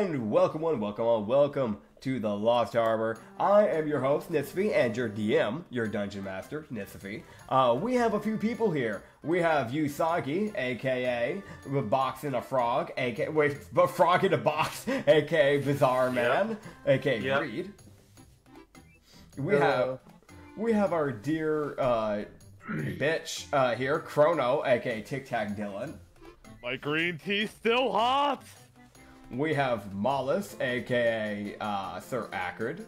And welcome to the Lost Harbor. I am your host, Nitsify, and your DM, your Dungeon Master, Nitsify. We have a few people here. We have Usagi, aka Box in a Frog, aka Frog in a Box, aka Bizarre Man, aka Reed. We have our dear bitch here, Chrono, aka Tic Tac Dylan. My green tea's still hot! We have Mollis, aka Sir Acrid.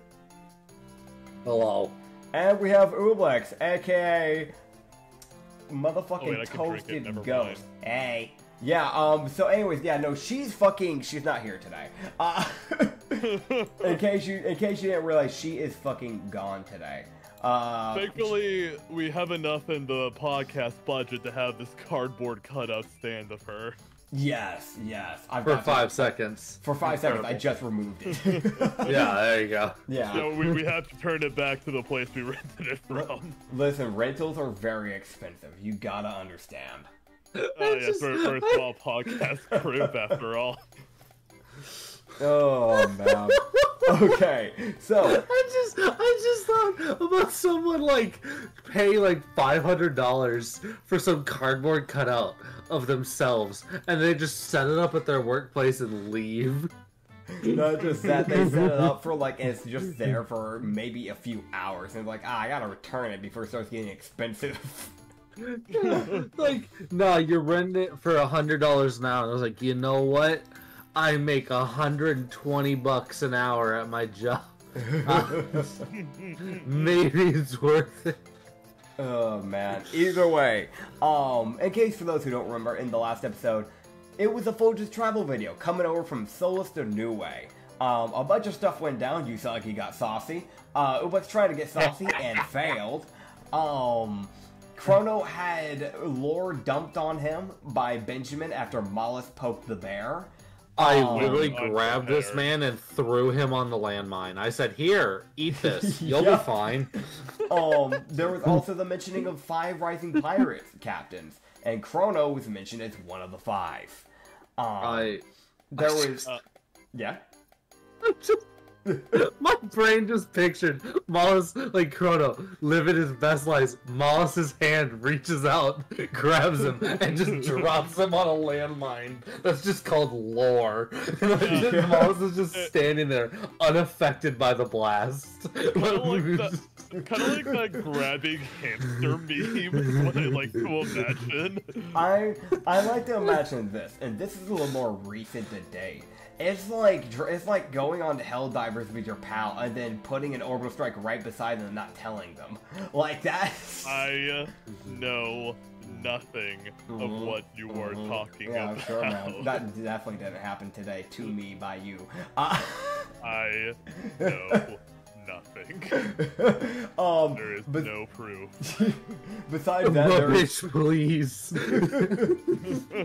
Hello. And we have Ublex, aka motherfucking toasted ghost. Hey. Yeah, so anyways, yeah, no, she's not here today. In case you didn't realize, she is fucking gone today. Thankfully, we have enough in the podcast budget to have this cardboard cutout stand of her. Yes. For 5 seconds. For 5 seconds, I just removed it. Yeah, there you go. Yeah. So we have to turn it back to the place we rented it from. Listen, rentals are very expensive. You gotta understand. Yes, we're a small podcast group after all. Oh man. Okay, so I just thought about someone pay $500 for some cardboard cutout of themselves, and they just set it up at their workplace and leave. Not just that, they set it up for and it's just there for maybe a few hours, and it's I gotta return it before it starts getting expensive. No, you're renting it for $100 now. And I was like, you know what? I make $120 an hour at my job. Maybe it's worth it. Oh man. Either way, in case for those who don't remember, in the last episode, it was a Folger's travel video coming over from Solus to Neuwe. A bunch of stuff went down. Usagi got saucy. Ublex tried to get saucy and failed. Chrono had lore dumped on him by Benjamin after Mollis poked the bear. I literally grabbed this man and threw him on the landmine. I said, here, eat this. You'll be fine. There was also the mentioning of 5 rising pirate captains, and Chrono was mentioned as one of the 5. Yeah? My brain just pictured Mollis, Chrono, living his best life. Mollis's hand reaches out, grabs him, and just drops him on a landmine. That's just called lore. Mollis is just standing there, unaffected by the blast. Kind of like that grabbing hamster meme is what I like to imagine. I like to imagine this, and this is a little more recent to date. It's like going on to Helldivers with your pal and then putting an orbital strike right beside them and not telling them. Like that. I know nothing of what you are talking about. Yeah, sure, man. That definitely didn't happen today to me by you. I know nothing. There is no proof. Besides that, Rubbish, please.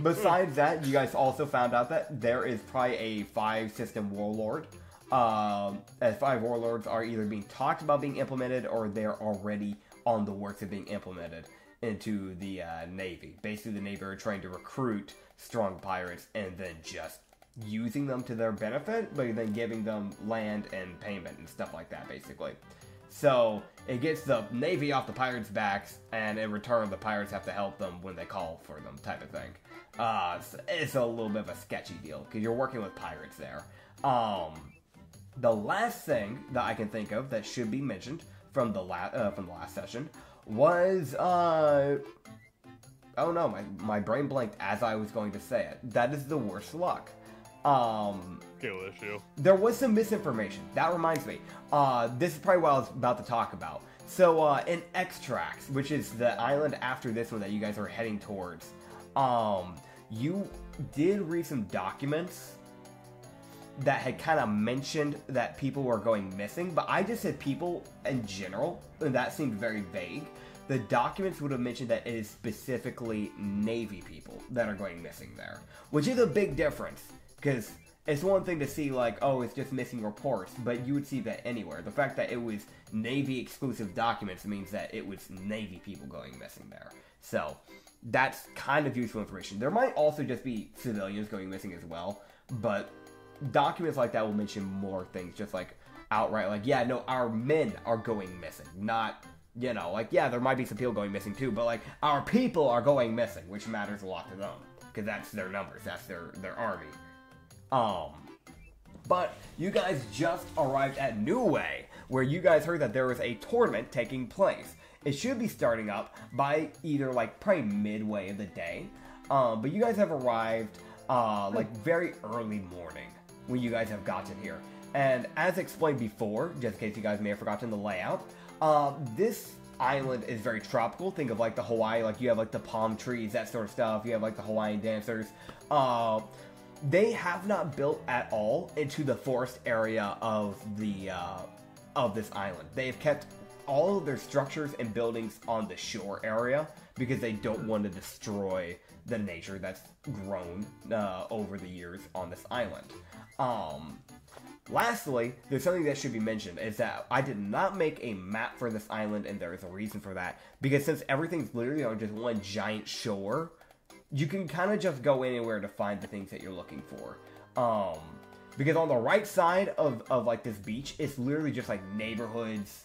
Besides that, you guys also found out that there is probably a 5-system warlord. As 5 warlords are either being talked about being implemented, or they're already on the works of being implemented into the Navy. Basically, the Navy are trying to recruit strong pirates and then just using them to their benefit, but then giving them land and payment and stuff like that, basically. So, it gets the Navy off the pirates' backs, and in return, the pirates have to help them when they call for them, type of thing. It's a little bit of a sketchy deal, because you're working with pirates there. The last thing that I can think of that should be mentioned from the last session was, oh no, my brain blanked as I was going to say it. That is the worst luck. Skill issue. There was some misinformation. That reminds me. This is probably what I was about to talk about. So, in Extracts, which is the island after this one that you guys are heading towards, you did read some documents that had kind of mentioned that people were going missing, but I just said people in general, and that seemed very vague. The documents would have mentioned that it is specifically Navy people that are going missing there, which is a big difference. Because it's one thing to see oh, it's just missing reports, but you would see that anywhere. The fact that it was Navy-exclusive documents means that it was Navy people going missing there. So, that's kind of useful information. There might also just be civilians going missing as well, but documents like that will mention more things, just like outright, like, yeah, no, our men are going missing, not, you know, like, yeah, there might be some people going missing too, but like, our people are going missing, which matters a lot to them, because that's their numbers, that's their army. But you guys just arrived at Neuwe, where you guys heard that there was a tournament taking place. It should be starting up by either, like, probably midway of the day, but you guys have arrived, like, very early morning when you guys have gotten here. And as explained before, just in case you guys may have forgotten the layout, this island is very tropical. Think of, like, the Hawaii, like, you have, like, the palm trees, that sort of stuff. You have, like, the Hawaiian dancers. They have not built at all into the forest area of the, of this island. They have kept all of their structures and buildings on the shore area because they don't want to destroy the nature that's grown over the years on this island. Lastly, there's something that should be mentioned, is that I did not make a map for this island, and there is a reason for that. Because since everything's literally on just one giant shore, you can kind of just go anywhere to find the things that you're looking for. Because on the right side of like this beach, it's literally just like neighborhoods.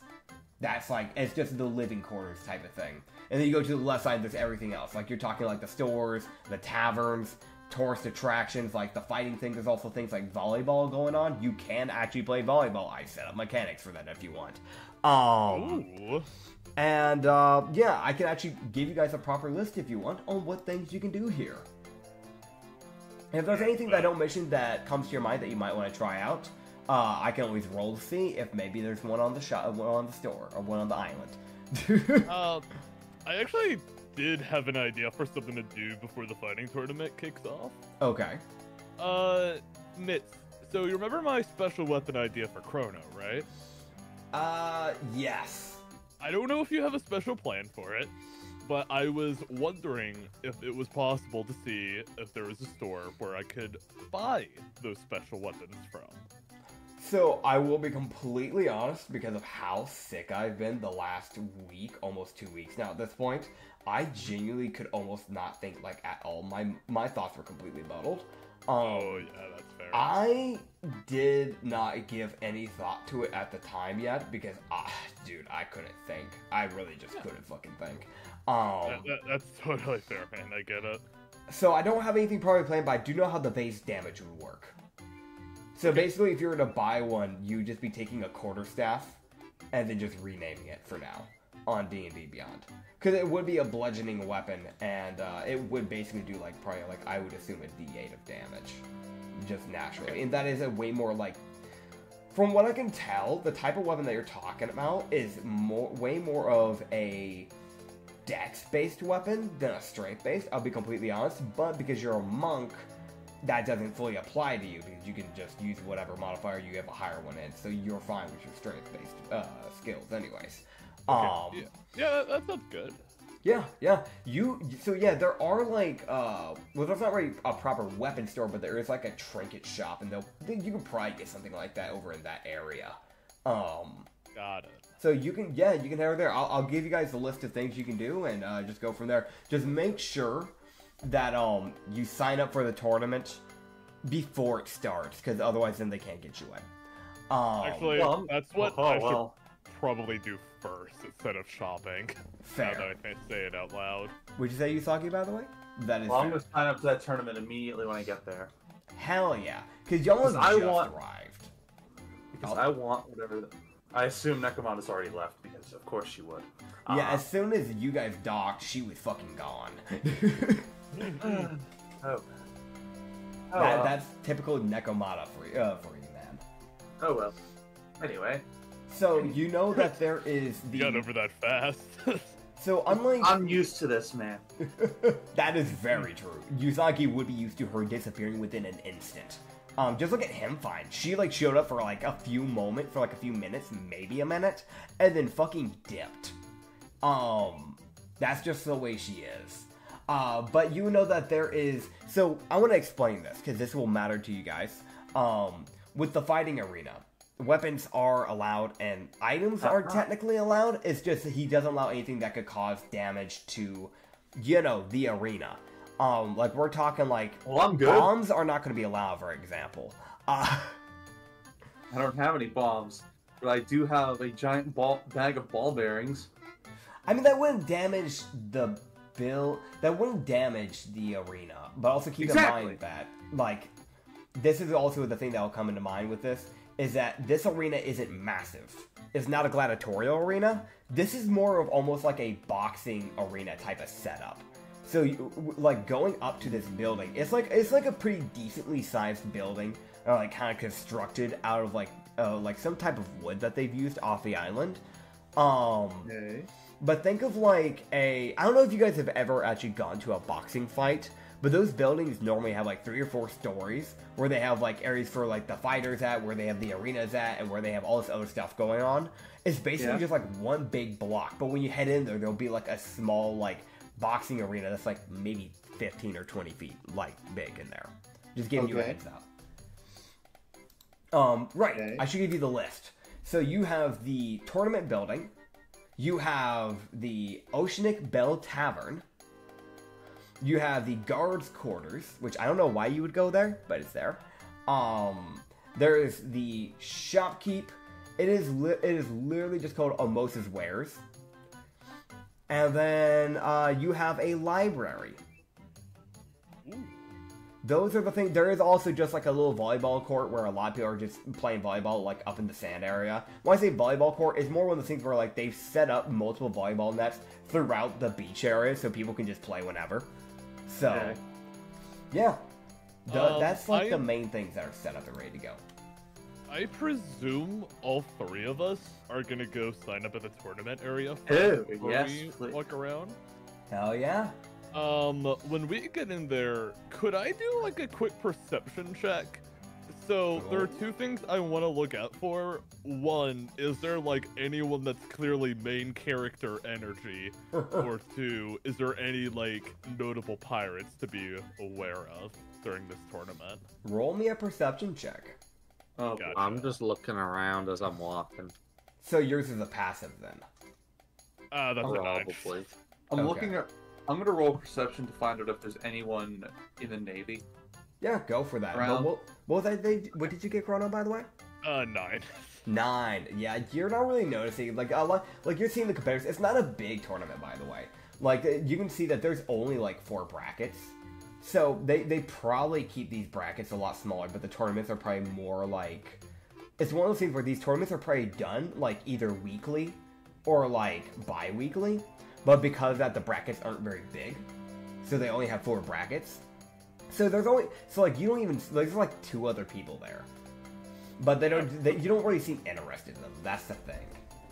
That's like, it's just the living quarters type of thing. And then you go to the left side, there's everything else. Like, you're talking like the stores, the taverns, tourist attractions, like the fighting thing. There's also things like volleyball going on. You can actually play volleyball. I set up mechanics for that if you want. Ooh. And, yeah, I can actually give you guys a proper list if you want on what things you can do here. If there's anything that I don't mention that comes to your mind that you might want to try out, I can always roll to see if maybe there's one on the shop, one on the store, or one on the island. I actually did have an idea for something to do before the fighting tournament kicks off. Okay. Nits, so you remember my special weapon idea for Chrono, right? Yes. I don't know if you have a special plan for it, but I was wondering if it was possible to see if there was a store where I could buy those special weapons from. So, I will be completely honest, because of how sick I've been the last week, almost 2 weeks now at this point, I genuinely could almost not think, like, at all. My thoughts were completely muddled. Oh, yeah, that's fair. I did not give any thought to it at the time yet, because, dude, I couldn't think. I really just couldn't fucking think. That's totally fair, man. I get it. So, I don't have anything probably planned, but I do know how the base damage would work. So basically, if you were to buy one, you'd just be taking a quarterstaff and then just renaming it for now on D&D Beyond. Because it would be a bludgeoning weapon, and it would basically do, like, probably, like, I would assume a D8 of damage. Just naturally. Okay. And that is a way more, like... From what I can tell, the type of weapon that you're talking about is way more of a dex-based weapon than a strength-based, I'll be completely honest. But because you're a monk... that doesn't fully apply to you, because you can just use whatever modifier you have a higher one in, so you're fine with your strength-based skills anyways. Okay. Yeah, that sounds good. Yeah. So yeah, there are like, well, there's not really a proper weapon store, but there is like a trinket shop, and you can probably get something like that over in that area. Got it. So you can head over there. I'll give you guys the list of things you can do, and just go from there. Just make sure that you sign up for the tournament before it starts, because otherwise then they can't get you in. Actually, that's what I should probably do first instead of shopping. Fair. Now that I say it out loud. Would you say Usagi, by the way? That is. Well, I'm gonna sign up for that tournament immediately when I get there. Hell yeah, because y'all just arrived. Because I want whatever. I assume Nekomanda's already left, because of course she would. Yeah, as soon as you guys docked, she was fucking gone. That's typical Nekomata for you, man. Oh well. Anyway. So you know that there is the. You got over that fast. So unlike. I'm used to this, man. That is very true. Usagi would be used to her disappearing within an instant. Just look at him fine. She like showed up for like a few minutes, maybe a minute, and then fucking dipped. That's just the way she is. But you know that there is... So, I want to explain this, because this will matter to you guys. With the fighting arena, weapons are allowed, and items are technically allowed. It's just that he doesn't allow anything that could cause damage to, you know, the arena. Like, we're talking, like... Well, I'm good. Bombs are not going to be allowed, for example. Uh, I don't have any bombs, but I do have a giant bag of ball bearings. I mean, that wouldn't damage the that wouldn't damage the arena, but also keep in mind that, like, this is also the thing that will come into mind with this, is that this arena isn't massive. It's not a gladiatorial arena. This is more of almost like a boxing arena type of setup. So, like, going up to this building, it's like a pretty decently sized building, like, kind of constructed out of, like some type of wood that they've used off the island. Okay. But think of like I don't know if you guys have ever actually gone to a boxing fight, but those buildings normally have like 3 or 4 stories where they have like areas for like the fighters at, where they have the arenas at, and where they have all this other stuff going on. It's basically just like one big block, but when you head in there, there'll be like a small like boxing arena that's like maybe 15 or 20 feet like big in there. Just giving you a heads up. Right, I should give you the list. So you have the tournament building. You have the Oceanic Bell Tavern. You have the guards' quarters, which I don't know why you would go there, but it's there. There is the shopkeep. It is literally just called Omosa's Wares. And then you have a library. Those are the things. There is also just like a little volleyball court where a lot of people are just playing volleyball like up in the sand area. When I say volleyball court, it's more one of the things where like they've set up multiple volleyball nets throughout the beach area so people can just play whenever. So, yeah. That's like the main things that are set up and ready to go. I presume all 3 of us are gonna go sign up at the tournament area before we walk around. Hell yeah. When we get in there, could I do like a quick perception check? So there are 2 things I want to look out for. One, is there like anyone that's clearly main character energy? Or 2, is there any like notable pirates to be aware of during this tournament? Roll me a perception check. Oh, Gotcha. I'm just looking around as I'm walking. So yours is a passive then. That's a 9. Probably. I'm looking at. I'm gonna roll perception to find out if there's anyone in the Navy. Yeah, go for that. Around. What was that? What did you get, Chrono, by the way? 9. 9. Yeah, you're not really noticing. Like a lot, like you're seeing the comparison. It's not a big tournament, by the way. Like you can see that there's only like 4 brackets. So they probably keep these brackets a lot smaller, but the tournaments are probably more like. It's one of those things where these tournaments are probably done like either weekly or like bi-weekly. But because of that, the brackets aren't very big, so they only have 4 brackets. So there's only like you don't even there's like 2 other people there, but you don't really seem interested in them. That's the thing.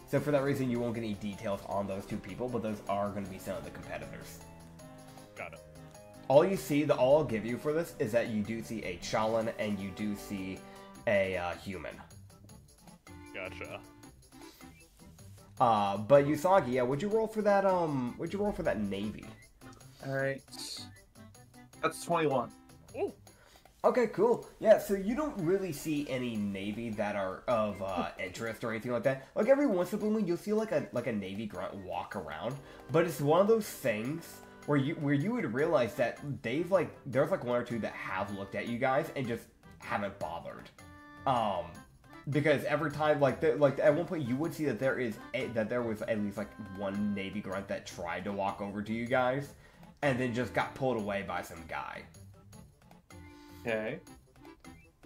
So for that reason, you won't get any details on those 2 people, but those are going to be some of the competitors. Got it. All you see, all I'll give you for this is that you do see a Challen and you do see a human. Gotcha. But Usagi, yeah, would you roll for that? Would you roll for that Navy? All right. That's 21. Oh. Okay, cool. Yeah, so you don't really see any Navy that are of interest or anything like that. Like every once in a blue moon, you'll see like a Navy grunt walk around, but it's one of those things where you would realize that there's like 1 or 2 that have looked at you guys and just haven't bothered. Because every time, like at one point, you would see that there was at least like 1 Navy grunt that tried to walk over to you guys, and then just got pulled away by some guy. Okay.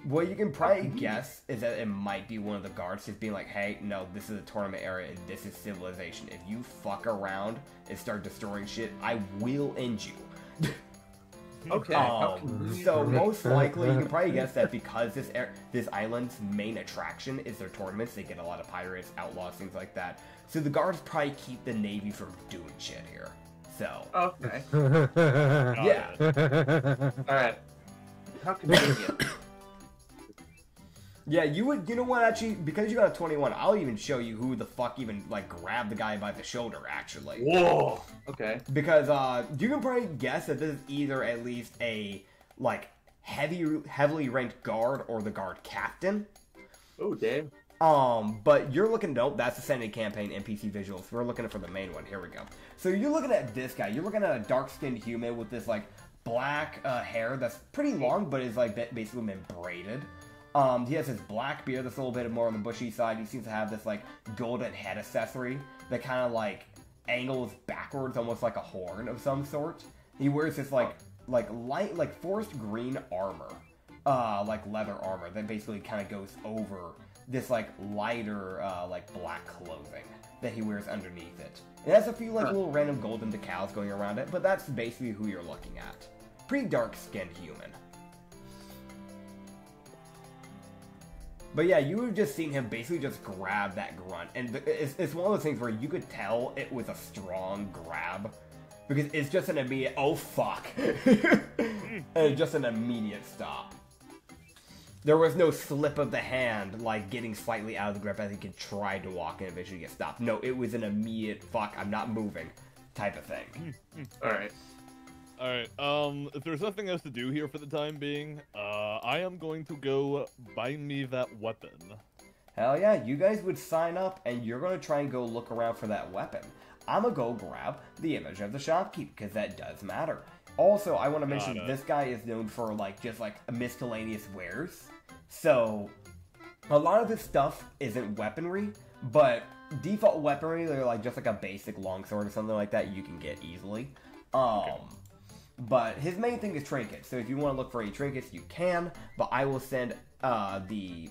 What you can probably guess is that it might be one of the guards just being like, "Hey, no, this is a tournament area and this is civilization. If you fuck around and start destroying shit, I will end you." Okay. So most likely, you can probably guess that because this island's main attraction is their tournaments, they get a lot of pirates, outlaws, things like that. So the guards probably keep the Navy from doing shit here. So. Okay. Yeah. All right. How convenient. Yeah, you know what, actually, because you got a 21, I'll even show you who the fuck even, like, grabbed the guy by the shoulder, actually. Whoa! Okay. Because, you can probably guess that this is either at least a, like, heavily ranked guard or the guard captain. Oh, damn. But you're looking, nope, that's the Sanity Campaign NPC visuals. We're looking for the main one. Here we go. So you're looking at this guy. You're looking at a dark-skinned human with this, like, black hair that's pretty long, but is, like, basically been braided. He has his black beard that's a little bit more on the bushy side. He seems to have this, like, golden head accessory that kind of, like, angles backwards, almost like a horn of some sort. He wears this, light, like, forest green armor. Like, leather armor that basically kind of goes over this, like, lighter, like, black clothing that he wears underneath it. It has a few, like, little random golden decals going around it, but that's basically who you're looking at. Pretty dark-skinned human. But yeah, you have just seen him basically just grab that grunt, and it's one of those things where you could tell it was a strong grab, because it's just an immediate, oh fuck, and just an immediate stop. There was no slip of the hand, like getting slightly out of the grip as he could try to walk and eventually get stopped. No, it was an immediate, fuck, I'm not moving, type of thing. Alright. Alright, if there's nothing else to do here for the time being, I am going to go buy me that weapon. Hell yeah, you guys would sign up, and you're going to try and go look around for that weapon. I'm going to go grab the image of the shopkeep, because that does matter. Also, I want to mention this guy is known for, like, just, like, miscellaneous wares. So, a lot of this stuff isn't weaponry, but default weaponry, they're, like, just, like, a basic longsword or something like that you can get easily. But his main thing is trinkets, so if you want to look for any trinkets, you can, but I will send, the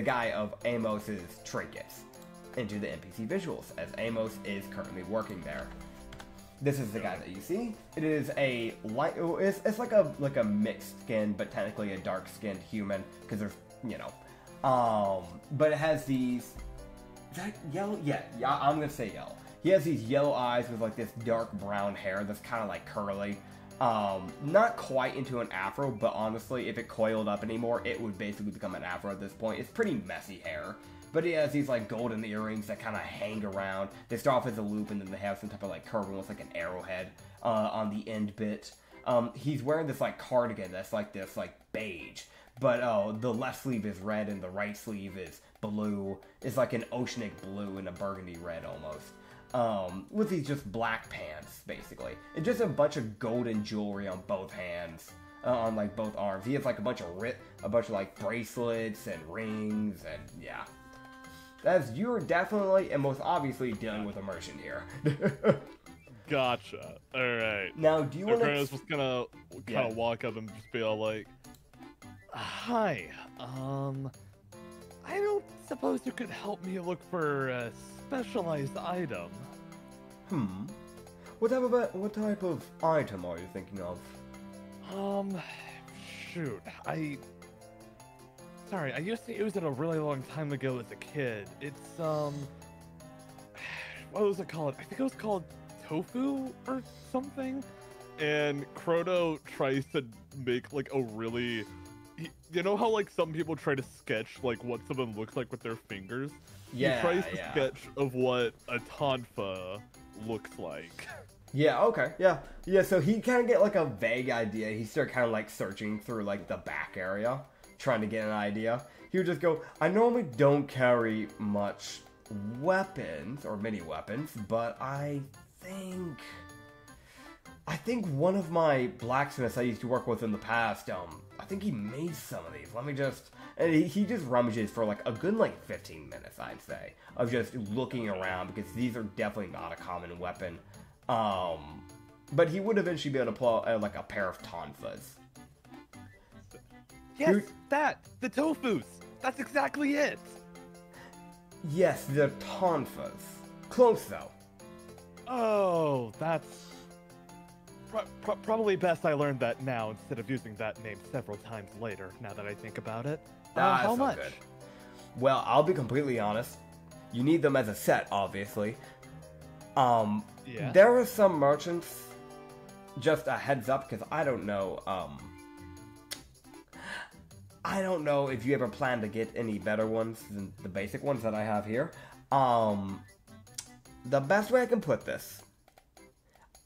guy of Amos's trinkets into the NPC visuals, as Amos is currently working there. This is the guy that you see. It is a light, it's like a mixed skin, but technically a dark skinned human, because there's, but it has these, is that yellow? Yeah, I'm gonna say yellow. He has these yellow eyes with like this dark brown hair that's kind of like curly. Not quite into an afro, but honestly, if it coiled up anymore, it would basically become an afro at this point. It's pretty messy hair. But he has these like golden earrings that kind of hang around. They start off as a loop and then they have some type of like curve, almost like an arrowhead on the end bit. He's wearing this like cardigan that's like this like beige. But the left sleeve is red and the right sleeve is blue. It's like an oceanic blue and a burgundy red almost. With these just black pants, basically. And just a bunch of golden jewelry on both hands, on like both arms. He has like a bunch of like bracelets and rings, and yeah. As you're definitely and most obviously dealing with immersion here. Gotcha. Alright. Now, do you want to... Just gonna walk up and just be all like, hi, I don't suppose you could help me look for a specialized item. What type of item are you thinking of? Shoot, Sorry, I used to use it a really long time ago as a kid. It's, what was it called? I think it was called tofu or something? And Chrono tries to make, like, a really... You know how, like, some people try to sketch, like, what someone looks like with their fingers? Yeah, he tries to sketch of what a tonfa looks like. Yeah, okay, yeah. Yeah, so he kind of get, like, a vague idea. He started kind of, like, searching through, like, the back area, trying to get an idea. He would just go, I normally don't carry much weapons, or many weapons, but I think one of my blacksmiths I used to work with in the past, I think he made some of these. Let me just... And he just rummages for like a good like 15 minutes, I'd say, of just looking around, because these are definitely not a common weapon. But he would eventually be able to pull out like a pair of tonfas. Yes, the tofus. That's exactly it. Yes, the tonfas. Close though. Oh, that's probably best I learned that now instead of using that name several times later. Now that I think about it. How much? Good. Well, I'll be completely honest. You need them as a set, obviously. Yeah. There are some merchants. Just a heads up, because I don't know. I don't know if you ever plan to get any better ones than the basic ones that I have here. The best way I can put this.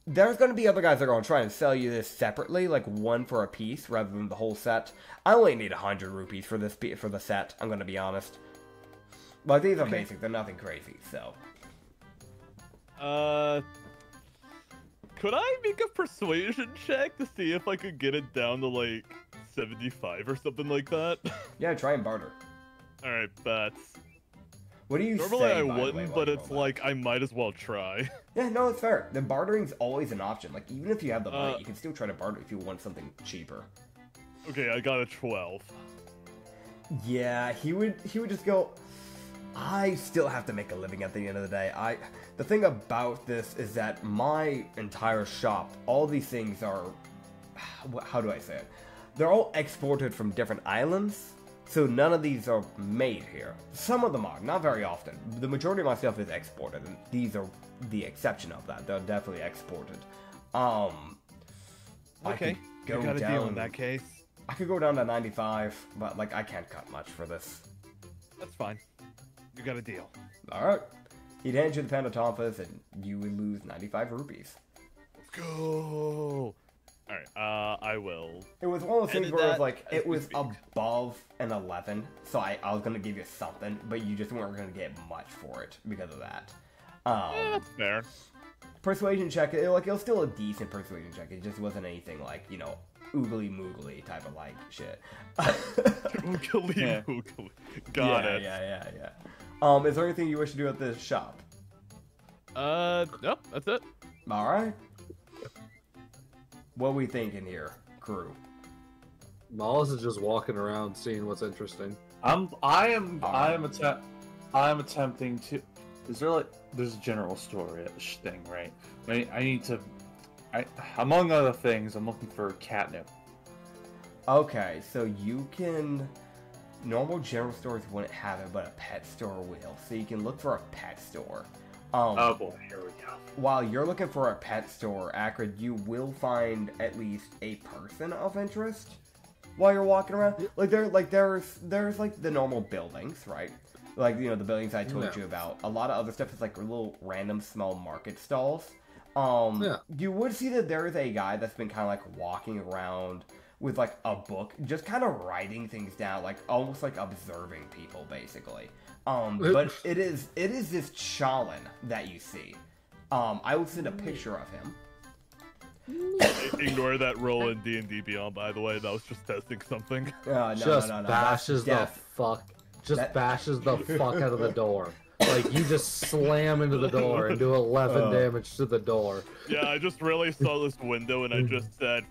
There's going to be other guys that are going to try and sell you this separately, like one for a piece rather than the whole set. I only need 100 rupees for this for the set, I'm going to be honest. But these are basic, they're nothing crazy, so. Could I make a persuasion check to see if I could get it down to like 75 or something like that. Yeah, try and barter. All right, bets. What do you Normally say? I by the way, wouldn't, while but you it's roll that? like I might as well try. Yeah, no, it's fair. The bartering's always an option. Like, even if you have the money, you can still try to barter if you want something cheaper. Okay, I got a 12. Yeah, he would just go, I still have to make a living at the end of the day. The thing about this is that my entire shop, all these things are, how do I say it? They're all exported from different islands, so none of these are made here. Some of them are, not very often. The majority of my stuff is exported, and these are the exception of that. They're definitely exported. Okay, you got a deal in that case. I could go down to 95, but like I can't cut much for this. That's fine. You got a deal. Alright. He'd hand you the Pentatomphus and you would lose 95 rupees. Let's go. Alright, I will. It was one of those things Edit where it was that like, as it we was speak. above an 11, so I was gonna give you something, but you just weren't gonna get much for it because of that. That's fair. Persuasion check, it was still a decent persuasion check, it just wasn't anything like, oogly moogly type of like shit. Oogly Yeah. oogly. Got it. Yeah. Is there anything you wish to do at this shop? No, that's it. Alright. What we thinking here, crew? Mollis is just walking around seeing what's interesting. I am attempting to. Is there there's a general story thing, right? I need to. Among other things, I'm looking for catnip. Okay, so you can... Normal general stores wouldn't have it, but a pet store will. So you can look for a pet store. Oh boy, here we go. While you're looking for a pet store, Acrid, you will find at least a person of interest while you're walking around. There's like the normal buildings, right? Like, the buildings I told you about. A lot of other stuff is like little random small market stalls. You would see that there is a guy that's been kind of like walking around with like a book, just kind of writing things down, like almost like observing people, basically. But it is this Challen that you see. I will send a picture of him. Ignore that roll in D&D Beyond, by the way. That was just testing something. No. Bashes the That's fuck. Just That- bashes the fuck out of the door. Like, you just slam into the door and do 11 damage to the door. Yeah, I just really saw this window and I just said,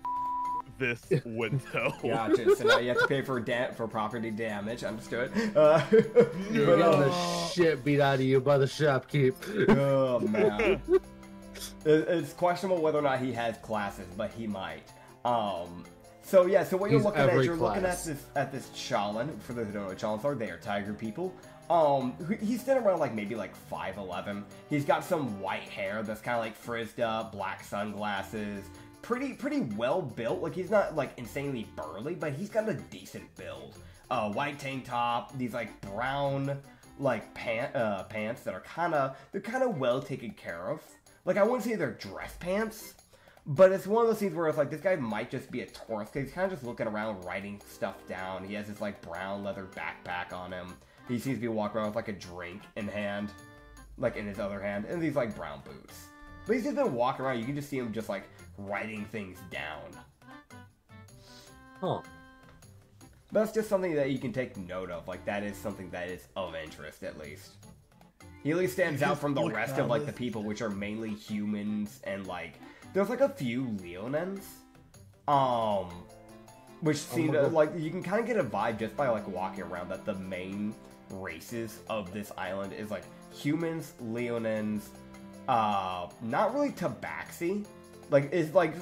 this window. Gotcha. So now you have to pay for property damage. Understood. You're getting the shit beat out of you by the shopkeep. Oh man, it's questionable whether or not he has classes, but he might. So what you're He's looking at, every you're looking class. at this Challen. For those who don't know what Challens are, they are tiger people. He's sitting around like maybe like 5'11". He's got some white hair that's kind of like frizzed up, black sunglasses. Pretty well built. Like, he's not like insanely burly, but he's got a decent build. White tank top, these like brown like pants that are kind of well taken care of. Like, I wouldn't say they're dress pants, but it's one of those things where it's like this guy might just be a tourist because he's kind of just looking around, writing stuff down. He has this like brown leather backpack on him. He seems to be walking around with like a drink in hand, like in his other hand, and these like brown boots. But he's just been walking around. You can just see him just like writing things down. Huh. That's just something that you can take note of. Like, that is something that is of interest, at least. He at least stands out from the rest of, like, the people, which are mainly humans, and, like, there's, like, a few Leonins, which seem to, like, you can kind of get a vibe just by, like, walking around that the main races of this island is, like, humans, Leonins, not really Tabaxi. Like, it's, like,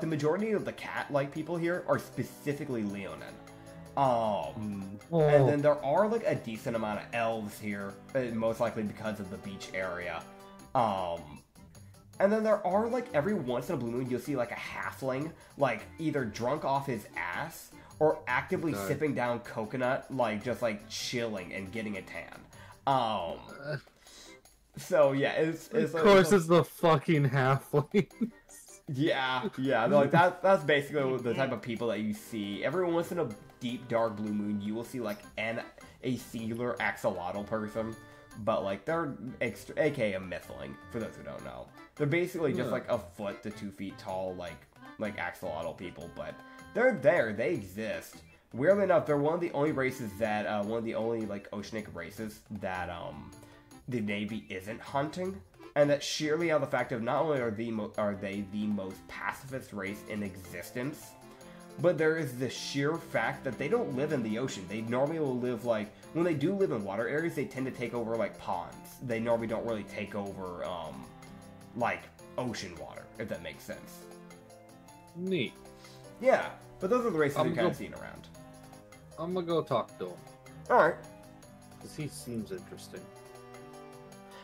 the majority of the cat-like people here are specifically Leonin. And then there are like a decent amount of elves here, most likely because of the beach area. And then there are like every once in a blue moon you'll see like a halfling, like either drunk off his ass or actively sipping down coconut, like just like chilling and getting a tan. So yeah, it's Of course, it's the fucking halfling. Yeah, like that's basically the type of people that you see. Every once in a deep dark blue moon, you will see like a singular axolotl person, but like they're aka a mythling. For those who don't know, they're basically just like a foot to 2 feet tall, like axolotl people, but They're there. They exist. Weirdly enough, they're one of the only races that, one of the only, like, oceanic races that, the Navy isn't hunting. And that sheerly out of the fact of not only are they the most pacifist race in existence, but there is the sheer fact that they don't live in the ocean. They normally will live, like, when they do live in water areas, they tend to take over, like, ponds. They normally don't really take over, like, ocean water, if that makes sense. Neat. Yeah, but those are the races you've kind of seen around. I'm gonna go talk to him. Alright. Because he seems interesting.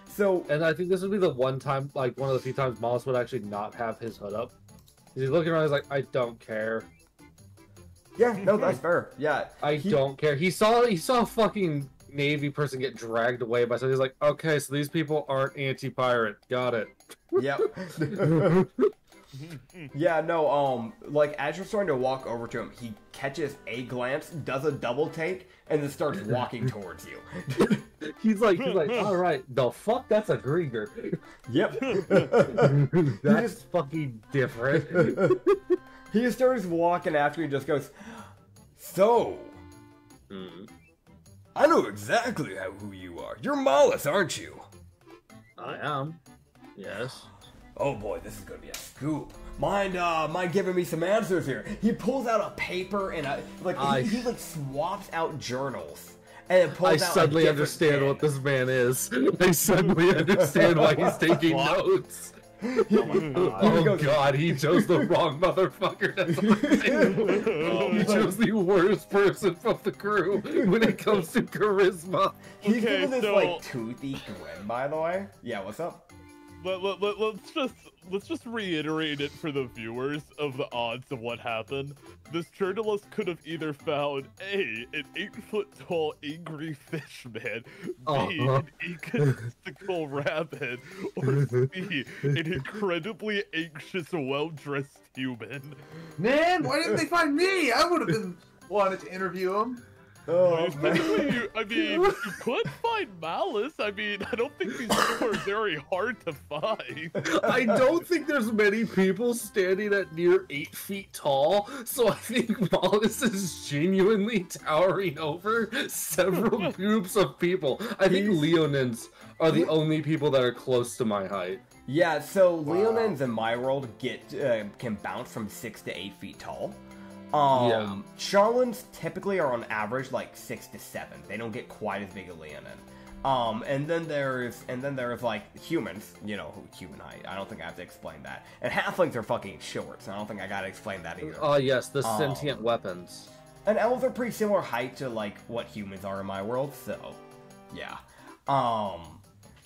So... And I think this would be the one time, like, one of the few times Moss would actually not have his hood up. He's looking around, he's like, I don't care. Yeah, no, that's fair. Yeah. I don't care. He saw a fucking Navy person get dragged away by something. He's like, okay, so these people aren't anti-pirate. Got it. Yep. Yeah, no, like, as you're starting to walk over to him, he catches a glance, does a double take, and then starts walking towards you. He's like, all right, the fuck, that's a Grieger. Yep. That's fucking different. He just starts walking after you and just goes, so, I know exactly who you are. You're Mollis, aren't you? I am. Yes. Oh boy, this is gonna be a scoop. Mind giving me some answers here? He pulls out a paper and he like swaps out journals and pulls out. I suddenly understand what this man is. I suddenly understand why he's taking notes. Oh god, he chose the wrong motherfucker. That's he chose the worst person from the crew when it comes to charisma. He's giving this like toothy grin, by the way. Yeah, what's up? Let's just reiterate it for the viewers of the odds of what happened. This journalist could have either found A, an 8-foot-tall angry fish man, B, an egotistical rabbit, or C, an incredibly anxious, well-dressed human. Man, why didn't they find me? I would have been wanted to interview him. Oh, you could find Malice. I mean, I don't think these people are very hard to find. I don't think there's many people standing at near 8 feet tall, so I think Malice is genuinely towering over several groups of people. I think Leonins are the only people that are close to my height. Yeah, so Leonins in my world can bounce from 6 to 8 feet tall. Charlans typically are on average like 6 to 7. They don't get quite as big a Leonin. And then there's like humans, you know, human height. I don't think I have to explain that. And halflings are fucking short, so I don't think I gotta explain that either. Oh yes, the sentient weapons. And elves are pretty similar height to like what humans are in my world, so yeah.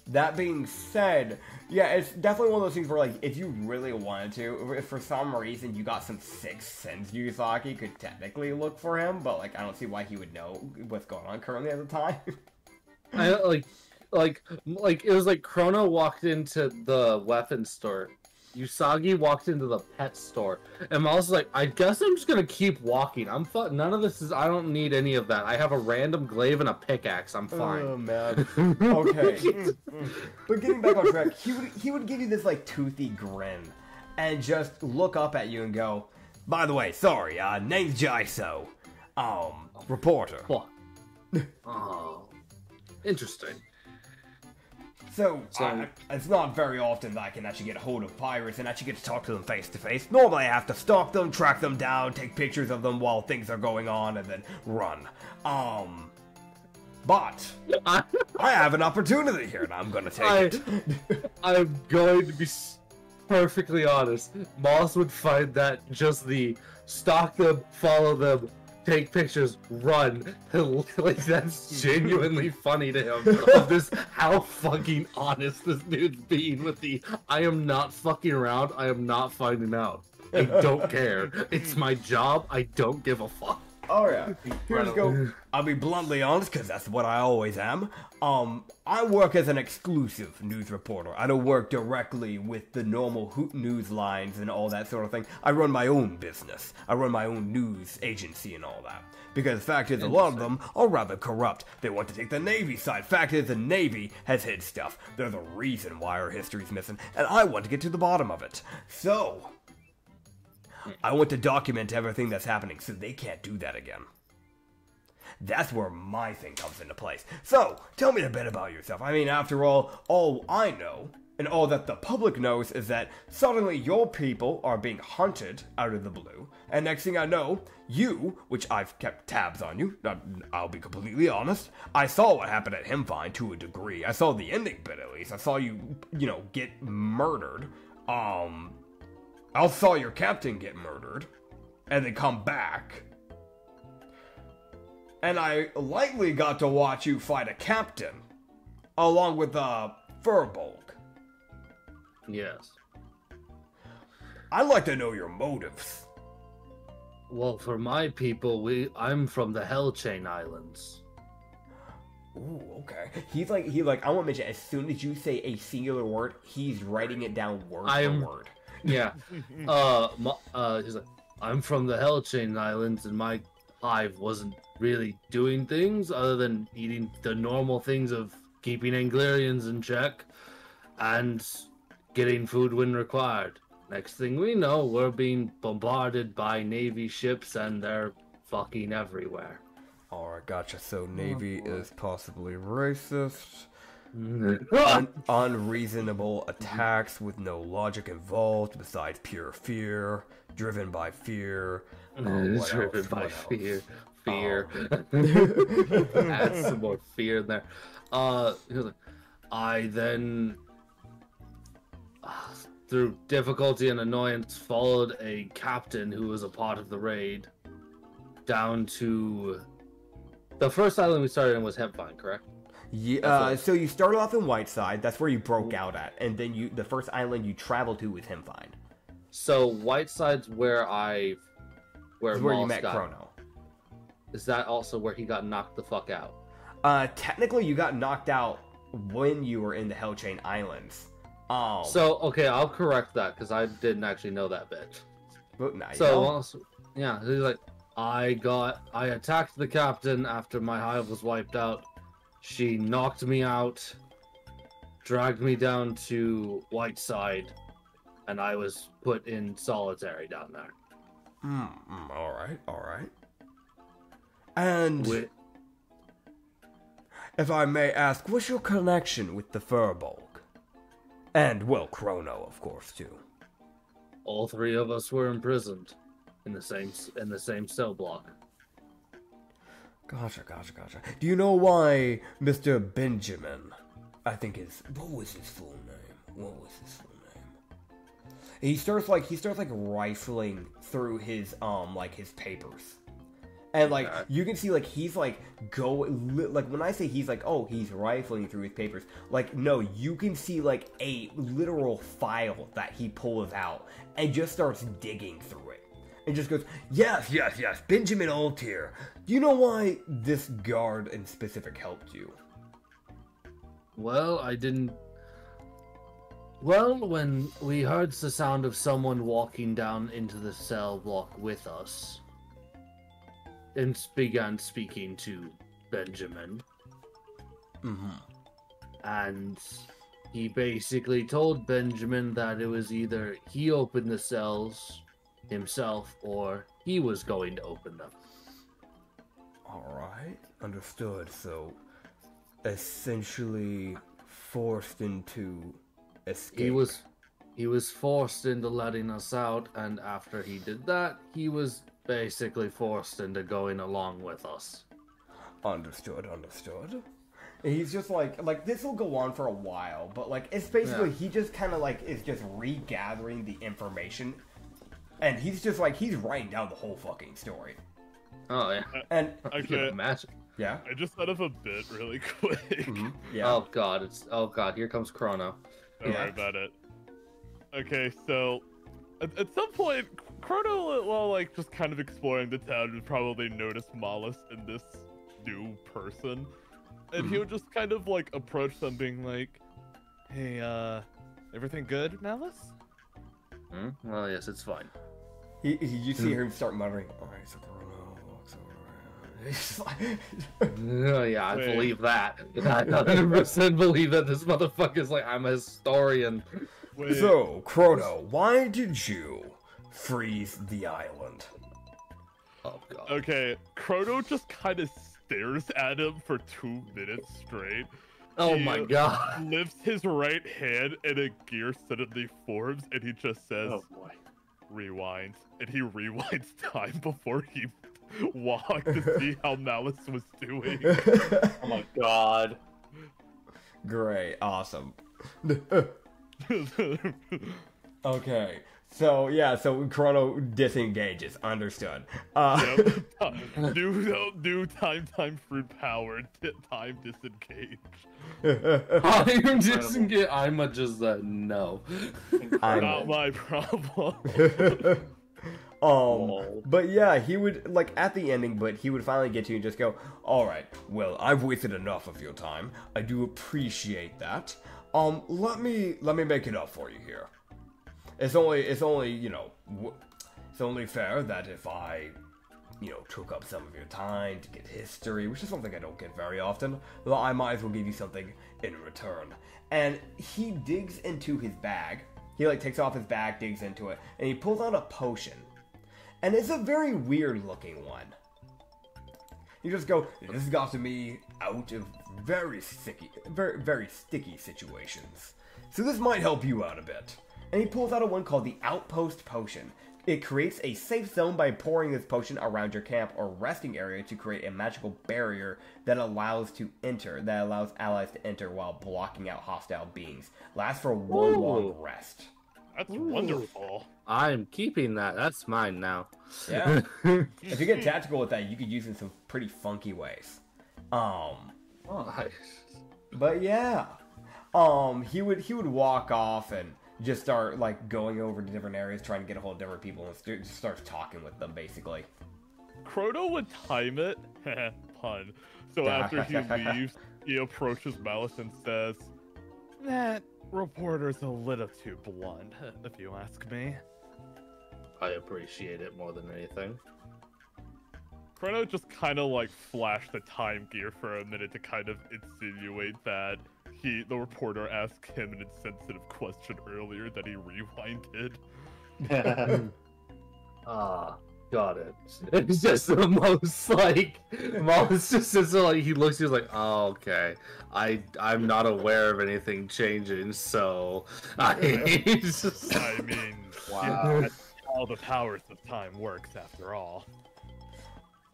That being said, yeah, it's definitely one of those things where, like, if you really wanted to, if for some reason you got some sixth sense Yuzaki, could technically look for him, but, like, I don't see why he would know what's going on currently at the time. I, like, it was like Chrono walked into the weapons store, Usagi walked into the pet store, and I was like, I guess I'm just gonna keep walking. None of this is, I don't need any of that. I have a random glaive and a pickaxe, I'm fine. Oh, man. Okay. But getting back on track, he would give you this, like, toothy grin, and just look up at you and go, by the way, sorry, name's Jaiso. Reporter. What? Oh. Interesting. So it's not very often that I can actually get a hold of pirates and actually get to talk to them face to face. Normally I have to stalk them, track them down, take pictures of them while things are going on, and then run. But I have an opportunity here, and I'm gonna take it. I'm going to be perfectly honest. Moss would find that just the stalk them, follow them, take pictures, run. Like, that's genuinely funny to him. Of this, how fucking honest this dude's being with the, I am not fucking around, I am not finding out. I don't care. It's my job, I don't give a fuck. Oh yeah. Here's go. I'll be bluntly honest, because that's what I always am. I work as an exclusive news reporter. I don't work directly with the normal news lines and all that sort of thing. I run my own business. I run my own news agency and all that. Because the fact is, a lot of them are rather corrupt. They want to take the Navy side. Fact is, the Navy has hid stuff. There's a reason why our history's missing, and I want to get to the bottom of it. So, I want to document everything that's happening so they can't do that again. That's where my thing comes into place. So, tell me a bit about yourself. I mean, after all I know, and all that the public knows, is that suddenly your people are being hunted out of the blue, and next thing I know, you, which I've kept tabs on you, I'll be completely honest, I saw what happened at Himfine to a degree. I saw the ending bit at least. I saw you, get murdered. I saw your captain get murdered, and then come back. And I likely got to watch you fight a captain, along with a Furbolg. Yes. I'd like to know your motives. Well, for my people, I'm from the Hellchain Islands. Ooh, okay. He's like, I want to mention, as soon as you say a singular word, he's writing it down word for word. Yeah. He's like, I'm from the Hellchain Islands, and my hive wasn't really doing things other than eating the normal things of keeping Anglarians in check and getting food when required. Next thing we know, we're being bombarded by Navy ships and they're fucking everywhere. Alright, gotcha. So Navy is possibly racist. Unreasonable attacks with no logic involved besides pure fear. Driven by fear. Driven by fear. Fear. Add some more fear in there. I then, through difficulty and annoyance, followed a captain who was a part of the raid down to the first island we started in was Hempvine, correct? Yeah. So you started off in Whiteside. That's where you broke out at, and then the first island you traveled to was Hempvine. So Whiteside's where you met Chrono. Is that also where he got knocked the fuck out? Technically, you got knocked out when you were in the Hellchain Islands. So, okay, I'll correct that, because I didn't actually know that bit. But now yeah, he's like, I attacked the captain after my hive was wiped out. She knocked me out, dragged me down to Whiteside, and I was put in solitary down there. Alright. And if I may ask, what's your connection with the Furbolg? And, well, Chrono, of course, too. All three of us were imprisoned in the same cell block. Gotcha. Do you know why Mr. Benjamin, what was his full name? He starts rifling through his his papers. And you can see he's when I say he's he's rifling through his papers, no, you can see a literal file that he pulls out and just starts digging through it. And just goes, yes, Benjamin Altier. Do you know why this guard in specific helped you? Well, I didn't. Well, when we heard the sound of someone walking down into the cell block with us, and began speaking to Benjamin. And he basically told Benjamin that it was either he opened the cells himself or he was going to open them. Alright, understood. So, essentially forced into escape. He was forced into letting us out, and after he did that, he was basically forced into going along with us. Understood. And he's just this will go on for a while, but it's basically he just kind of is just regathering the information, and he's just he's writing down the whole fucking story. Oh yeah. And okay, imagine. Yeah. I just thought of a bit really quick. Mm-hmm. Yeah. Oh god, here comes Chrono. Don't worry about it. Okay, so at some point, Chrono, while just kind of exploring the town, would probably notice Mollis in this new person, and he would just kind of approach them, being like, "Hey, everything good, Malice?" Well, yes, it's fine. You see him start muttering, "Alright, so Chrono walks over." Oh yeah, I believe that. I 100% believe that this motherfucker's I'm a historian. So, Chrono, why did you freeze the island. Oh god. Okay, Chrono just kind of stares at him for 2 minutes straight. Oh He my god. lifts his right hand and a gear suddenly forms and he just says, Oh boy. rewind. And he rewinds time before he walked to see how Malice was doing. Oh my god. Great, awesome. Okay, so yeah, so Chrono disengages. Understood. New time fruit power. Time disengage. I'm disengaged. I'm just no. Not my problem. But yeah, he would, like, at the ending, but he would finally get to you and just go, alright, well, I've wasted enough of your time. I do appreciate that. Let me make it up for you here. It's only, you know, it's only fair that if I, you know, took up some of your time to get history, which is something I don't get very often, well, I might as well give you something in return. And he digs into his bag. He, like, takes off his bag, digs into it, and he pulls out a potion. And it's a very weird looking one. You just go, this has got to me out of very sticky situations. So this might help you out a bit. And he pulls out a one called the Outpost Potion. It creates a safe zone by pouring this potion around your camp or resting area to create a magical barrier that allows allies to enter while blocking out hostile beings. Lasts for one long rest. That's wonderful. I'm keeping that. That's mine now. Yeah. If you get tactical with that, you could use it in some pretty funky ways. Nice. But yeah. He would walk off and just start, like, going over to different areas, trying to get a hold of different people, and just starts talking with them, basically. Chrono would time it. Pun. So after he leaves, he approaches Malice and says, that reporter's a little too blunt, if you ask me. I appreciate it more than anything. Chrono just kind of like flashed the time gear for a minute to kind of insinuate that the reporter asked him an insensitive question earlier that he rewinded. Got it. It's just the most like Molly's just like he looks. He's like, oh, okay. I'm not aware of anything changing, so I mean, Wow. that's how the powers of time works after all.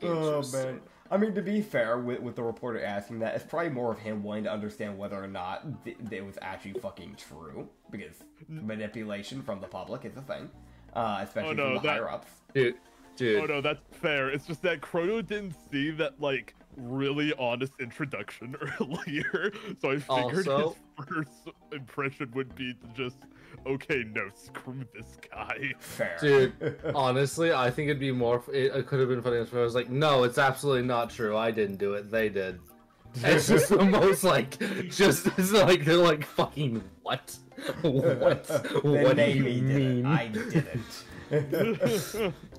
Oh, man. I mean, to be fair, with the reporter asking that, it's probably more of him wanting to understand whether or not it was actually fucking true, because manipulation from the public is a thing, especially from the higher-ups. Dude. Oh no, that's fair. It's just that Chrono didn't see that, like, really honest introduction earlier, so I figured his first impression would be to just, okay, no, screw this guy. Fair. Dude, honestly, I think it'd be more. It could have been funny if I was like, no, it's absolutely not true. I didn't do it. They did. It's just the most like, it's like they're like fucking what? What? What do you mean? I didn't.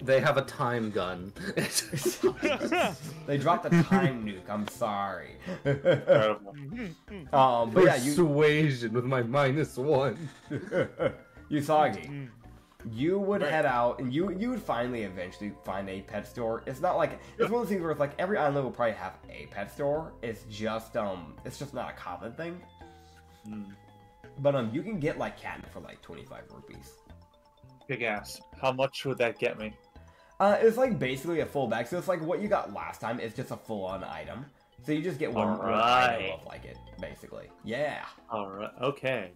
They have a time gun. They dropped a time nuke. I'm sorry. Incredible. But yeah, Persuasion with my -1. Usagi, you would head out and you would finally eventually find a pet store. It's not like it's one of those things where it's like every island will probably have a pet store. It's just not a common thing. But you can get like catnip for like 25 rupees. Big ass. How much would that get me? It's like basically a full bag. So it's like what you got last time. It's just a full-on item. So you just get one item of like it, basically. Yeah. Alright, okay.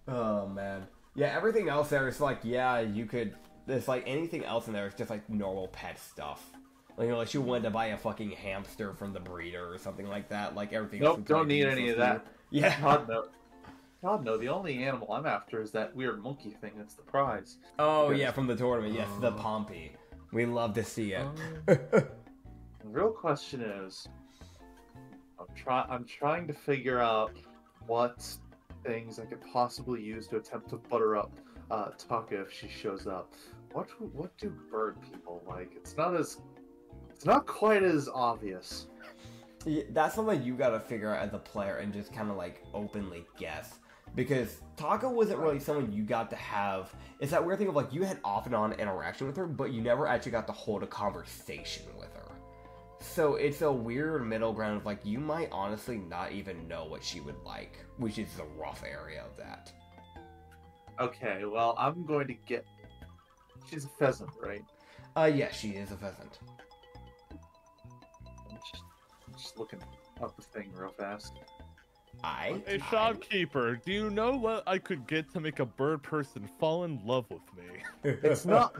Oh, man. Yeah, everything else there is like, yeah, you could... There's like anything else in there is just like normal pet stuff. Like, you know, like you wanted to buy a fucking hamster from the breeder or something like that. Like everything else. Nope, don't need any of that. Yeah. God, no, the only animal I'm after is that weird monkey thing that's the prize. Oh, yeah, from the tournament. Yes, the Pompey. We love to see it. The real question is, I'm trying to figure out what things I could possibly use to attempt to butter up Taka if she shows up. What do bird people like? It's not quite as obvious. Yeah, that's something you gotta figure out as a player and just kind of like openly guess. because Taka wasn't really someone you got to have. It's that weird thing of like you had off and on interaction with her, but you never actually got to hold a conversation with her. So it's a weird middle ground of like you might honestly not even know what she would like, which is the rough area of that. Okay, well, I'm going to get... She's a pheasant, right? Yeah, she is a pheasant. I'm just looking up the thing real fast. Hey, shopkeeper, do you know what I could get to make a bird person fall in love with me? It's not...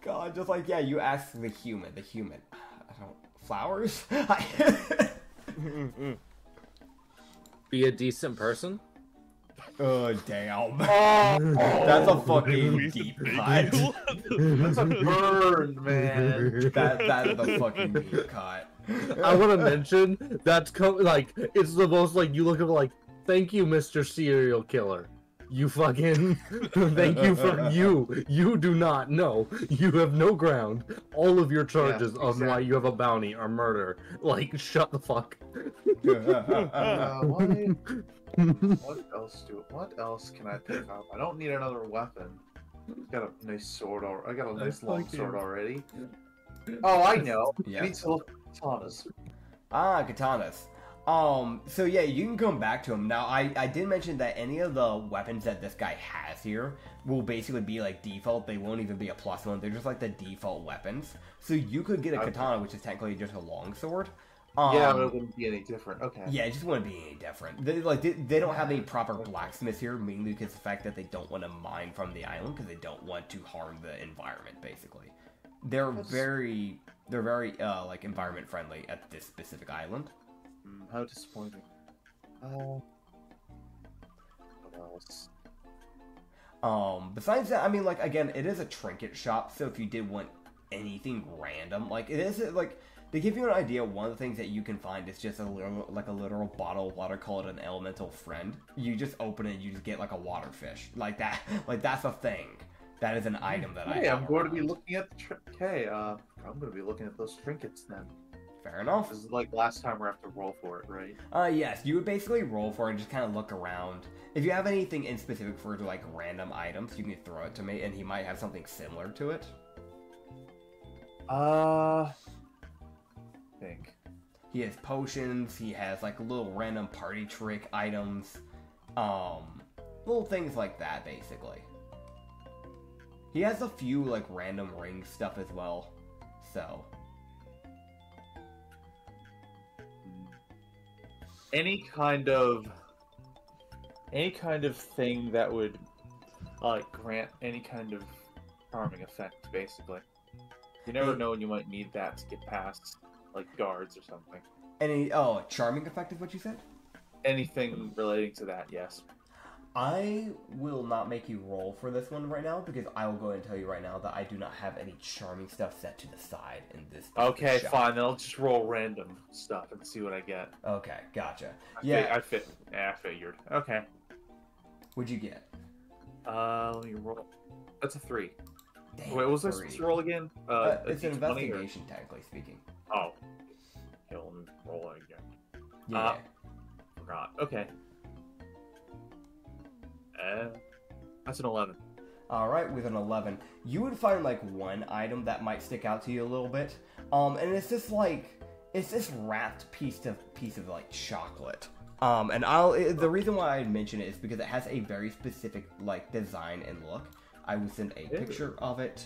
God, just like, yeah, you ask the human. I don't... Flowers? Be a decent person? Oh, damn. That's a fucking deep cut. That's a burn, man. That is a fucking deep cut. I want to mention, like, it's the most, like, you look at it like, thank you, Mr. Serial Killer. You fucking, thank you for, you do not know. You have no ground. All of your charges on why you have a bounty are murder. Like, shut the fuck. What else can I pick up? I don't need another weapon. I got a nice sword I got a nice long sword already. Oh, I know. Yeah. I need to look at katanas. Ah, katanas. So yeah, you can come back to him. Now, I did mention that any of the weapons that this guy has here will basically be like default. They won't even be a +1. They're just like the default weapons. So you could get a katana, which is technically just a longsword. Yeah, but it wouldn't be any different. Okay. Yeah, it just wouldn't be any different. They don't have any proper blacksmiths here, mainly because of the fact that they don't want to mine from the island because they don't want to harm the environment. Basically, they're very like environment friendly at this specific island. How disappointing. What else? Besides that, I mean, like, again, it is a trinket shop, so if you did want anything random, like, it is, like, to give you an idea, one of the things that you can find is just a literal bottle of water called an elemental friend. You just open it, you just get, like, a water fish. Like, that, like, that's a thing. That is an item that I have. I'm going to be looking at the I'm going to be looking at those trinkets then. Fair enough. This is like last time we have to roll for it, right? Yes, you would basically roll for it and just kind of look around. If you have anything in specific for, like, random items, you can throw it to me, and he might have something similar to it. Think. He has potions, he has, like, little random party trick items, little things like that, basically. He has a few, like, random ring stuff as well, so... Any kind of thing that would grant any kind of charming effect, basically. You never know when you might need that to get past like guards or something. Charming effect is what you said? Anything relating to that, yes. I will not make you roll for this one right now, because I will go ahead and tell you right now that I do not have any charming stuff set to the side in this Okay, shop. fine, then I'll just roll random stuff and see what I get. Okay, gotcha. I figured. Okay. What'd you get? Let me roll. That's a 3. Damn, Wait, what was I supposed to roll again? It's an investigation, technically speaking. Oh. Okay, let me roll it again. Yeah. Forgot. Okay. That's an 11. Alright, with an 11. You would find, like, one item that might stick out to you a little bit. And it's just, like... It's this wrapped piece of like, chocolate. The reason why I mention it is because it has a very specific, like, design and look. I will send a picture of it.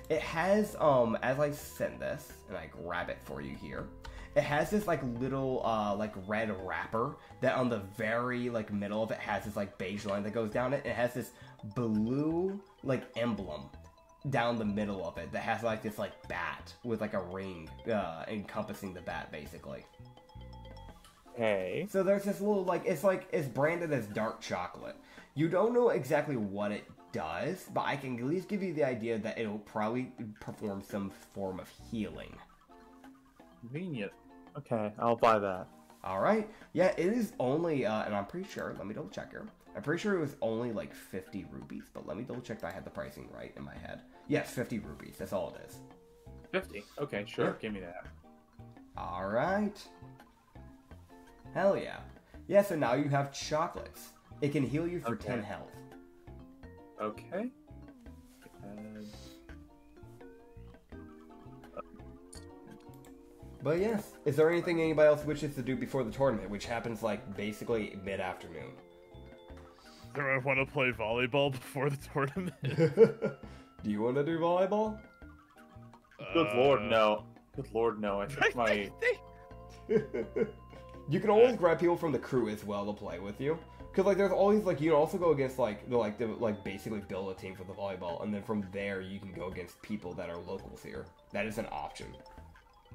It has, as I send this, and I grab it for you here, it has this, like, little, like, red wrapper that on the very, like, middle of it has this, like, beige line that goes down it. It has this blue, like, emblem down the middle of it that has, like, this, like, bat with, like, a ring, encompassing the bat, basically. Hey. So there's this little, it's branded as dark chocolate. You don't know exactly what it does, but I can at least give you the idea that it'll probably perform some form of healing. Convenient. Okay, I'll buy that. Alright. Yeah, it is only, and I'm pretty sure, let me double check here. I'm pretty sure it was only like 50 rupees, but let me double check that I had the pricing right in my head. Yeah, 50 rupees, that's all it is. 50? Okay, sure, Yeah. give me that. Alright. Hell yeah. Yeah, so now you have chocolates. It can heal you for 10 health. Okay. And... But yes, is there anything anybody else wishes to do before the tournament, which happens like basically mid-afternoon? Do I want to play volleyball before the tournament? Do you want to do volleyball? Good lord, no. Good lord, no. I think my... You can always grab people from the crew as well to play with you. Because, like, there's always, like, you can also go against, like, basically build a team for the volleyball. And then from there, you can go against people that are locals here. That is an option.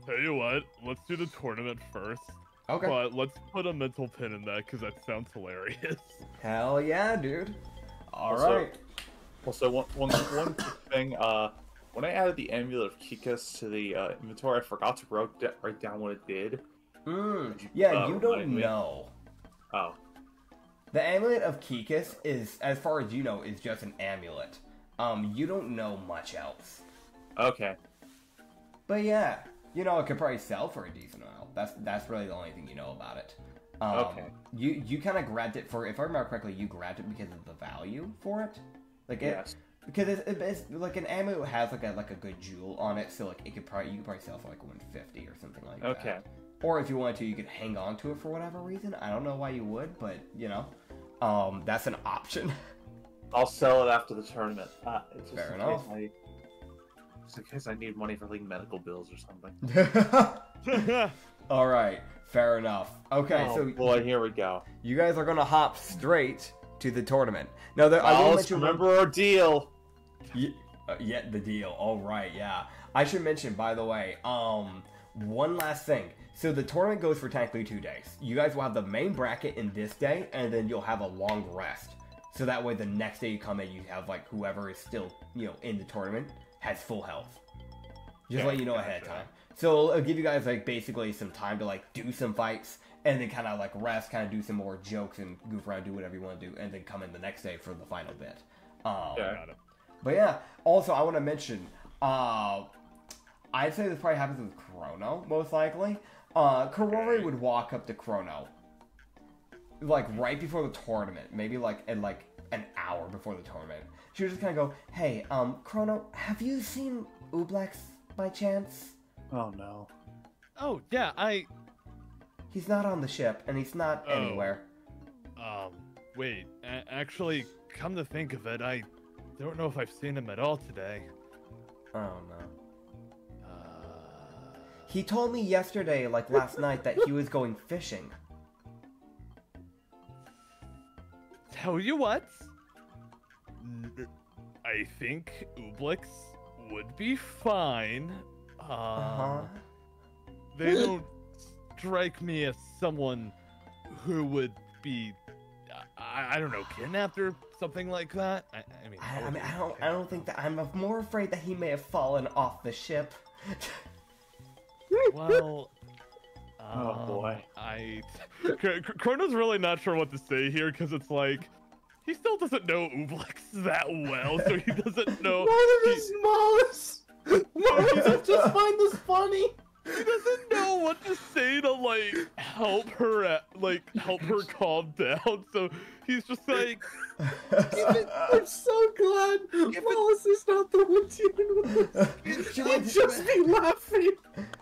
Tell you what, let's do the tournament first. Okay. But let's put a mental pin in that, because that sounds hilarious. Hell yeah, dude. Alright. Also, one quick thing, when I added the Amulet of Kikas to the inventory, I forgot to write down what it did. Yeah, you don't know. Oh. The Amulet of Kikas is, as far as you know, is just an amulet. You don't know much else. Okay. But yeah, you know, it could probably sell for a decent amount. That's really the only thing you know about it. Okay. You kind of grabbed it for, if I remember correctly, you grabbed it because of the value for it. Like Yes. Because it's like an amulet has like a good jewel on it, so like you could probably sell for like 150 or something like that. Okay. Or if you wanted to, you could hang on to it for whatever reason. I don't know why you would, but you know, that's an option. I'll sell it after the tournament. Fair enough. Just in case I need money for like medical bills or something. All right, fair enough. Okay, Oh so boy, here we go. you guys are gonna hop straight to the tournament. Now, Let's remember our deal. Yeah, the deal. All right, yeah. I should mention, by the way, one last thing. So the tournament goes for technically 2 days. You guys will have the main bracket in this day, and then you'll have a long rest. So that way, the next day you come in, you have like whoever is still, you know, in the tournament has full health. Just let you know ahead of time. So it'll give you guys like basically some time to like do some fights, and then kind of like rest, kind of do some more jokes and goof around, do whatever you want to do, and then come in the next day for the final bit. Yeah. But yeah, also I want to mention, I'd say this probably happens with Chrono, most likely. Karori would walk up to Chrono, like right before the tournament, maybe like in like an hour before the tournament. She would just kind of go, "Hey, Chrono, have you seen Ublex by chance?" Oh no. Oh, yeah, He's not on the ship, and he's not anywhere. Wait, actually, come to think of it, I don't know if I've seen him at all today. Oh no. He told me yesterday, like last night, that he was going fishing. Tell you what, I think Ublex would be fine. They don't strike me as someone who would be, I don't know, kidnapped or something like that. I don't think that. I'm more afraid that he may have fallen off the ship. Well, Oh boy. Chrono's really not sure what to say here because it's like he still doesn't know Ublex that well, so he doesn't know. Why the smallest? Why does he just find this funny? He doesn't know what to say to like help her calm down. So he's just like, I'm so glad Wallace is not the one dealing with this. She'd just be laughing.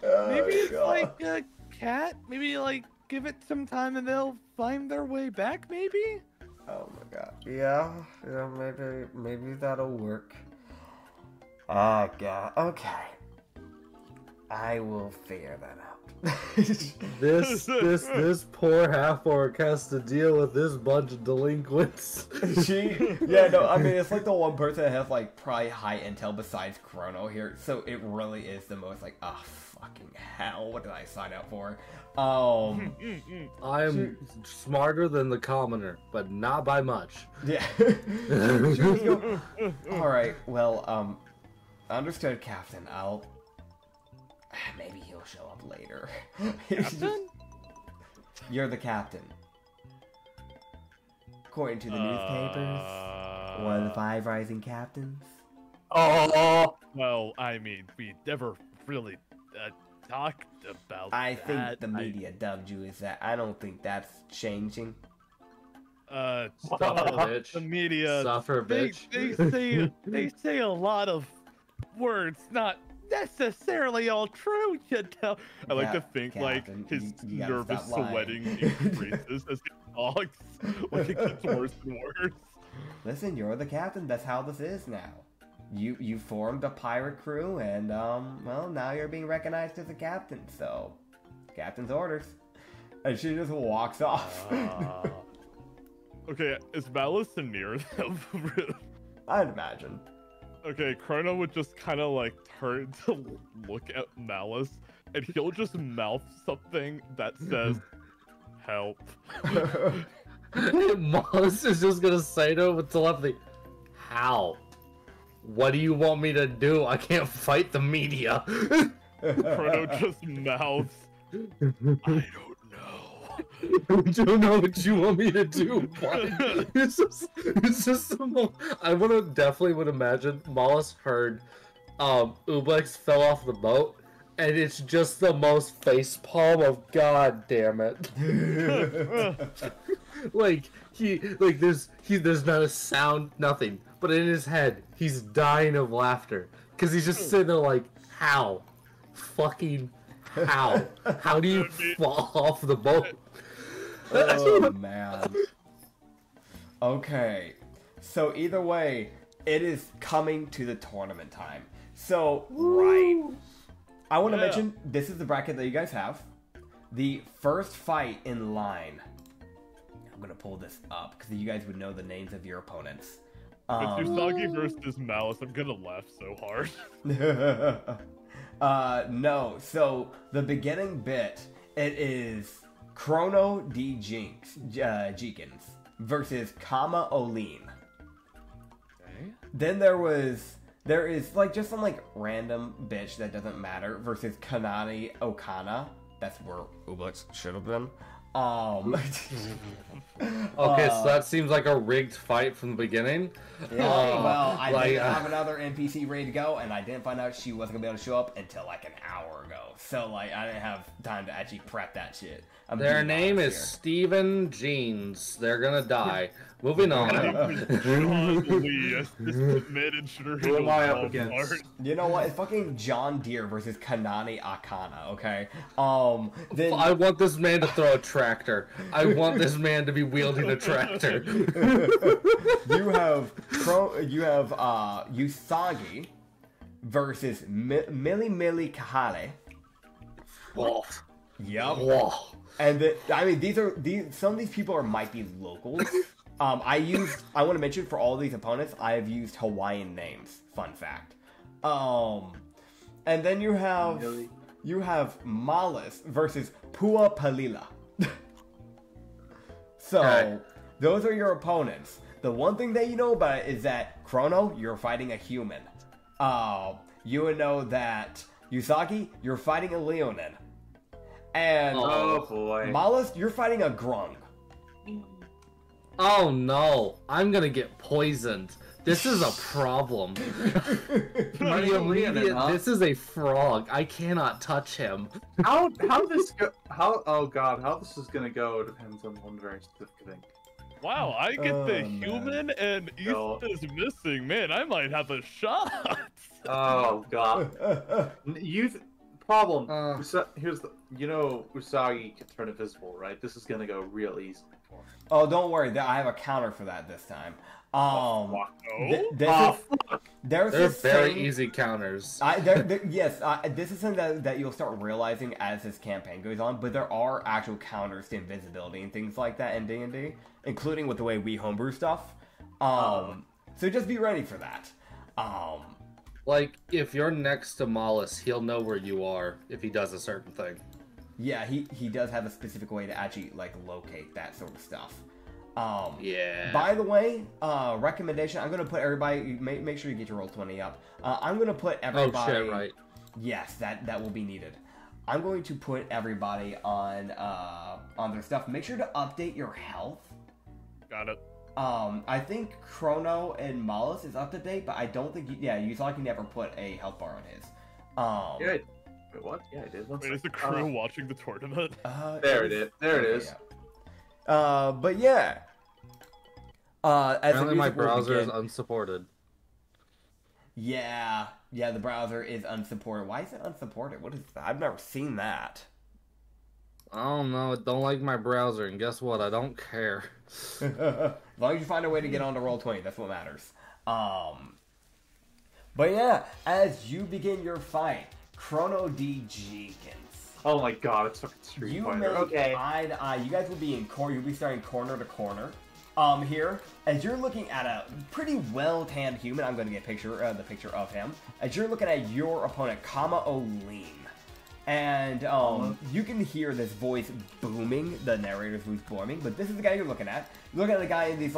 maybe it's like a cat. Maybe like give it some time and they'll find their way back. Maybe. Oh my god. Yeah, maybe that'll work. Oh god. Okay. I will figure that out. This poor half-orc has to deal with this bunch of delinquents. I mean, it's like the one person that has like probably high intel besides Chrono here, so it really is the most like, fucking hell, what did I sign up for? I'm smarter than the commoner, but not by much. Yeah. Alright, well, understood, Captain. Maybe he'll show up later. Captain? You're the captain. According to the newspapers, one of the 5 rising captains. Oh. Well, I mean, we never really talked about I that. think the media dubbed you as that. I don't think that's changing. bitch. The media. Suffer, bitch. They say a lot of words, not necessarily all true. You know. I like to think like Captain, his you gotta nervous stop lying. sweating increases as he talks. Like it gets worse and worse. Listen, you're the captain. That's how this is now. You formed a pirate crew, and well, now you're being recognized as a captain. So, captain's orders. And she just walks off. Okay, is Malice near them? I'd imagine. Okay, Chrono would just kind of like turn to look at Malice, and he'll just mouth something that says, "Help." Malice is just gonna say to him with telepathy, "How? What do you want me to do? I can't fight the media." Chrono just mouths, "I don't know." I don't know what you want me to do, buddy. It's just I definitely would imagine Mollis heard Ublex fell off the boat, and it's just the most facepalm of God damn it. There's not a sound, nothing. But in his head, he's dying of laughter. Cause he's just sitting there like, how? Fucking how? How do you fall off the boat? Oh man. Okay. So either way, it is coming to the tournament time. So right. I want to mention this is the bracket that you guys have. The first fight in line. I'm gonna pull this up because you guys would know the names of your opponents. If Usagi versus Malice, I'm gonna laugh so hard. No. So the beginning bit, it is Chrono D. Jeekins versus Kama Oline. Okay. Then there is like just some like random bitch that doesn't matter versus Kanani Okana. That's where Ublex should have been. Okay, so that seems like a rigged fight from the beginning. Yeah, well, I didn't have another NPC ready to go, and I didn't find out she wasn't gonna be able to show up until like an hour ago. So like, I didn't have time to actually prep that shit. Their name is Steven Jeans. They're gonna die. Moving on. Who am I up against? You know what? It's fucking John Deere versus Kanani Akana. Okay. Then I want this man to throw a tractor. I want this man to be wielding a tractor. you have Usagi versus Mili Kahale. Whoa. Yup. Whoa. And some of these people might be locals. I want to mention for all of these opponents, I have used Hawaiian names. Fun fact. And then you have Malice versus Pua Palila. So those are your opponents. The one thing that you know about it is that Chrono, you're fighting a human. You would know that Usagi, you're fighting a Leonin. And oh boy, Malice, you're fighting a Grung. Oh no, I'm gonna get poisoned. This is a problem. This is a frog. I cannot touch him. how this is gonna go depends on one very specific thing. Wow, I get the human and Ethan is missing. Man, I might have a shot. Oh god. Problem. Here's the. Usagi can turn invisible, right? This is gonna go real easy for him. Oh, don't worry. I have a counter for that this time. They're very easy counters. This is something that you'll start realizing as this campaign goes on. But there are actual counters to invisibility and things like that in D&D, including with the way we homebrew stuff. So just be ready for that. Like, if you're next to Malice, he'll know where you are if he does a certain thing. Yeah, he does have a specific way to actually, like, locate that sort of stuff. Yeah. By the way, recommendation, I'm going to put everybody, make sure you get your Roll20 up. I'm going to put everybody... Oh, shit, right. Yes, that will be needed. I'm going to put everybody on their stuff. Make sure to update your health. Got it. I think Chrono and Malice is up to date, but I don't think Usagi never put a health bar on his. Good. Wait, what? Yeah, I did. One Wait, is the second. crew watching the tournament? There it is. There it is. But yeah. As the Apparently my music will browser is begin- unsupported. Yeah, the browser is unsupported. Why is it unsupported? What is that? I've never seen that. I don't know. I don't like my browser, and guess what? I don't care. As long as you find a way to get onto Roll20, that's what matters. But yeah, as you begin your fight, Chrono D. Jenkins. Oh my god, it's fucking Street You Fighter. may Okay. eye to eye. You guys will be in corner. You'll be starting corner to corner. Here, as you're looking at a pretty well-tanned human, I'm going to get the picture of him. As you're looking at your opponent, Kama Olim, and you can hear this voice booming, the narrator's voice booming. But this is the guy you're looking at. You're looking at the guy in these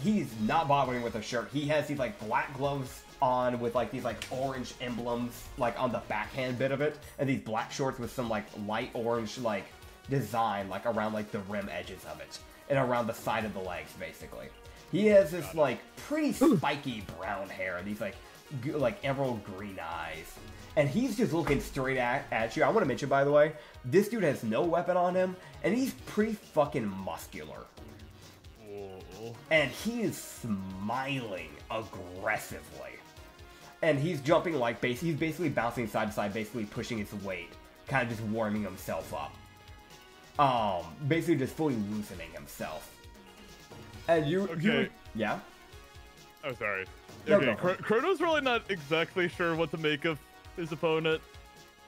he's not bothering with a shirt. He has these like black gloves on with like these like orange emblems like on the backhand bit of it, and these black shorts with some like light orange like design like around like the rim edges of it and around the side of the legs basically. He has this like pretty spiky brown hair and these like emerald green eyes, and he's just looking straight at you. I want to mention, by the way, this dude has no weapon on him, and he's pretty fucking muscular. Oh. And he is smiling aggressively. And he's jumping like he's basically bouncing side to side, basically pushing his weight, kind of just warming himself up. Basically just fully loosening himself. And Okay. Yeah? Oh, sorry. No, Okay, go for it. Chrono's really not exactly sure what to make of his opponent,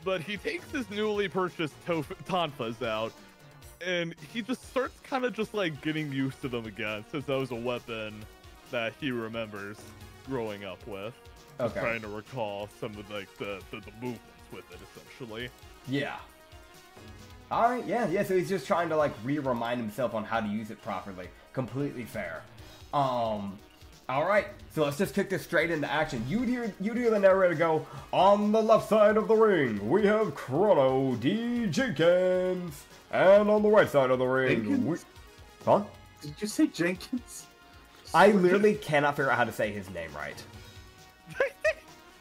but he takes his newly purchased Tonfas out, and he just starts kind of just like getting used to them again, since that was a weapon that he remembers growing up with. Just Okay. trying to recall some of like the movements with it, essentially. Yeah. Alright, yeah, so he's just trying to like remind himself on how to use it properly. Completely fair. Alright, so let's just kick this straight into action. You'd hear the narrator go, on the left side of the ring, we have Chrono D. Jenkins. And on the right side of the ring, Jenkins? Huh? Did you say Jenkins? I literally cannot figure out how to say his name right.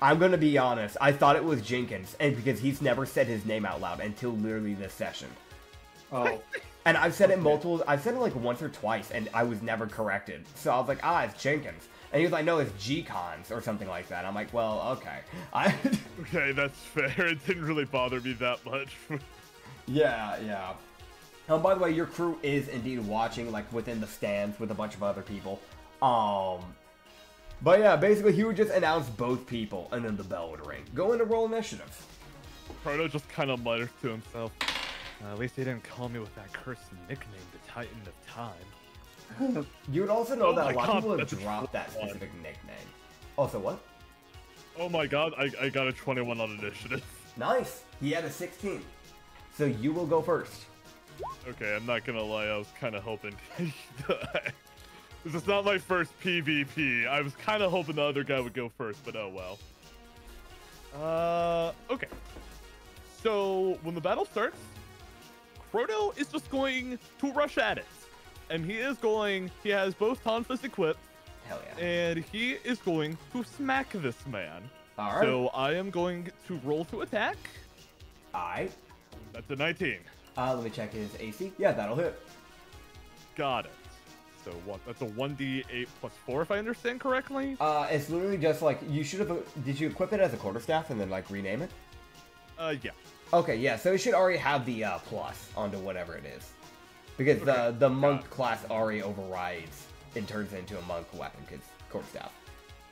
I'm gonna be honest, I thought it was Jenkins, and because he's never said his name out loud until literally this session. Oh. And I've said it I've said it like once or twice, and I was never corrected. So I was like, it's Jenkins. And he was like, no, it's G-Cons, or something like that. I'm like, well, okay. Okay, that's fair. It didn't really bother me that much. Yeah. By the way, your crew is indeed watching, like, within the stands with a bunch of other people. But yeah, basically, he would just announce both people, and then the bell would ring. Go into roll initiative. Chrono just kind of mutters to himself. At least they didn't call me with that cursed nickname, the Titan of Time. You would also know Oh that my a lot God, of people have that's a dropped that 21. specific nickname. Also, what? Oh my god, I got a 21 on initiative. Nice! He had a 16. So you will go first. Okay, I'm not gonna lie, I was kind of hoping he died. This is not my first PvP. I was kind of hoping the other guy would go first, but oh well. Okay. So, when the battle starts, Chrono is just going to rush at it. And he has both Tonfas equipped, Hell yeah. and he is going to smack this man. Alright. So, I am going to roll to attack. Alright. That's a 19. Let me check his AC. Yeah, that'll hit. Got it. So that's a 1d8 plus 4 if I understand correctly? It's literally just like, you should have, did you equip it as a quarterstaff and then like rename it? Yeah. Okay, yeah, so it should already have the plus onto whatever it is. Because Okay, the monk class already overrides and turns it into a monk weapon, because quarterstaff.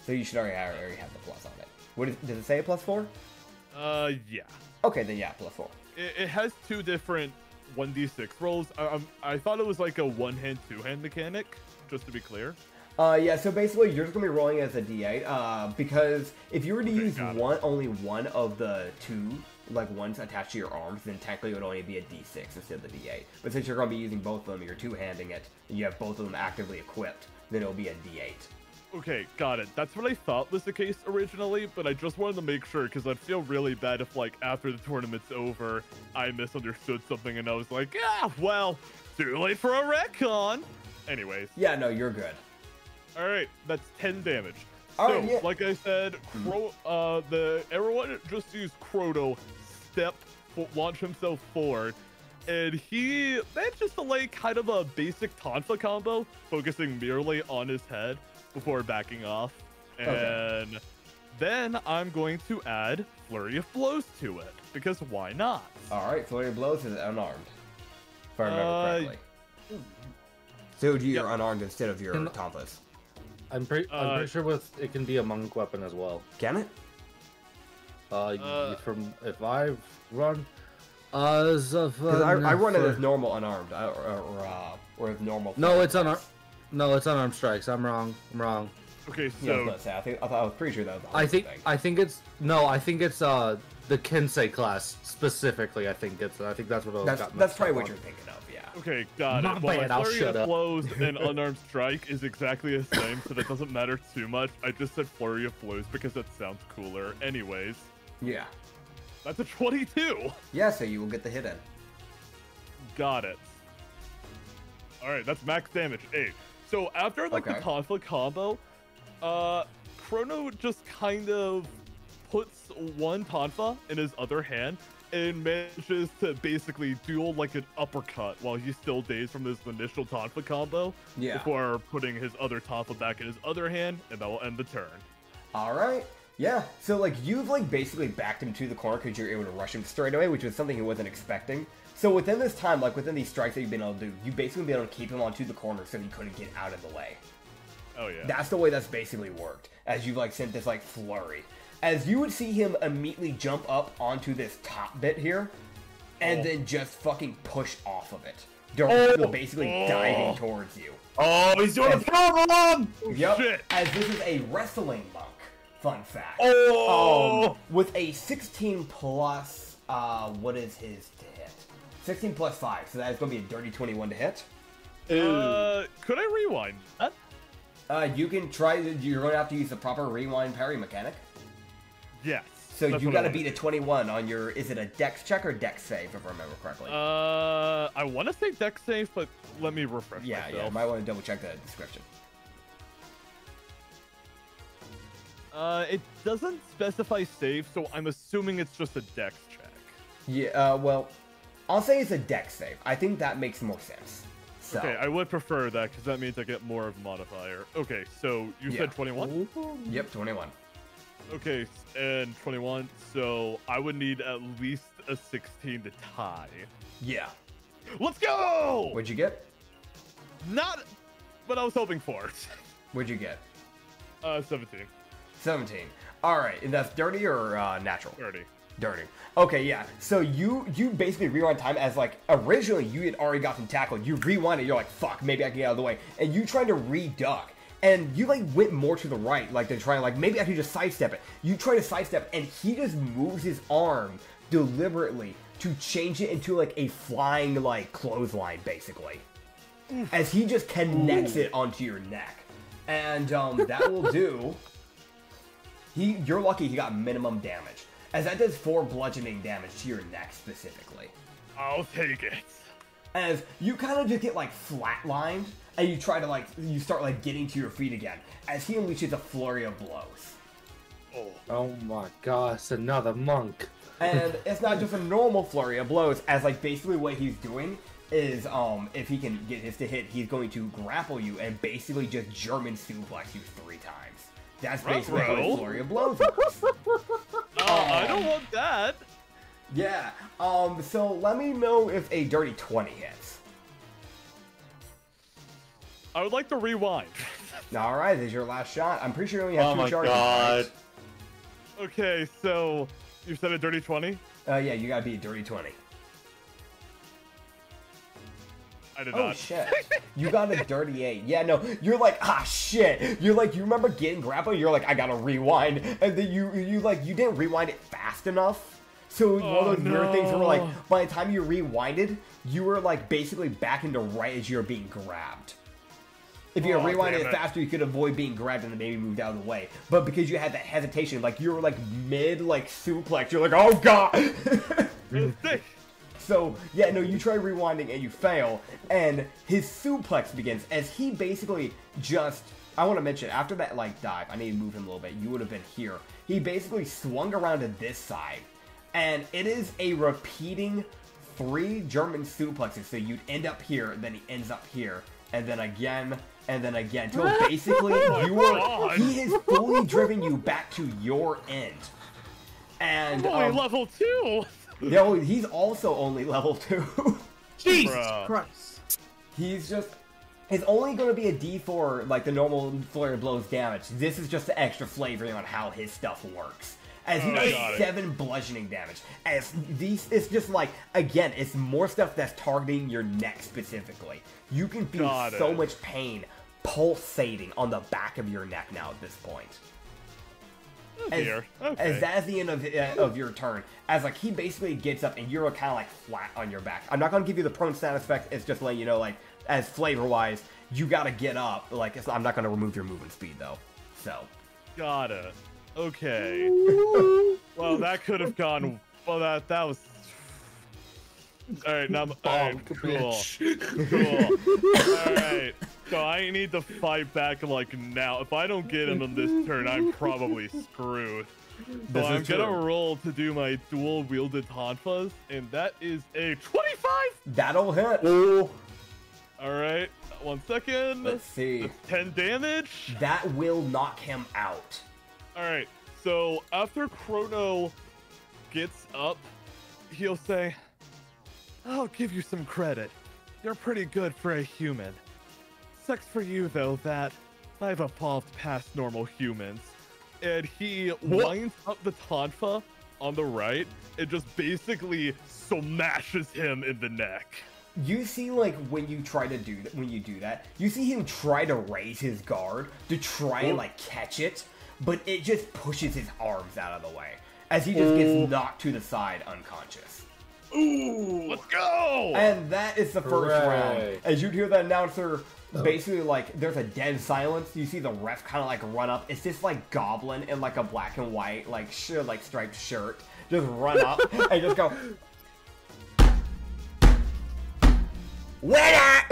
So you should already have the plus on it. Does it say a plus 4? Yeah. Okay, then yeah, plus 4. It has two different 1d6 rolls. I thought it was like a one-hand, two-hand mechanic, just to be clear. Yeah, so basically you're just gonna be rolling as a d8, because if you were to use got it. only one of the two, like ones attached to your arms, then technically it would only be a d6 instead of the d8. But since you're gonna be using both of them, you're two-handing it, and you have both of them actively equipped, then it'll be a d8. Okay, got it. That's what I thought was the case originally, but I just wanted to make sure, because I'd feel really bad if, like, after the tournament's over, I misunderstood something and I was like, well, too late for a retcon! Anyways. Yeah, no, you're good. Alright, that's 10 damage. Alright, So, yeah. like I said, everyone just use Chrono launch himself forward, and he manages to lay kind of a basic Tonfa combo, focusing merely on his head before backing off. And then I'm going to add Flurry of Blows to it, because why not? Alright, Flurry of Blows is unarmed. If I remember correctly. So you're unarmed instead of your Tonfas. I'm pretty sure it can be a monk weapon as well. Can it? From if I've run, because I run it as normal unarmed, or as normal. No, it's unarmed. No, it's unarmed strikes. I'm wrong. Okay, Yeah, so I was pretty sure that was the I thing. think it's the Kensei class specifically. I think that's what That's probably what you're thinking of. Yeah. okay, got Not it. Well, bad, my I'll Flurry shut of up. Blows and Unarmed Strike is exactly the same, so that doesn't matter too much. I just said Flurry of Blows because that sounds cooler. Anyways, Yeah. that's a 22. Yeah. So you will get the hit in. Got it. Alright, that's max damage, 8. So after the Tonfa combo, Chrono just kind of puts one Tonfa in his other hand and manages to basically duel like an uppercut while he's still dazed from his initial Tonfa combo before putting his other Tonfa back in his other hand, and that will end the turn. Alright. Yeah, so you've basically backed him to the corner because you're able to rush him straight away, which was something he wasn't expecting. So within this time, within these strikes that you've been able to do, you've basically been able to keep him onto the corner so he couldn't get out of the way. Oh yeah. That's the way that's basically worked, as you've sent this flurry. As you would see him immediately jump up onto this top bit here, and then just fucking push off of it. Basically diving towards you. Oh, he's doing a powerbomb! Yep, Shit. as this is a wrestling monk. Fun fact. Oh! With a 16 plus, what is his to hit? 16 plus 5, so that is going to be a dirty 21 to hit. Could I rewind that? You can try, you're going to have to use the proper rewind parry mechanic. Yes. So that's you what got to I beat a 21 on your, is it a dex check or dex save, if I remember correctly? I want to say dex save, but let me refresh Yeah, myself. you might want to double check the description. It doesn't specify save, so I'm assuming it's just a dex check. Yeah, well, I'll say it's a dex save. I think that makes more sense. So. Okay, I would prefer that, because that means I get more of a modifier. Okay, so you said 21? Yep, 21. Okay, and 21, so I would need at least a 16 to tie. Yeah. Let's go! What'd you get? Not what I was hoping for. What'd you get? 17. 17. Alright, and that's dirty or natural? 30. Dirty. Okay, yeah. So you basically rewind time as originally you had already gotten tackled. You rewind it, you're like, fuck, maybe I can get out of the way. And you tried to reduck. And you went more to the right, to try maybe I could just sidestep it. You try to sidestep, and he just moves his arm deliberately to change it into a flying clothesline, basically. As he just connects it onto your neck. And that will do. You're lucky he got minimum damage. As that does 4 bludgeoning damage to your neck specifically. I'll take it. As you kind of just get flatlined, and you try to you start getting to your feet again, as he unleashes a flurry of blows. Oh my gosh, another monk. And it's not just a normal flurry of blows, as basically what he's doing is if he can get his to hit, he's going to grapple you and basically just German suplex you 3 times. That's basically how a flurry of blows works. I don't want that. Yeah. So let me know if a dirty 20 hits. I would like to rewind. All right, this is your last shot. I'm pretty sure you only have 2 charges. God. Right? Okay, so you said a dirty 20? Yeah, you gotta be a dirty 20. I did Oh not. shit. You got a dirty 8. Yeah, no, you're shit. You're you remember getting grappled, you're I gotta rewind. And then you didn't rewind it fast enough. So it was one of those weird things where by the time you rewinded, you were basically back into right as you're being grabbed. If you rewinded it faster, you could avoid being grabbed and then maybe moved out of the way. But because you had that hesitation, you were mid suplex, you're oh god. So, yeah, no, you try rewinding and you fail, and his suplex begins as he basically just, I want to mention, after that dive, I need to move him a little bit, you would have been here. He basically swung around to this side, And it is a repeating 3 German suplexes. So you'd end up here, then he ends up here, and then again, and then again. Till basically he has fully driven you back to your end. And I'm only level 2. Yeah, he's also only level 2. Jesus Bruh. Christ. He's just... It's only going to be a D4, like the normal flurry of blows damage. This is just the extra flavoring on how his stuff works. As he does 7 bludgeoning damage. As these, it's just like, again, it's more stuff that's targeting your neck specifically. You can feel so much pain pulsating on the back of your neck now at this point. As that's the end of your turn. As like he basically gets up and you're kind of like flat on your back. I'm not going to give you the prone status effect. It's just letting you know, like, as flavor wise, you got to get up. Like, I'm not going to remove your movement speed though. So. Got it. Okay. Well, that could have gone. Well, that was. All right, now. Alright, cool. Cool. All right. So I need to fight back like now. If I don't get him on this turn, I'm probably screwed. So I'm gonna roll to do my dual wielded tonfas, and that is a 25. That'll hit. All right. 1 second. Let's see. That's 10 damage. That will knock him out. Alright, so after Chrono gets up, he'll say, I'll give you some credit. You're pretty good for a human. Sucks for you, though, that I've evolved past normal humans. And he winds up the Tonfa on the right and just basically smashes him in the neck. You see, like, when you try to do that, you see him try to raise his guard to try and, like, catch it, but it just pushes his arms out of the way as he just gets knocked to the side unconscious. Ooh, let's go! And that is the first round. As you hear the announcer, basically, like, there's a dead silence. You see the ref kind of, like, run up. It's this, like, goblin in, like, a black and white, like, striped shirt. Just run up and just go... Winner!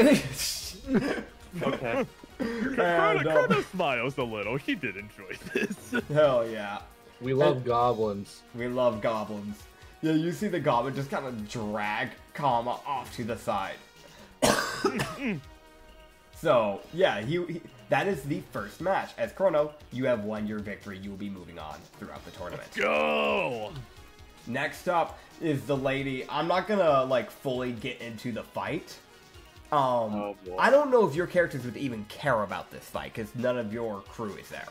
Okay. Chrono smiles a little. He did enjoy this. Hell yeah. We love goblins. We love goblins. Yeah, you see the goblin just kind of drag Kama off to the side. So, yeah, that is the first match. As Chrono, you have won your victory. You will be moving on throughout the tournament. Go! Next up is the lady. I'm not gonna, like, fully get into the fight. I don't know if your characters would even care about this fight, because none of your crew is there.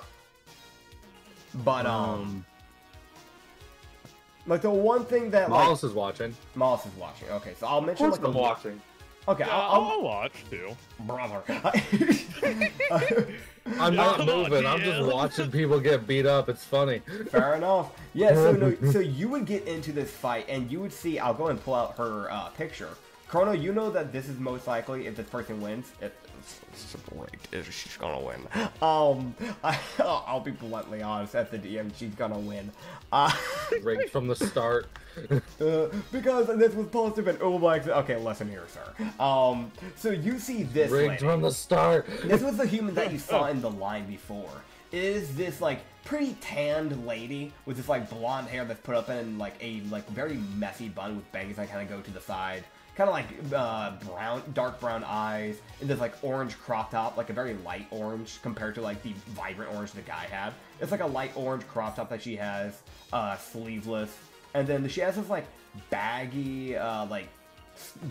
But, like, the one thing that, Mollis is watching. Mollis is watching. Okay, so I'll mention, like, I'm watching. Okay, Yeah, I'll watch, too. brother. I'm not Come on, moving. I'm just DM. watching people get beat up. It's funny. Fair enough. Yeah, so you would get into this fight, and you would see, I'll go and pull out her picture. Chrono, you know that this is most likely, if this person wins, it's great. She's gonna win. I'll be bluntly honest, at the DM, she's gonna win. Rigged from the start. Because this was supposed to have been okay, listen here, sir. So you see this Rigged lady. from the start. This was the human that you saw in the line before. It is this, like, pretty tanned lady with this, like, blonde hair that's put up in, like, a, like, very messy bun with bangs that kind of go to the side. Kind of like dark brown eyes, and this, like, orange crop top, like a very light orange compared to, like, the vibrant orange the guy had. It's like a light orange crop top that she has, sleeveless. And then she has this, like, baggy, like,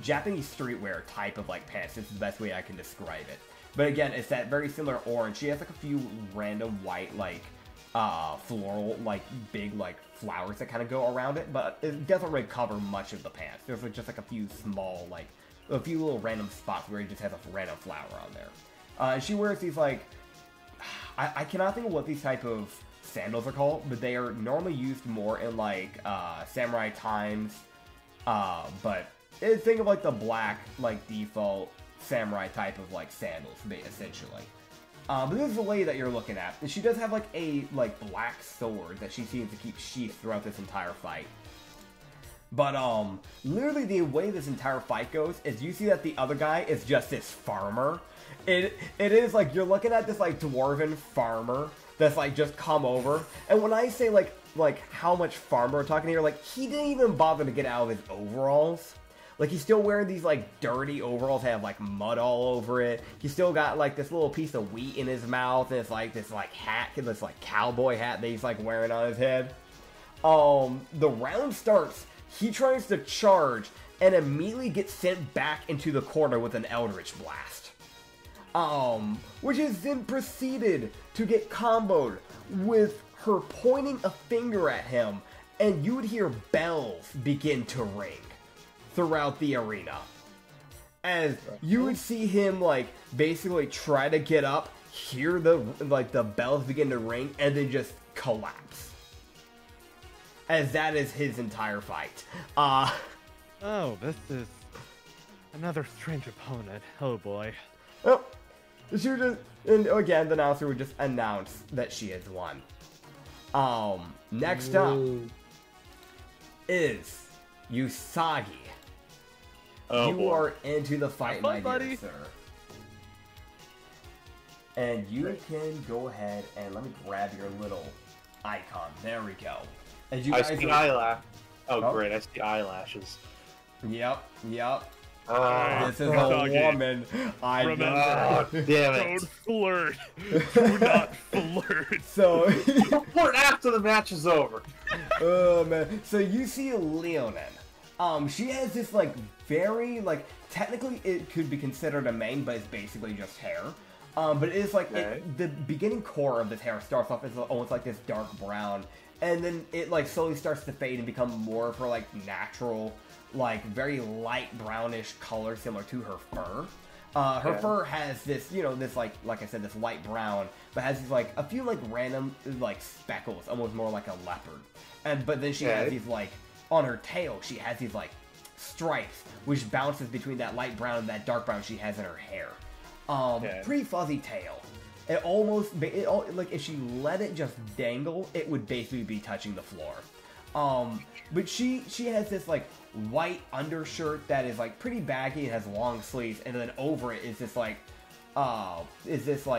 Japanese streetwear type of, like, pants. This is the best way I can describe it. But again, it's that very similar orange. She has, like, a few random white, like, floral, like, big, like, flowers that kind of go around it, but it doesn't really cover much of the pants. There's, like, just, like, a few small, like, a few little random spots where it just has a random flower on there. And she wears these, like, I cannot think of what these type of sandals are called, but they are normally used more in, like, samurai times, but think of, like, the black, like, default samurai type of, like, sandals, essentially. But this is the lady that you're looking at, and she does have, like, a, like, black sword that she seems to keep sheathed throughout this entire fight. But, literally the way this entire fight goes is you see that the other guy is just this farmer. It is, like, you're looking at this, like, dwarven farmer that's, like, just come over. And when I say, like, like how much farmer we're talking here. Like, he didn't even bother to get out of his overalls. Like, he's still wearing these, like, dirty overalls that have, like, mud all over it. He's still got, like, this little piece of wheat in his mouth, and it's, like, this, like, hat, this, like, cowboy hat that he's, like, wearing on his head. The round starts, he tries to charge, and immediately gets sent back into the corner with an Eldritch Blast. Which is then proceeded to get comboed with her pointing a finger at him, and you would hear bells begin to ring throughout the arena. As you would see him, like, basically try to get up, hear the bells begin to ring, and then just collapse. As that is his entire fight. Oh, this is another strange opponent. Oh boy. Oh, and again, the announcer would just announce that she has won. Next up is Usagi. Oh, you boy. are into the fight, my dear buddy. sir. And you can go ahead and let me grab your little icon. There we go. As you I guys see are- eyelash. Oh, Oh. great! I see eyelashes. Yep. Ah, This is Usagi. a woman. I Remember. know. damn Don't it! flirt. Do not flirt. So, Report after the match is over. oh man. So you see Leonin. She has this like very like technically it could be considered a mane, but it's basically just hair. But it is like Okay. the beginning core of this hair starts off as almost like this dark brown, and then it like slowly starts to fade and become more of her like natural, like very light brownish color similar to her fur. Her Okay. fur has this, you know, this like I said, this light brown, but has these like a few like random like speckles, almost more like a leopard. But then she has Okay. these like on her tail, she has these like stripes, which bounces between that light brown and that dark brown she has in her hair. Okay. Pretty fuzzy tail. Like if she let it just dangle, it would basically be touching the floor. But she has this like white undershirt that is like pretty baggy and has long sleeves, and then over it is this like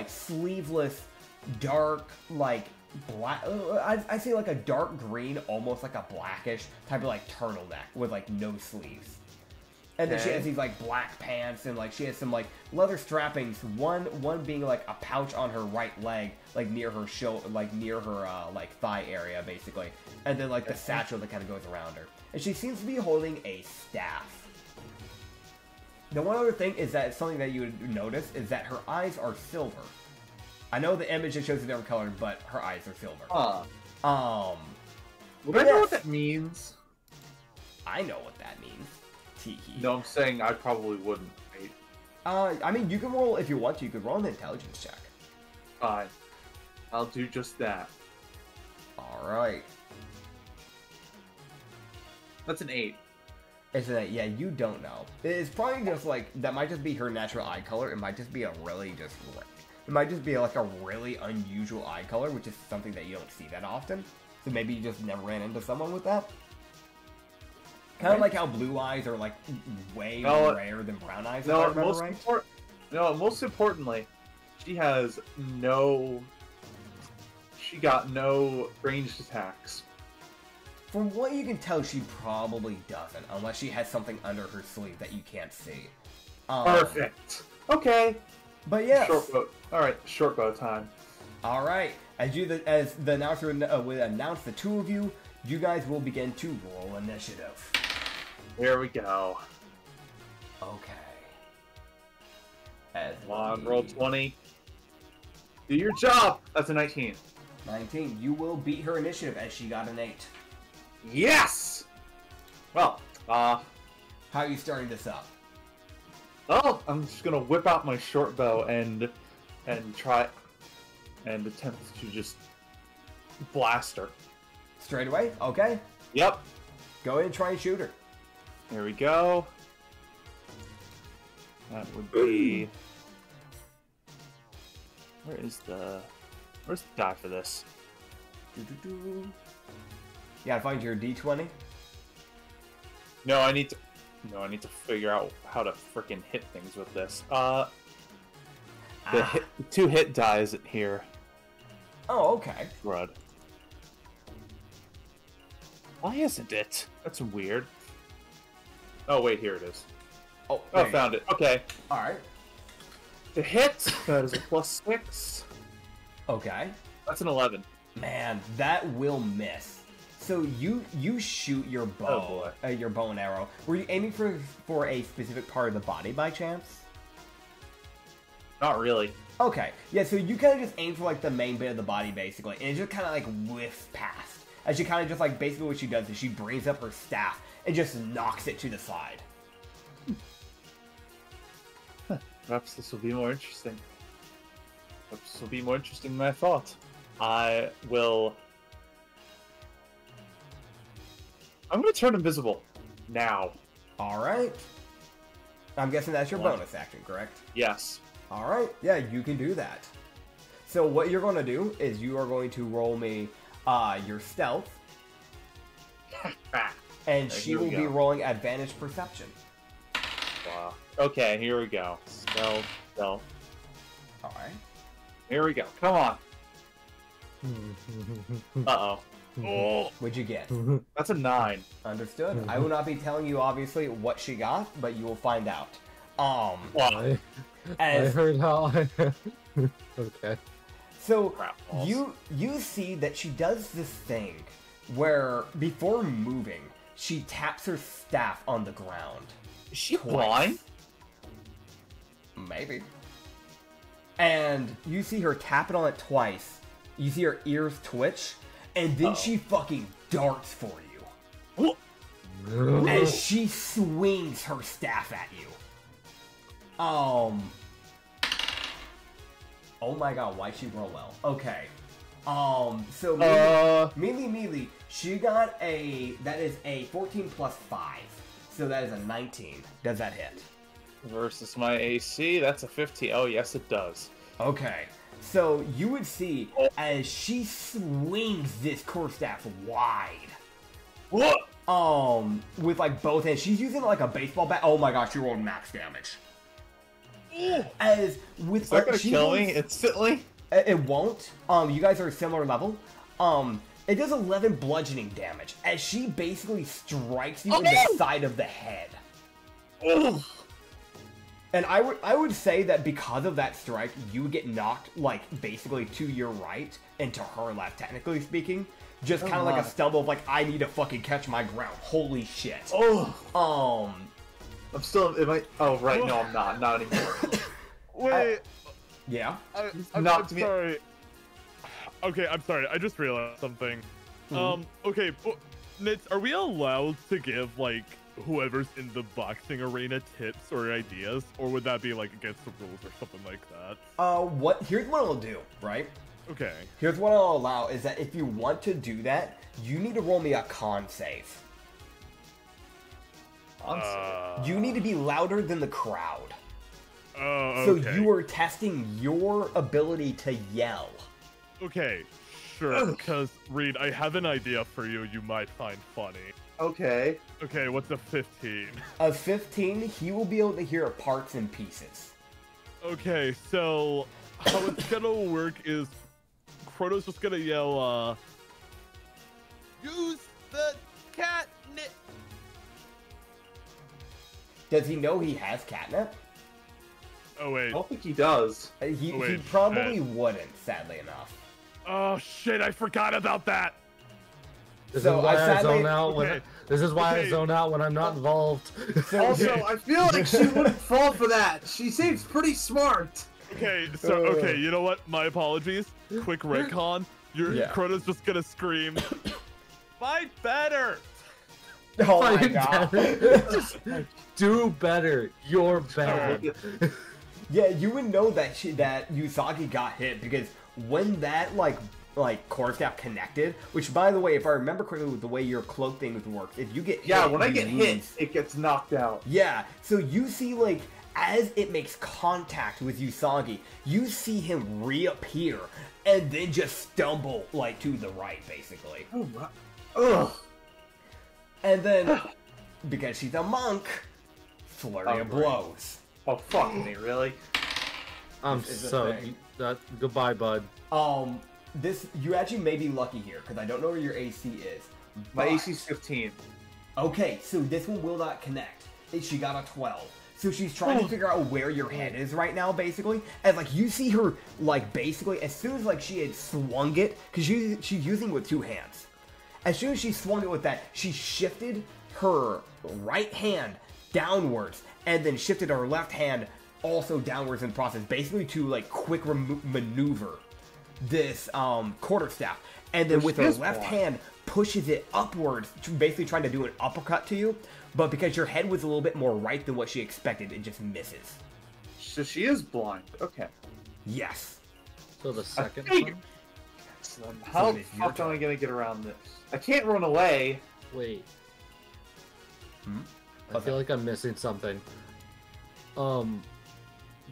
sleeveless dark like black. I say like a dark green, almost like a blackish type of like turtleneck with like no sleeves. And then she Okay. has these like black pants, and like she has some like leather strappings. One being like a pouch on her right leg, like near her like thigh area, basically. And then like the satchel that kind of goes around her. And she seems to be holding a staff. The one other thing is that something that you would notice is that her eyes are silver. I know the image that shows a different color, but her eyes are silver. Would I know what that means? I know what that means. Tiki. No, I'm saying I probably wouldn't. Right? I mean, you can roll if you want to. You could roll an intelligence check. Fine. I'll do just that. All right. That's an 8. It's that yeah, you don't know. It's probably just like that might just be her natural eye color. It might just be a really just. It might just be like a really unusual eye color, which is something that you don't see that often. So maybe you just never ran into someone with that. Kind of like how blue eyes are like way more rare than brown eyes. If I No, remember right. most importantly, she has no. She got no ranged attacks. From what you can tell, she probably doesn't, unless she has something under her sleeve that you can't see. Perfect. Okay. But yes. Short bow. All right, short bow time. All right. As the announcer would announce the two of you, you guys will begin to roll initiative. Here we go. Okay. As Come on, roll 20. Do your job. That's a 19. 19. You will beat her initiative as she got an 8. Yes. Well, How are you starting this up? oh, I'm just gonna whip out my short bow and try and attempt to just blast her. Straight away? Okay. Yep. Go ahead and try and shoot her. Here we go. That would be. Where's the die for this? You gotta find your D20. No, I need to figure out how to freaking hit things with this. The two hit die isn't here. Oh, okay. Crud. Why isn't it? That's weird. Oh, wait, here it is. Oh, Oh, found it. Okay. All right. To hit, that is a +6. Okay. That's an 11. Man, that will miss. So you shoot your bow, your bow and arrow. Were you aiming for a specific part of the body by chance? Not really. Okay, yeah. So you kind of just aim for like the main bit of the body, basically, and it just kind of like whiffs past. As she kind of just like basically what she does is she brings up her staff and just knocks it to the side. Perhaps this will be more interesting. Perhaps this will be more interesting than I thought. I'm gonna turn invisible. Now. All right. I'm guessing that's your bonus action, correct? Yes. All right. Yeah, you can do that. So what you're going to do is you are going to roll me your stealth, and she will be rolling advantage perception. Wow. Okay, here we go. Stealth. All right. Here we go. Come on. Uh-oh. Oh, What'd you get? That's a 9. Understood. I will not be telling you, obviously, what she got, but you will find out. Wow. I heard how I... Okay. So, Crap balls. you see that she does this thing where, before moving, she taps her staff on the ground. Is she Twice. blind? Maybe. And you see her tap it on it twice. You see her ears twitch, and then she fucking darts for you. As she swings her staff at you. Oh my god, why'd she roll well? Okay. So melee, she got that is a 14 plus 5. So that is a 19. Does that hit? Versus my AC, that's a 15. Oh, yes, it does. Okay. So you would see as she swings this quarterstaff wide. What? With like both hands. She's using like a baseball bat. Oh my gosh, she rolled max damage. As with Is that gonna kill me instantly? It won't. You guys are a similar level. It does 11 bludgeoning damage as she basically strikes you in the side of the head. And I would say that because of that strike, you would get knocked like basically to your right and to her left, technically speaking. Just kind of like a stumble of like, I need to fucking catch my ground. Holy shit. I'm still. Oh, right. No, I'm not. Not anymore. wait. Yeah. I'm Knocked me. sorry. Okay, I'm sorry. I just realized something. Okay, Nits, are we allowed to give like whoever's in the boxing arena tips or ideas, or would that be like against the rules or something like that? Here's what I'll do, right? Okay. Here's what I'll allow is that if you want to do that, you need to roll me a con save. You need to be louder than the crowd. Oh, So okay. you are testing your ability to yell. Okay, sure. Because Reed, I have an idea for you. You might find funny. Okay. Okay, what's a 15? A 15, he will be able to hear parts and pieces. Okay, so how it's gonna work is Croto's just gonna yell, use the catnip. Does he know he has catnip? Oh wait. I don't think he does. He Wait, probably wouldn't, sadly enough. Oh shit, I forgot about that. This So, is why I sadly- zone out when this is why I zone out when I'm not involved. Also, I feel like she wouldn't fall for that. She seems pretty smart. Okay, so okay, you know what? My apologies. Quick retcon. Croto's just gonna scream, fight better. Oh my Fight god. better. Do better. You're better. Yeah, you would know that that Usagi got hit because when that like quarterstaff connected, which by the way, if I remember correctly with the way your cloak thing works, if you get hit, When I you get lose. hit, it gets knocked out. Yeah, so you see like as it makes contact with Usagi, you see him reappear and then just stumble like to the right, basically. Oh my. Ugh. And then because she's a monk, flurry of right. blows. Oh, fuck me, really? I'm This is a so thing. goodbye, bud. You actually may be lucky here because I don't know where your AC is, My But- AC's 15. Okay, so this one will not connect. She got a 12. So she's trying to figure out where your head is right now, basically. And, like, you see her, like, basically, as soon as, like, she had swung it, because she's using with 2 hands. As soon as she swung it with that, she shifted her right hand downwards, and then shifted her left hand also downwards in the process, basically to, like, quick maneuver this quarterstaff. And then with her left hand, pushes it upwards, basically trying to do an uppercut to you, but because your head was a little bit more right than what she expected, it just misses. So she is blind. Okay. Yes. So the second figured- one? So then how it the is your fuck am I turn. gonna get around this? I can't run away. Wait. Hmm? I What's feel that? like I'm missing something.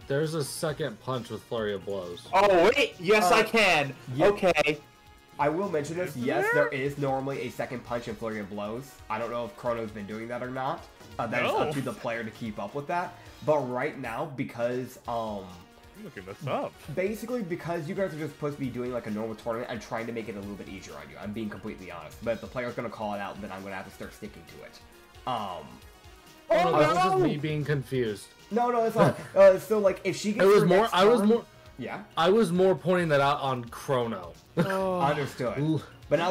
There's a second punch with flurry of blows. Oh wait, yes I can. yeah. Okay. I will mention this. Yes, there is normally a second punch and flurry of blows. I don't know if Chrono's been doing that or not. That is No. up to the player to keep up with that. But right now, because I'm looking this up. basically because you guys are just supposed to be doing like a normal tournament, I'm trying to make it a little bit easier on you. I'm being completely honest. But if the player's gonna call it out, then I'm gonna have to start sticking to it. Oh, no, that was just me being confused. No, it's not. So like if she gets It was her more. next I was turn- more. Yeah, I was more pointing that out on Chrono. understood. Ooh. But I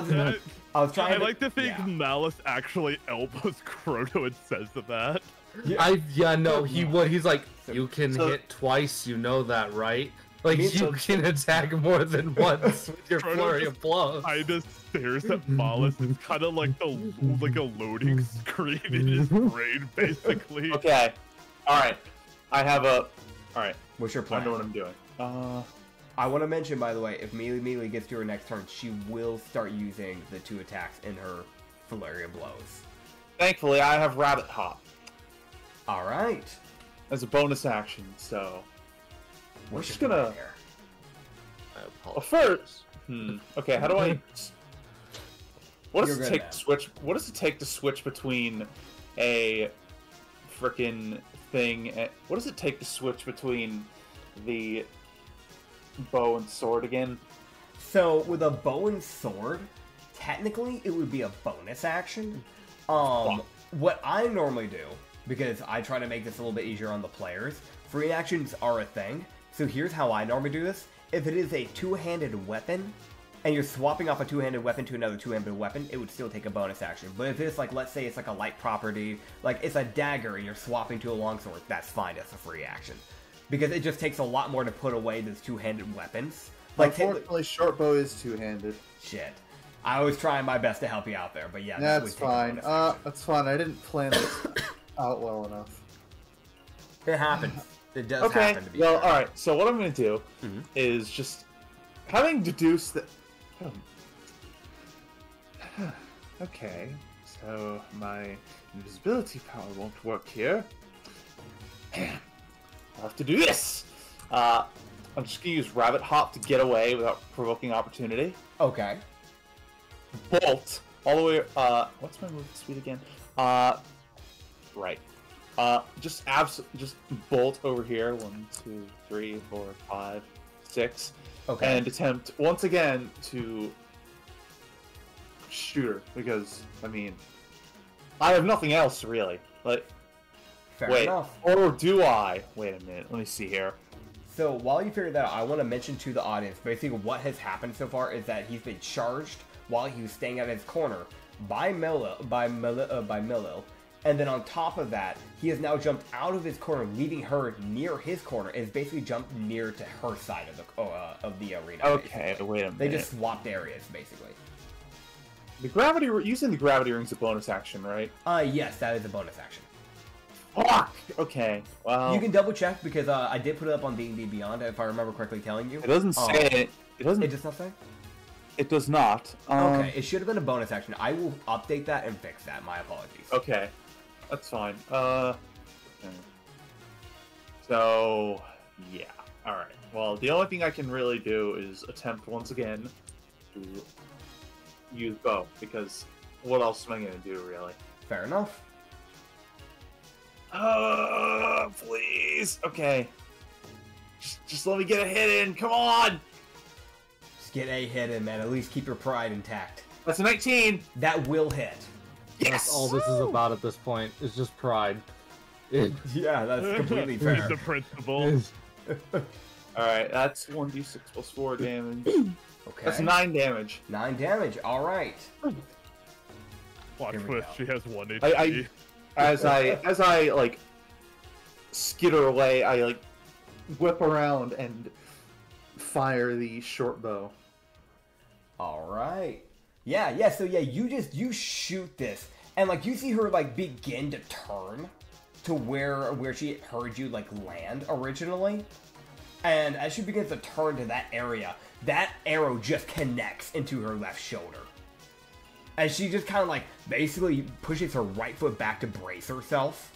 was trying. I like to think yeah. Malice actually elbows Chrono and says that. He would. He's like, you can So- hit twice. You know that, right? Like Me you too. can attack more than once with your Chrono flurry just of blows. Kinda stares at Malice. It's kind of like a loading screen in his brain, basically. Okay. Alright. I have a alright. What's your I plan? know what I'm doing. I want to mention, by the way, if Mealy gets to her next turn, she will start using the 2 attacks in her flurry of blows. Thankfully I have Rabbit Hop All right. as a bonus action, so we're What's just your plan gonna here? well, first okay, how do I what does You're it good, take man. to switch what does it take to switch between a frickin' thing and what does it take to switch between the bow and sword again? So with a bow and sword, technically it would be a bonus action. What I normally do, because I try to make this a little bit easier on the players, free actions are a thing. So here's how I normally do this. If it is a 2-handed weapon, and you're swapping off a 2-handed weapon to another 2-handed weapon, it would still take a bonus action. But if it's like, let's say it's like a light property, like it's a dagger and you're swapping to a longsword, that's fine, that's a free action. Because it just takes a lot more to put away those 2-handed weapons. Like, Unfortunately, short bow is two-handed. shit. I was trying my best to help you out there, but yeah, this would That's take a fine. bonus action. That's fine. I didn't plan this out well enough. It happens. It does Okay, happen to be. well, fair. alright, so what I'm gonna do is just having deduced that okay, so my invisibility power won't work here. I'll have to do this! I'm just gonna use Rabbit Hop to get away without provoking opportunity. Okay. Bolt all the way. What's my movement speed again? Right. Just bolt over here. 1, 2, 3, 4, 5, 6, Okay. and attempt once again to shoot her because I mean, I have nothing else really. Like, Fair wait, enough. or do I? Wait a minute. Let me see here. So while you figure that out, I want to mention to the audience basically what has happened so far is that he's been charged while he was staying at his corner by Melil, and then on top of that, he has now jumped out of his corner, leaving her near his corner, and has basically jumped near to her side of the arena. Okay, basically. wait a minute. They just swapped areas basically. The gravity using the gravity ring's a bonus action, right? Yes, that is a bonus action. Fuck. Okay. Well, You can double check because I did put it up on D&D Beyond if I remember correctly telling you. it doesn't say it. It doesn't. It does not say? It does not. Okay, it should have been a bonus action. I will update that and fix that. My apologies. Okay, that's fine. Okay. So, yeah. All right. Well, the only thing I can really do is attempt once again to use bow because what else am I gonna do really? Fair enough. Please. Okay. Just let me get a hit in. Come on. Just get a hit in, man. At least keep your pride intact. That's a 19. That will hit. That's all this is about at this point. It's just pride. Yeah, that's completely It's fair. the principle. Alright, that's 1d6 plus 4 damage. Okay. That's 9 damage. 9 damage. All right. Watch Here we this. go. She has 1 HP. As I like skitter away, I like whip around and fire the short bow. All right. Yeah. So yeah, you shoot this, and like you see her like begin to turn to where she heard you like land originally, and as she begins to turn to that area, that arrow just connects into her left shoulder. And she just kind of like basically pushes her right foot back to brace herself,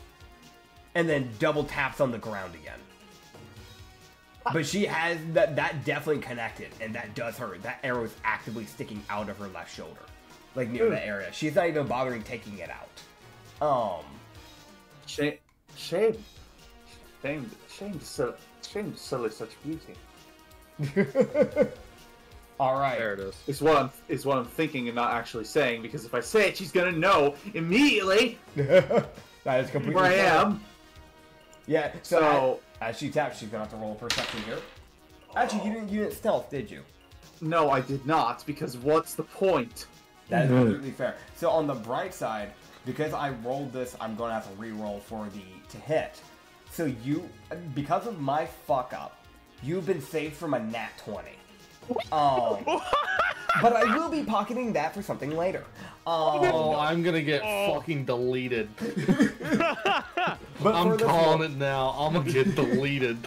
and then double taps on the ground again. But she has that definitely connected, and that does hurt. That arrow is actively sticking out of her left shoulder, like near that area. She's not even bothering taking it out. Shame to sully such beauty. All right. There it is. Is what I'm thinking and not actually saying, because if I say it, she's gonna know immediately That is completely where I fair. am. Yeah. So as she taps, she's gonna have to roll a perception here. Actually, you didn't stealth, did you? no, I did not, because what's the point? That is completely fair. So on the bright side, because I rolled this, I'm going to have to re-roll for to hit. So because of my fuck up, you've been saved from a nat 20. But I will be pocketing that for something later. Oh, I'm gonna get fucking deleted. But I'm for this calling one- it now. I'm gonna get deleted.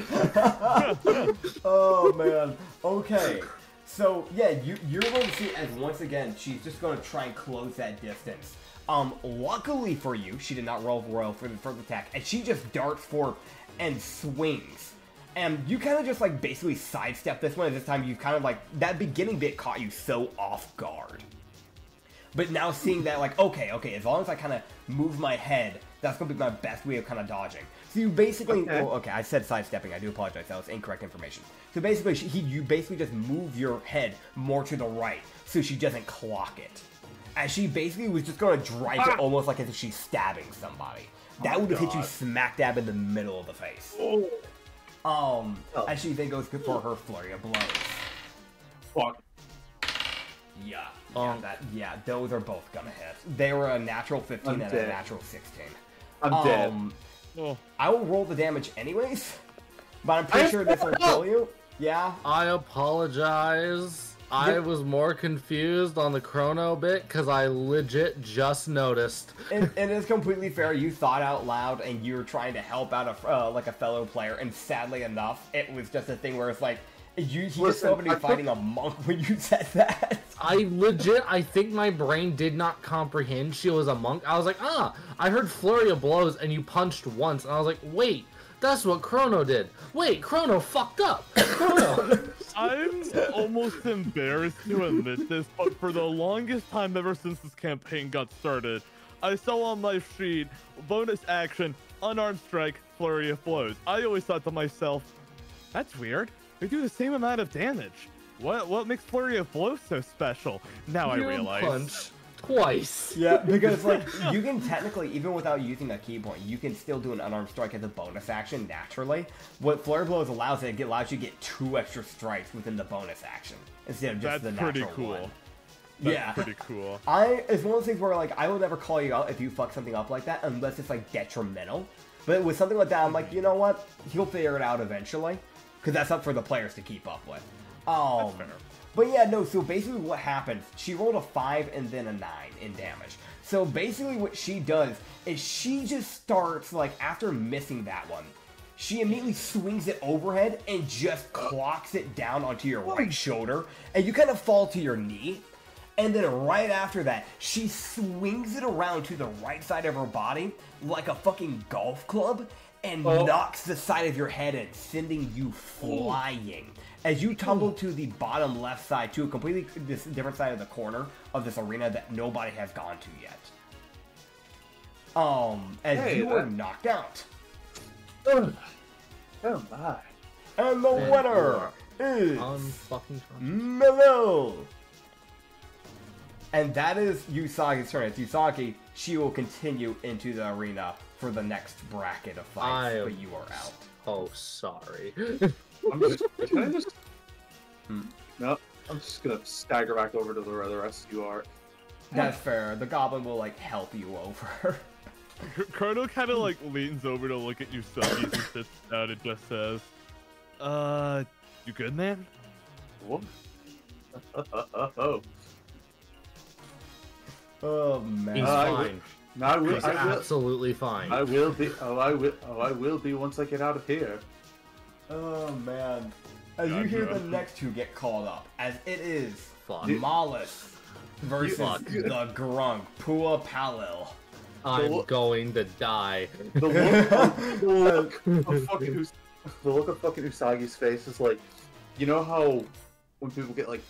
Oh man. Okay. So yeah, you're going to see as once again she's just going to try and close that distance. Luckily for you, she did not roll royal for the first attack, and she just darts forward and swings. And you kind of just like basically sidestep this one. At this time, you kind of like that beginning bit caught you so off guard. But now seeing that, like, okay, as long as I kind of move my head, that's going to be my best way of kind of dodging. So you basically, I said sidestepping. I do apologize. That was incorrect information. So basically, you basically just move your head more to the right so she doesn't clock it. As she basically was just going to drive it almost like as if she's stabbing somebody. That would have hit you smack dab in the middle of the face. As she then goes for her flurry of blows. Fuck. Yeah, those are both gonna hit. They were a natural 15 and a dead. natural 16. I'm dead. Oh, I will roll the damage anyways, but I'm pretty sure this will kill you. Yeah. I apologize. I was more confused on the chrono bit because I legit just noticed. It is completely fair. You thought out loud and you were trying to help out a fellow player, and sadly enough, it was just a thing where it's like he just happened to be fighting a monk when you said that. I think my brain did not comprehend she was a monk. I was like, I heard flurry of blows and you punched once, and I was like, wait, that's what Chrono did. Wait, Chrono fucked up. Chrono. I'm almost embarrassed to admit this, but for the longest time ever since this campaign got started, I saw on my sheet, bonus action, unarmed strike, flurry of blows. I always thought to myself, that's weird. They do the same amount of damage. What makes flurry of blows so special? Now I You realize. punch twice. Yeah, because like you can technically, even without using a key point, you can still do an unarmed strike as a bonus action naturally. What Flurry Blows allows it allows you to get 2 extra strikes within the bonus action instead of just That's the pretty natural cool. one. That's Yeah. pretty cool. It's one of those things where like I will never call you out if you fuck something up like that unless it's like detrimental. But with something like that, I'm like, you know what? He'll figure it out eventually, because that's up for the players to keep up with. That's fair. But yeah, no, so basically what happens, she rolled a 5 and then a 9 in damage. So basically what she does is she just starts, like, after missing that one, she immediately swings it overhead and just clocks it down onto your right shoulder, and you kind of fall to your knee. And then right after that, she swings it around to the right side of her body like a fucking golf club and knocks the side of your head in, sending you flying. As you tumble to the bottom left side, to a completely different side of the corner of this arena that nobody has gone to yet. As you were knocked out. Oh my. And the winner is Unfucking Mellow. And that is Usagi's turn. It's Usagi. She will continue into the arena for the next bracket of fights, but you are out. Oh, sorry. Can I just... No, I'm just gonna stagger back over to where the rest of you are. That's fair. The goblin will, like, help you over. Chrono kind of, like, leans over to look at Usagi and sits down and just says, you good, man? What? Oh, man. He's fine. No, I will. He's absolutely fine. I will be. I will be once I get out of here. Oh, man. As you hear the next two get called up, as it is Fuck. Mollis versus the Grunk, Pua Palil. I'm going to die. The look of fucking Usagi's face is like, you know how when people get like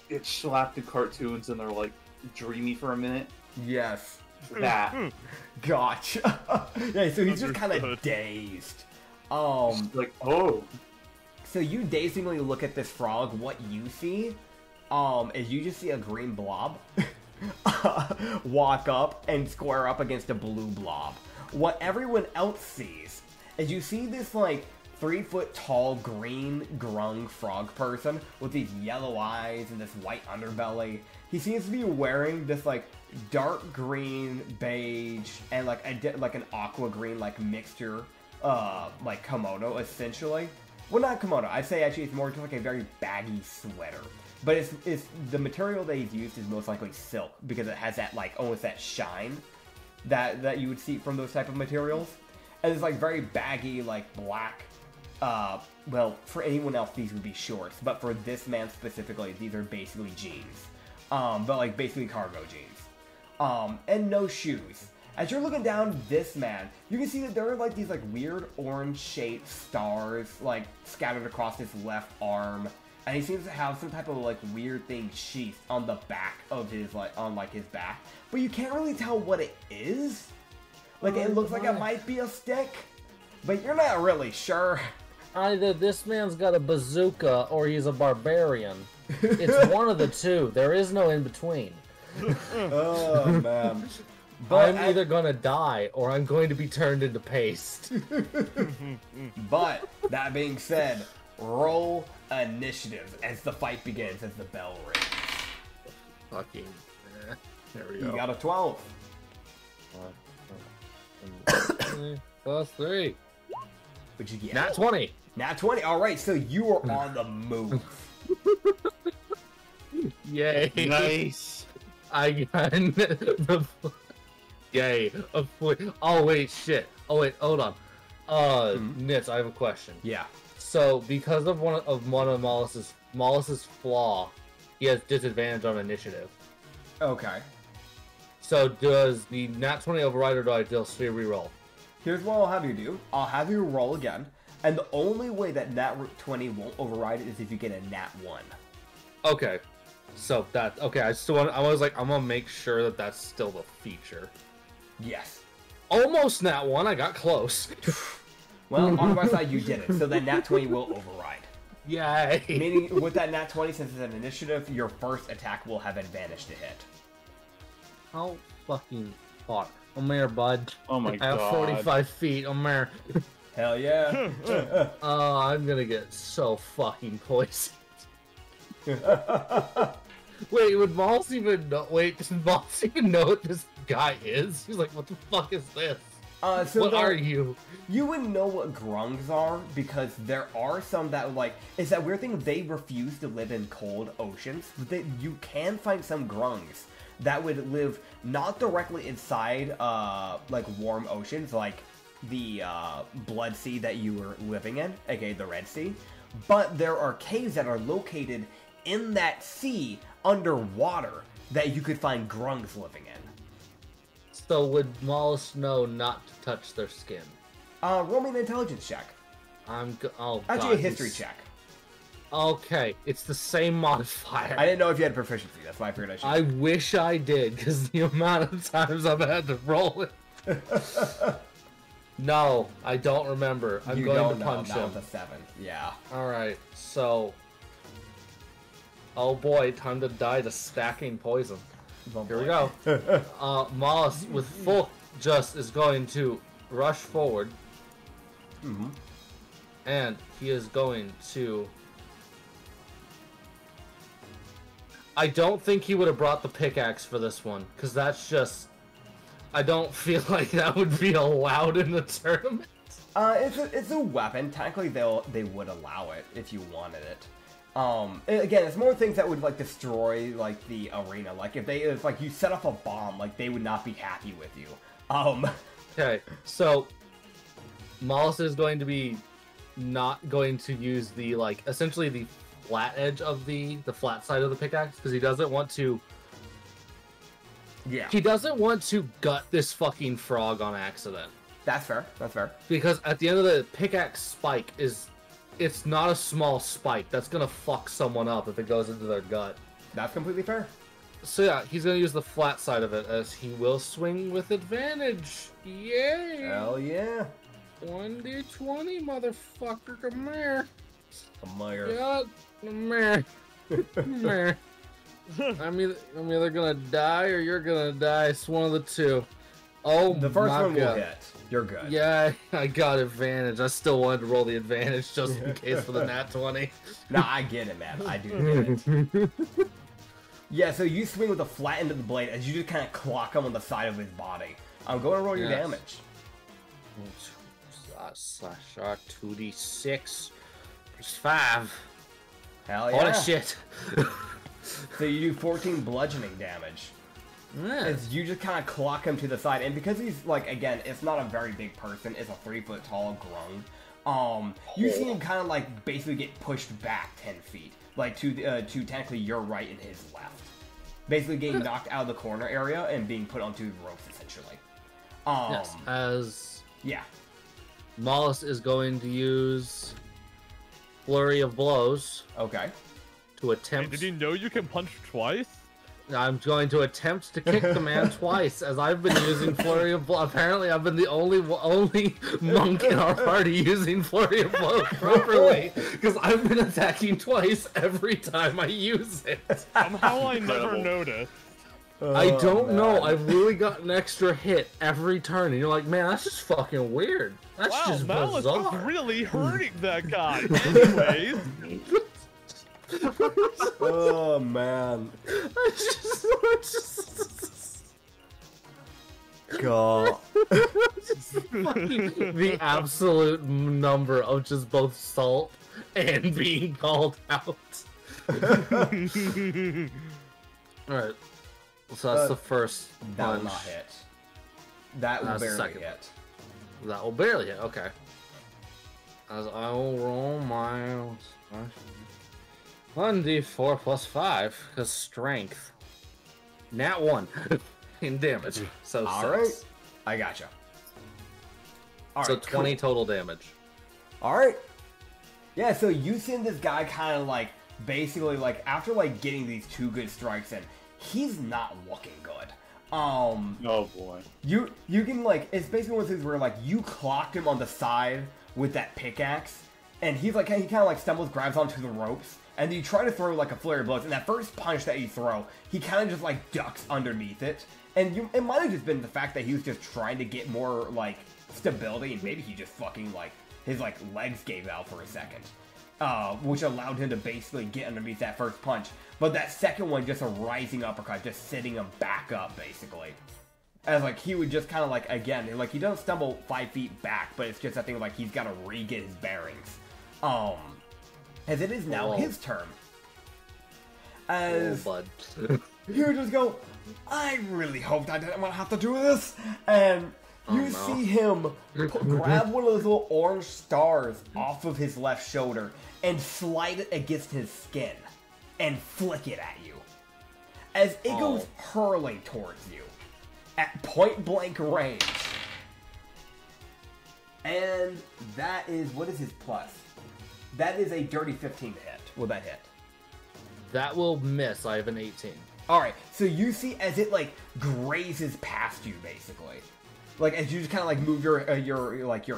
bitch slapped in cartoons and they're like dreamy for a minute? Yes. That. Gotcha. Yeah, so he's just kind of dazed. Like, oh. So you dazingly look at this frog. What you see, is you just see a green blob walk up and square up against a blue blob. What everyone else sees is you see this like 3-foot tall green grung frog person with these yellow eyes and this white underbelly. He seems to be wearing this like dark green, beige, and like an aqua green like mixture, like kimono essentially. Well, not kimono. I'd say actually it's more just like a very baggy sweater. But it's the material that he's used is most likely silk because it has that like almost that shine that you would see from those type of materials. And it's like very baggy, like black. Well, for anyone else these would be shorts, but for this man specifically, these are basically jeans. But like basically cargo jeans. And no shoes. As you're looking down this man, you can see that there are like these like weird orange-shaped stars like scattered across his left arm, and he seems to have some type of like weird thing sheathed on the back of his his back, but you can't really tell what it is. Like it looks like it might be a stick, but you're not really sure. Either this man's got a bazooka or he's a barbarian. It's one of the two. There is no in between. Oh man. But I'm either gonna die or I'm going to be turned into paste. But that being said, roll initiative as the fight begins, as the bell rings. Fucking. There we go. You got a 12. +3. What'd you get? Nat 20. Nat 20. All right, so you are on the move. Yay. Nice. I got Yay. Oh wait, shit. Oh wait, hold on. Nitz, I have a question. Yeah. So because of one of Mollis's flaw, he has disadvantage on initiative. Okay. So does the nat 20 override or do I just reroll? Here's what I'll have you do. I'll have you roll again, and the only way that nat 20 won't override it is if you get a nat 1. Okay. So that okay. I was like, I'm gonna make sure that that's still the feature. Yes. Almost nat 1. I got close. Well, on my side, you did it. So then nat 20 will override. Yay. Meaning, with that nat 20, since it's an initiative, your first attack will have advantage to hit. How fucking hot. I'm here, bud. Oh my I have god. 45 feet. I'm here. Hell yeah. Oh, I'm gonna get so fucking poisoned. Wait, would Moss even know? Wait, does Moss even know what this guy is? He's like, what the fuck is this? So what are you? You would know what grungs are because there are some that like it's that weird thing. They refuse to live in cold oceans. But you can find some grungs that would live not directly inside like warm oceans, like the Blood Sea that you were living in, aka the Red Sea. But there are caves that are located in that sea underwater that you could find grungs living in. So would Mollis know not to touch their skin? Roll me an intelligence check. Oh, Actually, God, a history check. Okay, it's the same modifier. I didn't know if you had proficiency. That's why I figured I should. I wish I did, because the amount of times I've had to roll it. No, I don't remember. I'm going to punch him. That was a 7. Yeah. Alright, so... Oh boy, time to die to stacking poison. Here we go. Mollis with full just is going to rush forward. Mm-hmm. And he is going to... I don't think he would have brought the pickaxe for this one, because that's just... I don't feel like that would be allowed in the tournament. It's a weapon. Technically, they would allow it if you wanted it. Again, it's more things that would like destroy like the arena. Like if like you set off a bomb, like they would not be happy with you. Okay, so Mollis is going to be not going to use the like essentially the flat edge of the flat side of the pickaxe because he doesn't want to. Yeah. He doesn't want to gut this fucking frog on accident. That's fair. That's fair. Because at the end of the pickaxe spike it's not a small spike. That's gonna fuck someone up if it goes into their gut. That's completely fair. So yeah, he's gonna use the flat side of it as he will swing with advantage. Yay! Hell yeah. 1d20, motherfucker, come here. Come here. Yeah, come here. Come here. I'm either gonna die or you're gonna die. It's one of the two. Oh, The first my one will God. hit. You're good. Yeah, I got advantage. I still wanted to roll the advantage just in case for the nat 20. Nah, I get it, man. I do get it. Yeah, so you swing with the flat end of the blade as you just kind of clock him on the side of his body. I'm going to roll your Yes. damage. Slash 2d6 plus 5. Hell yeah. Holy shit. So you do 14 bludgeoning damage. Yeah. As you just kind of clock him to the side, and because he's like, again, it's not a very big person, it's a 3 foot tall grown. You see him kind of like basically get pushed back 10 feet, like to technically your right and his left, basically getting knocked out of the corner area and being put onto the ropes essentially. Yes, as Yeah. Mollis is going to use Flurry of Blows Okay. to attempt. Did you know you can punch twice? I'm going to attempt to kick the man twice, as I've been using Flurry of Blows. Apparently, I've been the only monk in our party using Flurry of Blows properly, because I've been attacking twice every time I use it. Somehow I never noticed. I don't know. man. I've really got an extra hit every turn, and you're like, man, that's just fucking weird. That's Wow, just Malice bizarre. is really hurting that guy. Anyways, Oh man. I just God. fucking the absolute number of just both salt and being called out. Alright. So that's the first That will punch. not hit. That will That's the barely second hit. That will barely hit, okay. As I will roll my 1d4 plus 5, because strength. Nat 1 in damage. So Alright. 6. I gotcha. So Alright, 20 total damage. Alright. Yeah, so you seen this guy kind of like, basically like, after like getting these 2 good strikes in, he's not looking good. Oh boy. You can like, it's basically one of those things where like, you clocked him on the side with that pickaxe, and he's like, he kind of like stumbles, grabs onto the ropes, and then you try to throw like a flurry of blows, and that first punch that you throw, he kind of just like ducks underneath it. And it might have just been the fact that he was just trying to get more like stability, and maybe he just fucking like, his like legs gave out for a second. Which allowed him to basically get underneath that first punch. But that second one, just a rising uppercut, just sitting him back up, basically. As, like, he would just kind of, like, again, like, he doesn't stumble 5 feet back, but it's just that thing of, like, he's got to re-get his bearings. As it is now his turn. As bud. he would just go, I really hoped I didn't want to have to do this. And you no. see him grab one of those little orange stars off of his left shoulder and slide it against his skin and flick it at you. As it goes hurling towards you at point blank range. And that is, what is his plus? That is a dirty 15 to hit. Will that hit? That will miss. I have an 18. Alright, so you see as it, like, grazes past you, basically. Like, as you just kind of, like, move your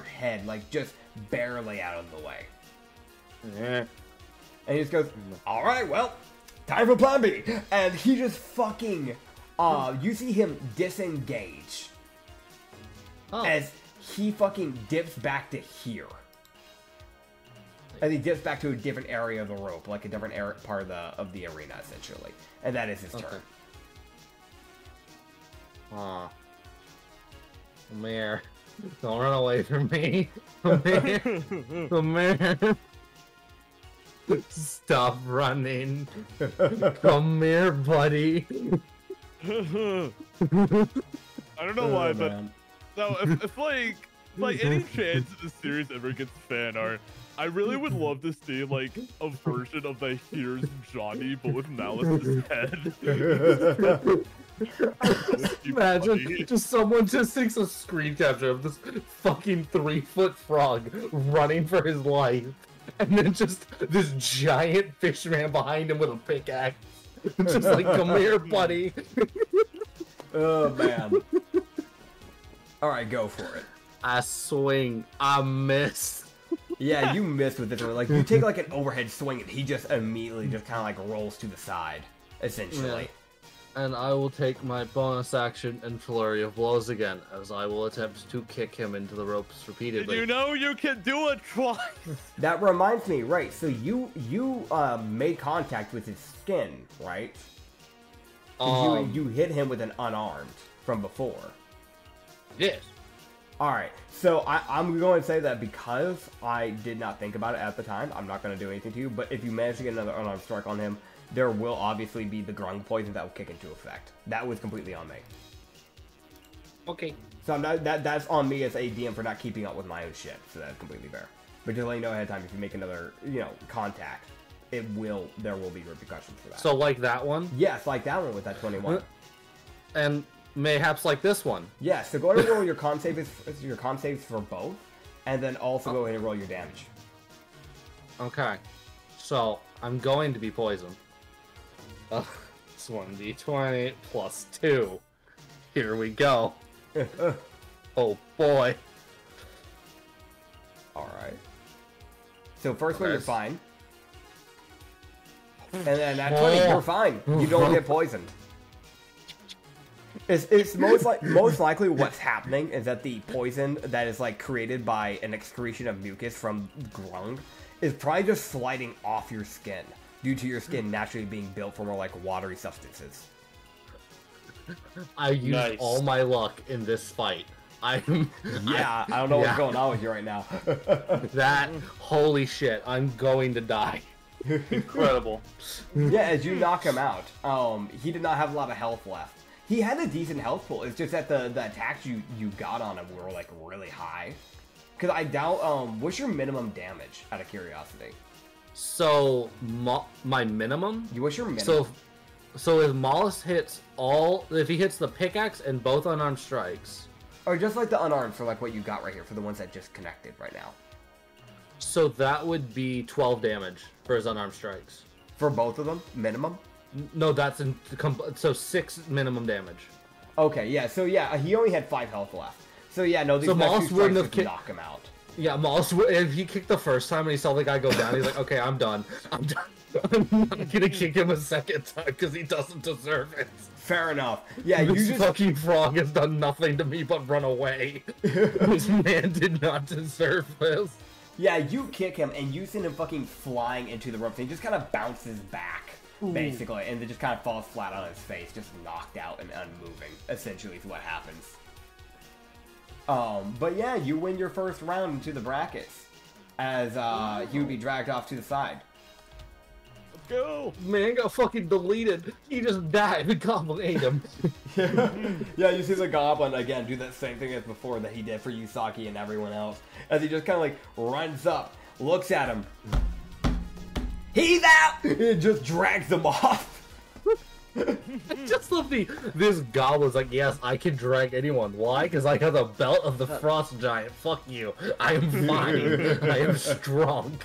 head, like, just barely out of the way. Yeah. And he just goes, alright, well, time for plan B. And he just fucking You see him disengage as he fucking dips back to here. And he dips back to a different area of the rope, like a different part of the arena, essentially. And that is his turn. Aw. Come here. Don't run away from me. Come here. Come here. Stop running. Come here, buddy. I don't know why, but no, if like any chance that the series ever gets fan art, I really would love to see like a version of the Here's Johnny, but with Malice's head. Imagine just someone just takes a screen capture of this fucking 3-foot frog running for his life, and then just this giant fish man behind him with a pickaxe. Just like, come here, buddy. Oh man. Alright, go for it. I swing, I miss. Yeah, you missed with this one. Like, you take like an overhead swing and he just immediately just kind of like rolls to the side, essentially. Yeah. And I will take my bonus action and flurry of blows again, as I will attempt to kick him into the ropes repeatedly. You know you can do it twice. That reminds me, right? So you made contact with his skin, right? You hit him with an unarmed from before. Yes. All right. So I'm going to say that because I did not think about it at the time, I'm not going to do anything to you. But if you manage to get another unarmed strike on him, there will obviously be the grung poison that will kick into effect. That was completely on me. Okay. So I'm not, that's on me as a DM for not keeping up with my own shit. So that's completely fair. But just let you know ahead of time, if you make another, contact, there will be repercussions for that. So like that one? Yes, like that one with that 21. And mayhaps like this one. Yeah, so go ahead and roll your con saves for both, and then also go ahead and roll your damage. Okay. So I'm going to be poisoned. It's 1d20 plus 2. Here we go. Oh boy. Alright. So first one, you're fine. And then that 20, you're fine. You don't get poisoned. It's most likely what's happening is that the poison that is like created by an excretion of mucus from grung is probably just sliding off your skin due to your skin naturally being built for more like watery substances. I used all my luck in this fight. I don't know what's going on with you right now. Holy shit, I'm going to die. Incredible. Yeah, as you knock him out, he did not have a lot of health left. He had a decent health pool. It's just that the attacks you got on him were like really high. Because I doubt, what's your minimum damage, out of curiosity? So, my minimum? What's your minimum? So if Mollis hits if he hits the pickaxe and both unarmed strikes. Or just like the unarmed for like what you got right here, for the ones that just connected right now. So that would be 12 damage for his unarmed strikes. For both of them? Minimum? No, that's so 6 minimum damage. Okay, yeah, so yeah, he only had 5 health left. So yeah, no, these next 2 strikes just knock him out. Yeah, Mollis, if he kicked the first time and he saw the guy go down, he's like, okay, I'm done. I'm not gonna kick him a second time because he doesn't deserve it. Fair enough. Yeah, this fucking frog has done nothing to me but run away. This man did not deserve this. Yeah, you kick him and you send him fucking flying into the ropes and he just kind of bounces back, basically, and then just kind of falls flat on his face, just knocked out and unmoving, essentially is what happens. But yeah, you win your first round into the brackets, as he would be dragged off to the side. Let's go! Man got fucking deleted. He just died. The goblin ate him. Yeah, you see the goblin again do that same thing as before that he did for Yusaki and everyone else, as he just kind of like runs up, looks at him. He's out! It just drags him off. I just love this goblin's like, yes, I can drag anyone. Why? Because I have the belt of the frost giant. Fuck you. I am fine. I am strong.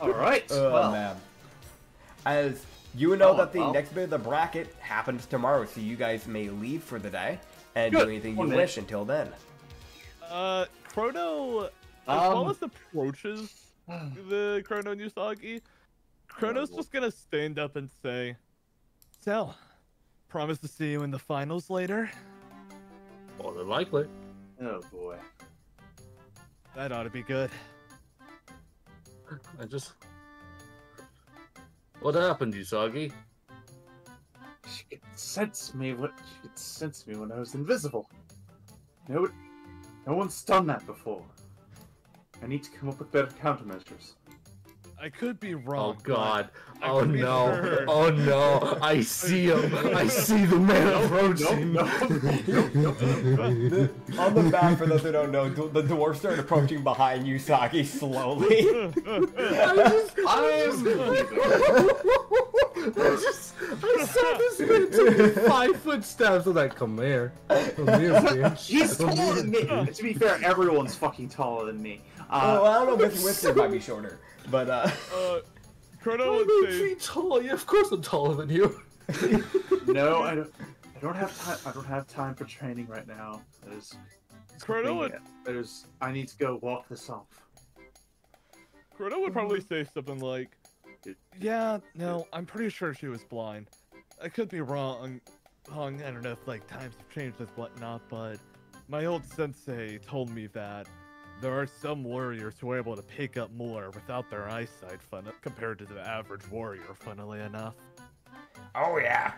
Alright, well. Man. As you know that the next bit of the bracket happens tomorrow, so you guys may leave for the day and do anything you wish until then. Chrono, as Wallace approaches the Chrono Nusagi, Chrono's just gonna stand up and say, "So, Promise to see you in the finals later. More than likely. Oh boy. That ought to be good. What happened, Usagi? She could sense me when I was invisible. No one's done that before. I need to come up with better countermeasures. I could be Oh wrong. god. I Oh could be no. sure. Oh no. I see him. I see the man approaching. On the map, for those who don't know, the dwarves start approaching behind Usagi slowly. I saw this man take 5 footsteps of that. Come here. Come here, bitch. He's taller than me. To be fair, everyone's fucking taller than me. Oh, I don't know, Mr. Whisker might be shorter, but Chrono What would makes say, me tall? Yeah, of course I'm taller than you. No, I don't have time. I don't have time for training right now. I need to go walk this off. Chrono would probably say something like, yeah, no, I'm pretty sure she was blind. I could be wrong. I don't know if like times have changed and whatnot, but my old sensei told me that there are some warriors who are able to pick up more without their eyesight, compared to the average warrior, funnily enough. oh yeah.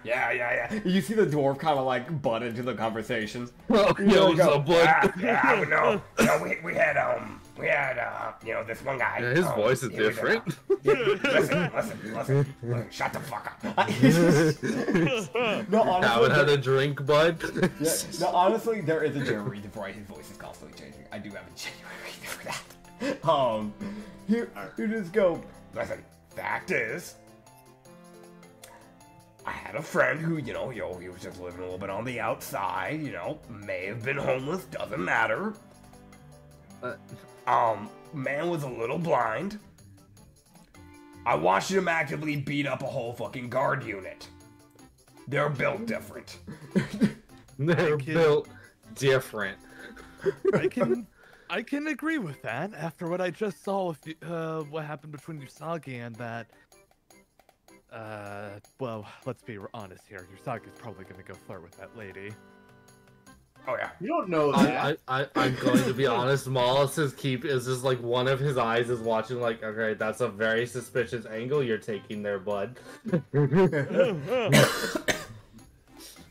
You see the dwarf kind of like butt into the conversation. Well, Yo, what's up, bud? yeah, no, we had this one guy. Yeah, his voice is different. Listen, shut the fuck up. No, honestly, Haven't had a drink, bud. yeah, no, honestly, there is a genuine reason for why his voice is constantly changing. I do have a genuine reason for that. You just go, listen, fact is, I had a friend who, he was just living a little bit on the outside, may have been homeless, doesn't matter. Man was a little blind. I watched him actively beat up a whole fucking guard unit. They're built different. They're built different. I can agree with that after what I just saw with what happened between Usagi and that. Well, let's be honest here. Usagi's probably gonna go flirt with that lady. Oh yeah. You don't know that. I'm going to be honest. Mollis is just like one of his eyes is watching like, okay, that's a very suspicious angle you're taking there, bud.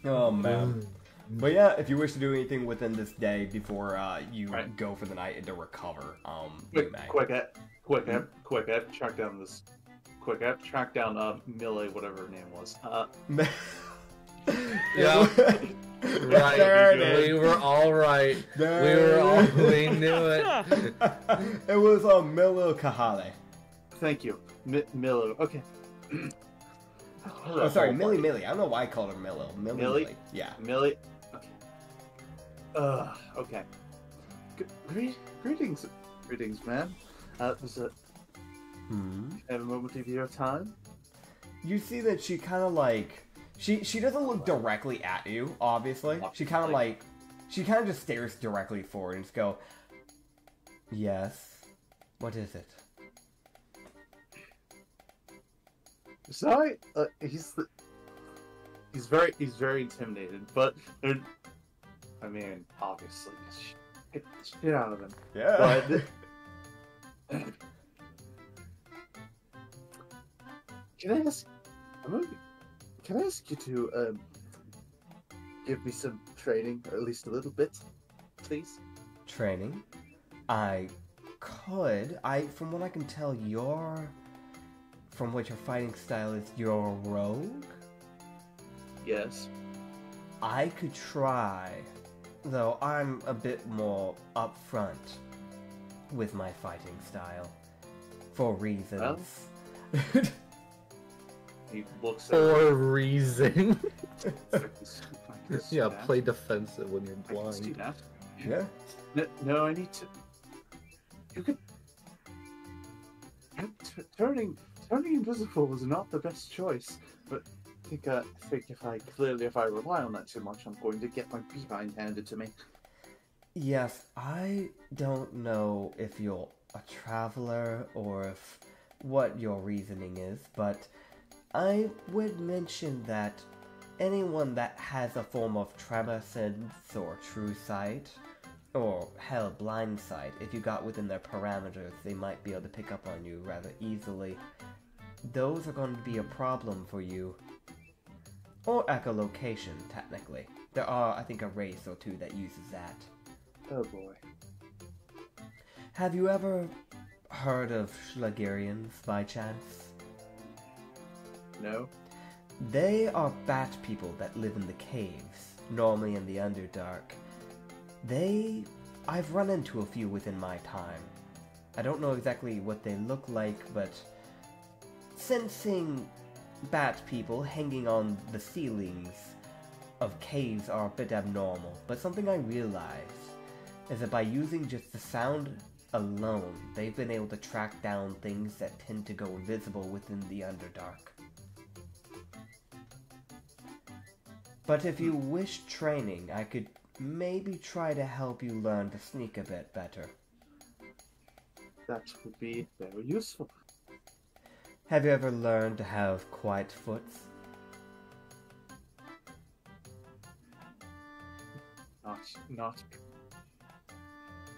Oh man. But yeah, if you wish to do anything within this day before you go for the night and to recover, you may. Quick, track down this. Track down Millie, whatever her name was. Yeah. Right. We were all right. We knew it. It was Milo Kahale. Thank you, Milo. Okay. Oh, sorry, Millie. I don't know why I called her Milo. Millie. Yeah. Millie. Okay. Okay. Greetings, man. Was it? Have a moment of your time? You see that she kind of like she doesn't look directly at you. Obviously, she kind of just stares directly forward and just go, "Yes, what is it?" Sorry, he's very intimidated, but I mean, obviously, get the shit out of him. Yeah. But can I ask you to give me some training, or at least a little bit, please? Training? I could. From what I can tell, from what your fighting style is, you're a rogue? Yes. I could try, though I'm a bit more upfront with my fighting style, for reasons. Well, he looks at For a reason. Yeah, that. play defensive when you're I can see blind. that. Yeah. No, I need to. You could. Turning invisible was not the best choice, but I think if I rely on that too much, I'm going to get my behind handed to me. Yes, I don't know if you're a traveler or what your reasoning is, but I would mention that anyone that has a form of tremor sense or true sight, or hell, blind sight, if you got within their parameters, they might be able to pick up on you rather easily. Those are going to be a problem for you. Or echolocation, technically. There are, I think, a race or two that uses that. Oh boy. Have you ever heard of Schlagerians by chance? No? They are bat people that live in the caves, normally in the Underdark. I've run into a few within my time. I don't know exactly what they look like, but sensing bat people hanging on the ceilings of caves are a bit abnormal. But something I realized is that by using just the sound alone, they've been able to track down things that tend to go invisible within the Underdark. But if you wish training, I could maybe try to help you learn to sneak a bit better. That would be very useful. Have you ever learned to have quiet foots? Not.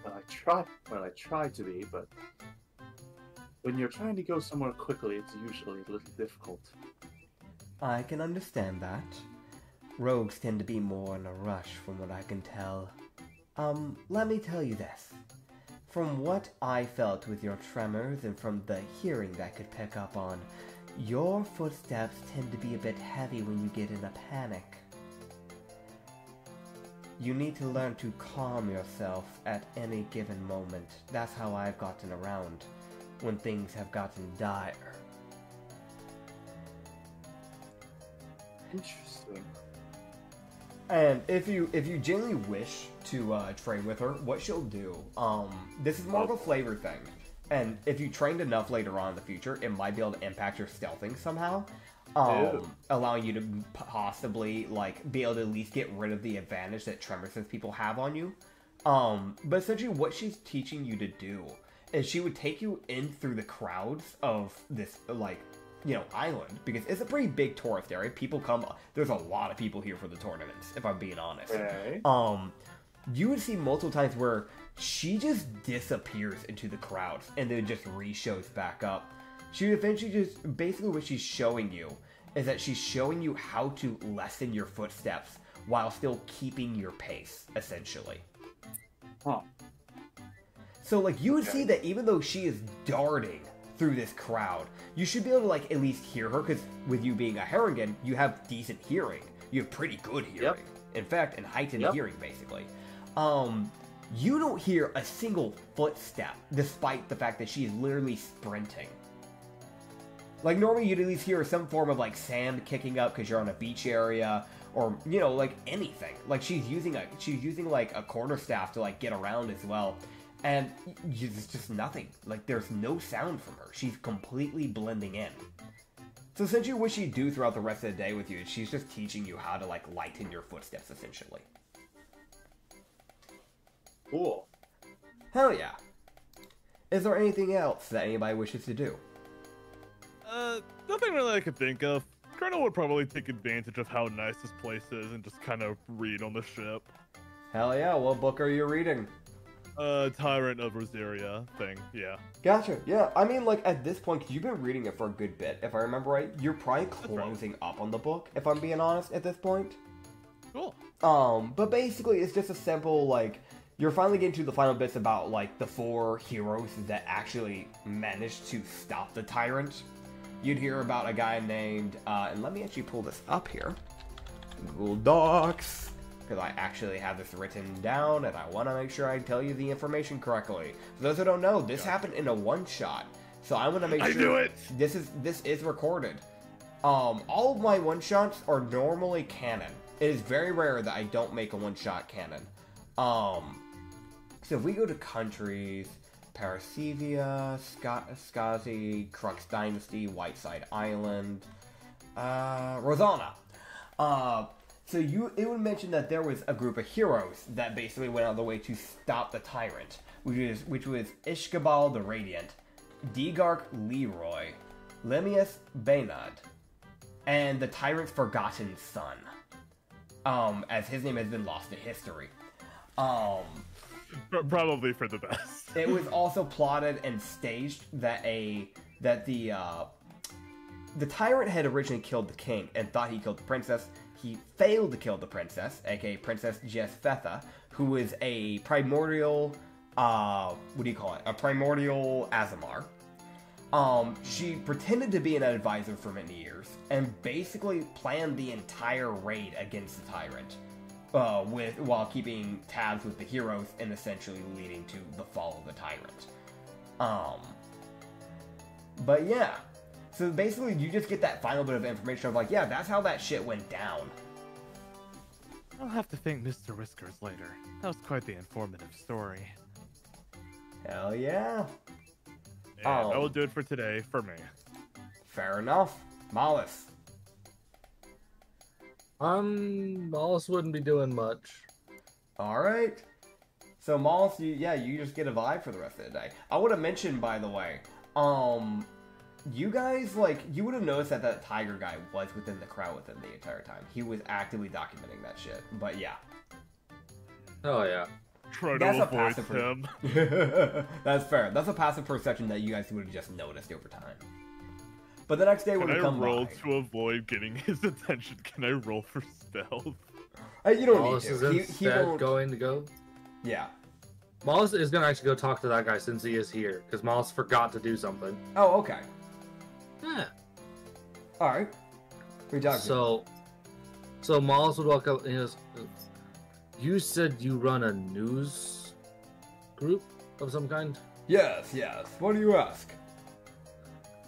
I try to be, but when you're trying to go somewhere quickly, it's usually a little difficult. I can understand that. Rogues tend to be more in a rush from what I can tell. Let me tell you this. From what I felt with your tremors and from the hearing that I could pick up on, your footsteps tend to be a bit heavy when you get in a panic. You need to learn to calm yourself at any given moment. That's how I've gotten around when things have gotten dire. Interesting. And if you genuinely wish to train with her, what she'll do, this is more of a flavor thing. And if you trained enough later on in the future, it might be able to impact your stealthing somehow. Allowing you to possibly, like, be able to at least get rid of the advantage that tremor sense people have on you. But essentially what she's teaching you to do is she would take you in through the crowds of this, like, you know, island, because it's a pretty big tourist area. People come, there's a lot of people here for the tournaments, if I'm being honest. Okay. You would see multiple times where she just disappears into the crowds and then just re-shows back up. She eventually just, basically what she's showing you is that she's showing you how to lessen your footsteps while still keeping your pace, essentially. Huh. So, like, you would see that even though she is darting through this crowd, you should be able to, like, at least hear her, because with you being a Harrigan, you have decent hearing. You have pretty good hearing. Yep. In fact, and heightened hearing, basically. You don't hear a single footstep, despite the fact that she is literally sprinting. Like, normally you'd at least hear some form of, like, sand kicking up because you're on a beach area, or, you know, like, anything. Like, she's using, like, a quarterstaff to, like, get around as well. And it's just nothing. Like, there's no sound from her. She's completely blending in. So essentially what she'd do throughout the rest of the day with you is she's just teaching you how to, like, lighten your footsteps, essentially. Cool. Hell yeah. Is there anything else that anybody wishes to do? Nothing really I could think of. Colonel would probably take advantage of how nice this place is and just kind of read on the ship. Hell yeah, what book are you reading? Tyrant of Rosaria thing, yeah. Gotcha, yeah. I mean, like, at this point, 'cause you've been reading it for a good bit, if I remember right, you're probably closing up on the book, if I'm being honest, at this point. Cool. But basically, it's just a simple, like, you're finally getting to the final bits about, like, the 4 heroes that actually managed to stop the tyrant. You'd hear about a guy named, and let me actually pull this up here. Google Docs. Because I actually have this written down, and I want to make sure I tell you the information correctly. For those who don't know, this happened in a one-shot. So I want to make sure... I knew it! This is recorded. All of my one-shots are normally canon. It is very rare that I don't make a one-shot canon. So if we go to countries, Parasevia, Skazi, Crux Dynasty, Whiteside Island, Rosanna. So it would mention that there was a group of heroes that basically went out of the way to stop the tyrant, which was Ishkabal the Radiant, Degark Leroy, Lemius Baynard, and the tyrant's forgotten son, as his name has been lost to history. Probably for the best. It was also plotted and staged that the tyrant had originally killed the king and thought he killed the princess. He failed to kill the princess, aka Princess Jesfetha, who is a primordial, what do you call it? A primordial Azamar. She pretended to be an advisor for many years and basically planned the entire raid against the tyrant, while keeping tabs with the heroes and essentially leading to the fall of the tyrant. But yeah, so basically you just get that final bit of information of like, yeah, that's how that shit went down. I'll have to thank Mr. Whiskers later. That was quite the informative story. Hell yeah. And that will do it for today, for me. Fair enough. Mollis. Mollis wouldn't be doing much. Alright. So Mollis, you just get a vibe for the rest of the day. I would have mentioned, by the way, you guys, like, you would have noticed that that tiger guy was within the crowd with him the entire time. He was actively documenting that shit. But yeah. Oh, yeah. Try That's to a avoid passive him. That's fair. That's a passive perception that you guys would have just noticed over time. But the next day when Can we I come roll by, to avoid getting his attention? Can I roll for stealth? you don't Mollis need is to. He instead won't. going to go. Yeah. Mollis is going to actually go talk to that guy since he is here, because Mollis forgot to do something. Oh, okay. Yeah. All right. We talked. So Mollis would walk up and he goes, "You said you run a news group of some kind? Yes. What do you ask?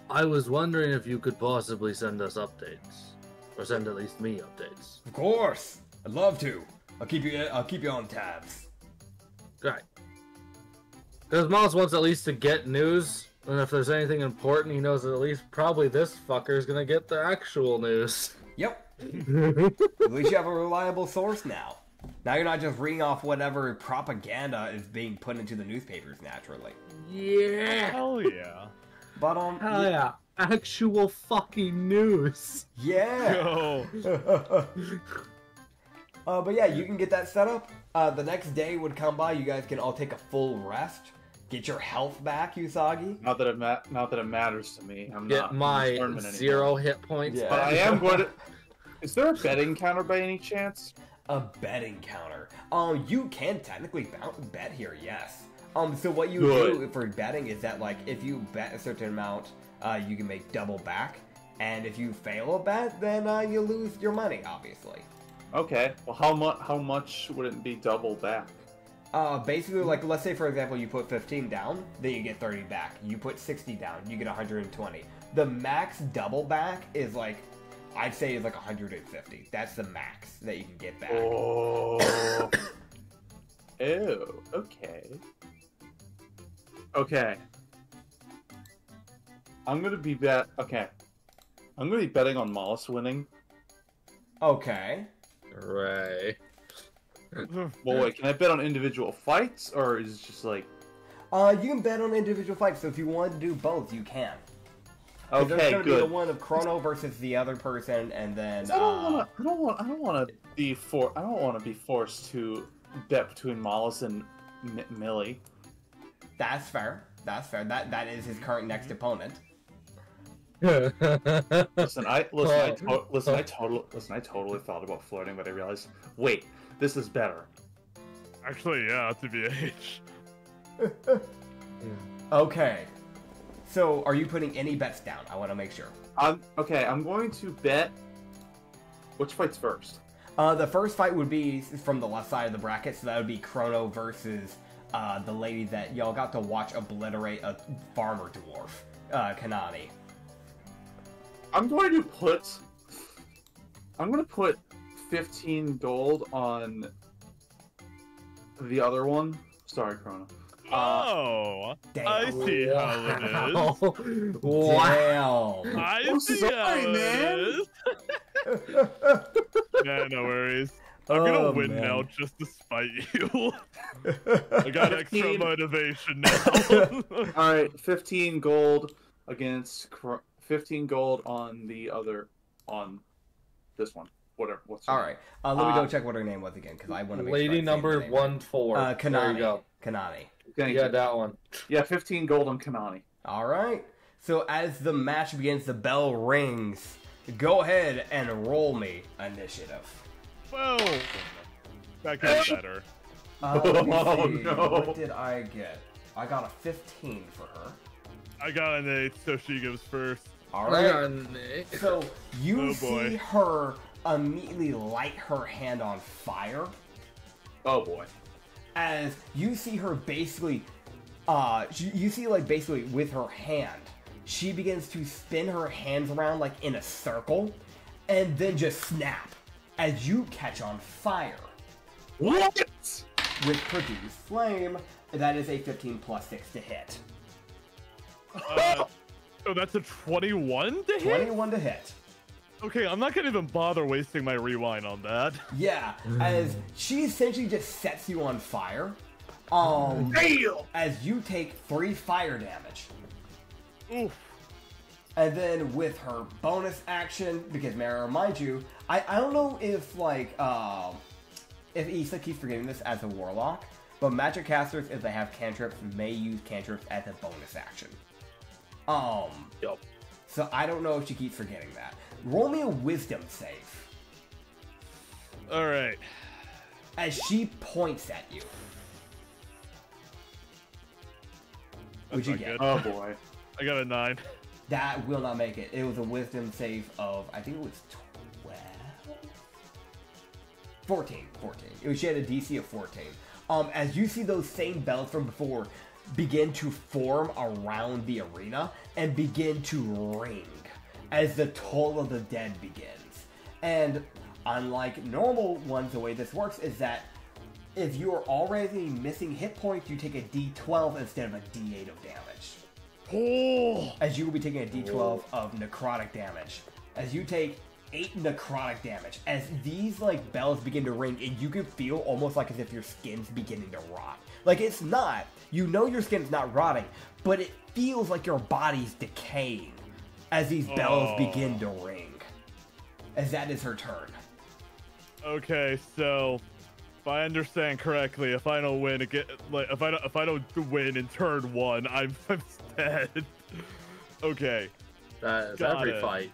I was wondering if you could possibly send us updates, or send at least me updates." Of course. I'd love to. I'll keep you on tabs. Right. Because Mollis wants at least to get news, and if there's anything important, he knows that at least probably this fucker is gonna get the actual news. Yep. At least you have a reliable source now. Now you're not just reading off whatever propaganda is being put into the newspapers naturally. Yeah. Hell yeah. But Hell yeah. Actual fucking news. yeah. Go. But yeah, you can get that set up. The next day would come by. You guys can all take a full rest. Get your health back, Usagi. Not that it matters to me. I'm Get not my in the tournament 0 anymore. hit points. Yeah. But I am going to. Is there a betting counter by any chance? A betting counter. You can technically bet here, yes. So what you Good. do for betting is that, like, if you bet a certain amount, you can make double back. And if you fail a bet, then you lose your money, obviously. Okay. Well, how much would it be double back? Basically, like, let's say, for example, you put 15 down, then you get 30 back. You put 60 down, you get 120. The max double back is, like, I'd say is like 150. That's the max that you can get back. Oh. Ew. Okay. Okay. I'm gonna be betting on Mollis winning. Okay. Right. Well, wait, can I bet on individual fights, or is it just like? You can bet on individual fights, so if you want to do both, you can. 'Cause there's Okay, gonna be the good. one of Chrono versus the other person, and then I don't want to be forced to bet between Mollis and Millie. that's fair. That's fair. That is his current next opponent. Listen, I totally thought about flirting, but I realized, wait, this is better. Actually, yeah, to be H. Okay. So, are you putting any bets down? I want to make sure. I'm going to bet. Which fight's first? The first fight would be from the left side of the bracket, so that would be Chrono versus the lady that y'all got to watch obliterate a farmer dwarf, Kanani. I'm going to put 15 gold on the other one. Sorry, Chrono. Oh, Damn. I see how it is. Wow. Damn. I I'm see sorry, how man. it is. Nah, no worries. I'm gonna Oh, win man. now just to spite you. I got extra 15. motivation now. All right, 15 gold against 15 gold on the other on this one. Whatever. What's her All name? right. Let me go check what her name was again, because I want to make sure. Lady number 1-4. Kanani. There you go. Kanani. Thank Yeah, you. that one. Yeah, 15 gold on Kanani. All right. So as the match begins, the bell rings. Go ahead and roll me initiative. Whoa! That gets better. Let me Oh, see. no. What did I get? I got a 15 for her. I got an 8, so she goes first. All I right. got an 8. So you Oh, boy. see her immediately light her hand on fire. Oh boy. As you see her basically, you see like basically with her hand, she begins to spin her hands around like in a circle, and then just snap as you catch on fire. What? With produce flame, that is a 15 plus 6 to hit. So that's a 21 to hit? 21 to hit. Okay, I'm not gonna even bother wasting my rewind on that. Yeah, as she essentially just sets you on fire. Damn! As you take 3 fire damage. Oof. And then with her bonus action, because may I remind you, I don't know if like if Issa keeps forgetting this as a warlock, but magic casters, if they have cantrips, may use cantrips as a bonus action. Yup. So I don't know if she keeps forgetting that. Roll me a wisdom save. Alright. As she points at you. What'd you not get? good. Oh boy. I got a 9. That will not make it. It was a wisdom save of, I think it was 14. She had a DC of 14. As you see those same bells from before begin to form around the arena and begin to ring as the toll of the dead begins. And unlike normal ones, the way this works is that if you are already missing hit points, you take a D12 instead of a D8 of damage. Oh! As you will be taking a D12 of necrotic damage. As you take 8 necrotic damage. As these like bells begin to ring, and you can feel almost like as if your skin's beginning to rot. Like it's not. You know your skin's not rotting, but it feels like your body's decaying as these bells begin to ring. As that is her turn. Okay, so if I understand correctly, if I don't win again, like if I don't win in turn 1, I'm dead. Okay. That is Got every it. fight.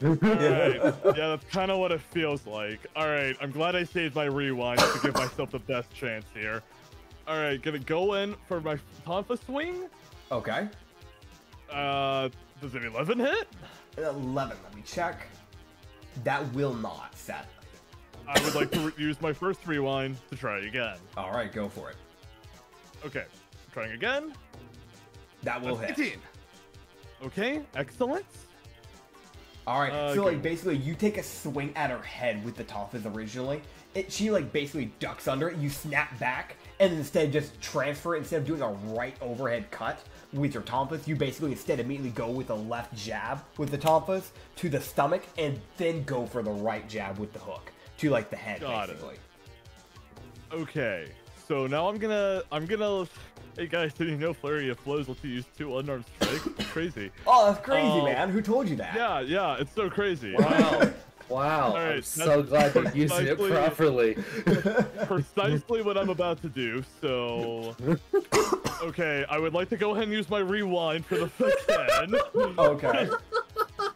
Alright. Yeah, that's kind of what it feels like. Alright, I'm glad I saved my rewind to give myself the best chance here. Alright, gonna go in for my Tonfa swing. Okay. Does an 11 hit? 11, let me check. That will not, sadly. I would like to use my first rewind to try again. Alright, go for it. Okay, trying again. That will That's hit. 18. Okay, excellent. Alright, so Okay. like basically you take a swing at her head with the Tonfas originally. She like basically ducks under it, you snap back, and instead just transfer it. Instead of doing a right overhead cut with your Tonfas, you basically instead immediately go with a left jab with the Tonfas to the stomach, and then go for the right jab with the hook to like the head, Got it. basically. Okay, so now I'm gonna. Hey guys, did you know Flurry of Blows lets you use 2 unarmed strikes? It's crazy. Oh, that's crazy, man. Who told you that? Yeah, it's so crazy. Wow. Wow. Alright, I'm so glad you're using it precisely- properly. Precisely what I'm about to do, so... Okay, I would like to go ahead and use my rewind for the again. Okay.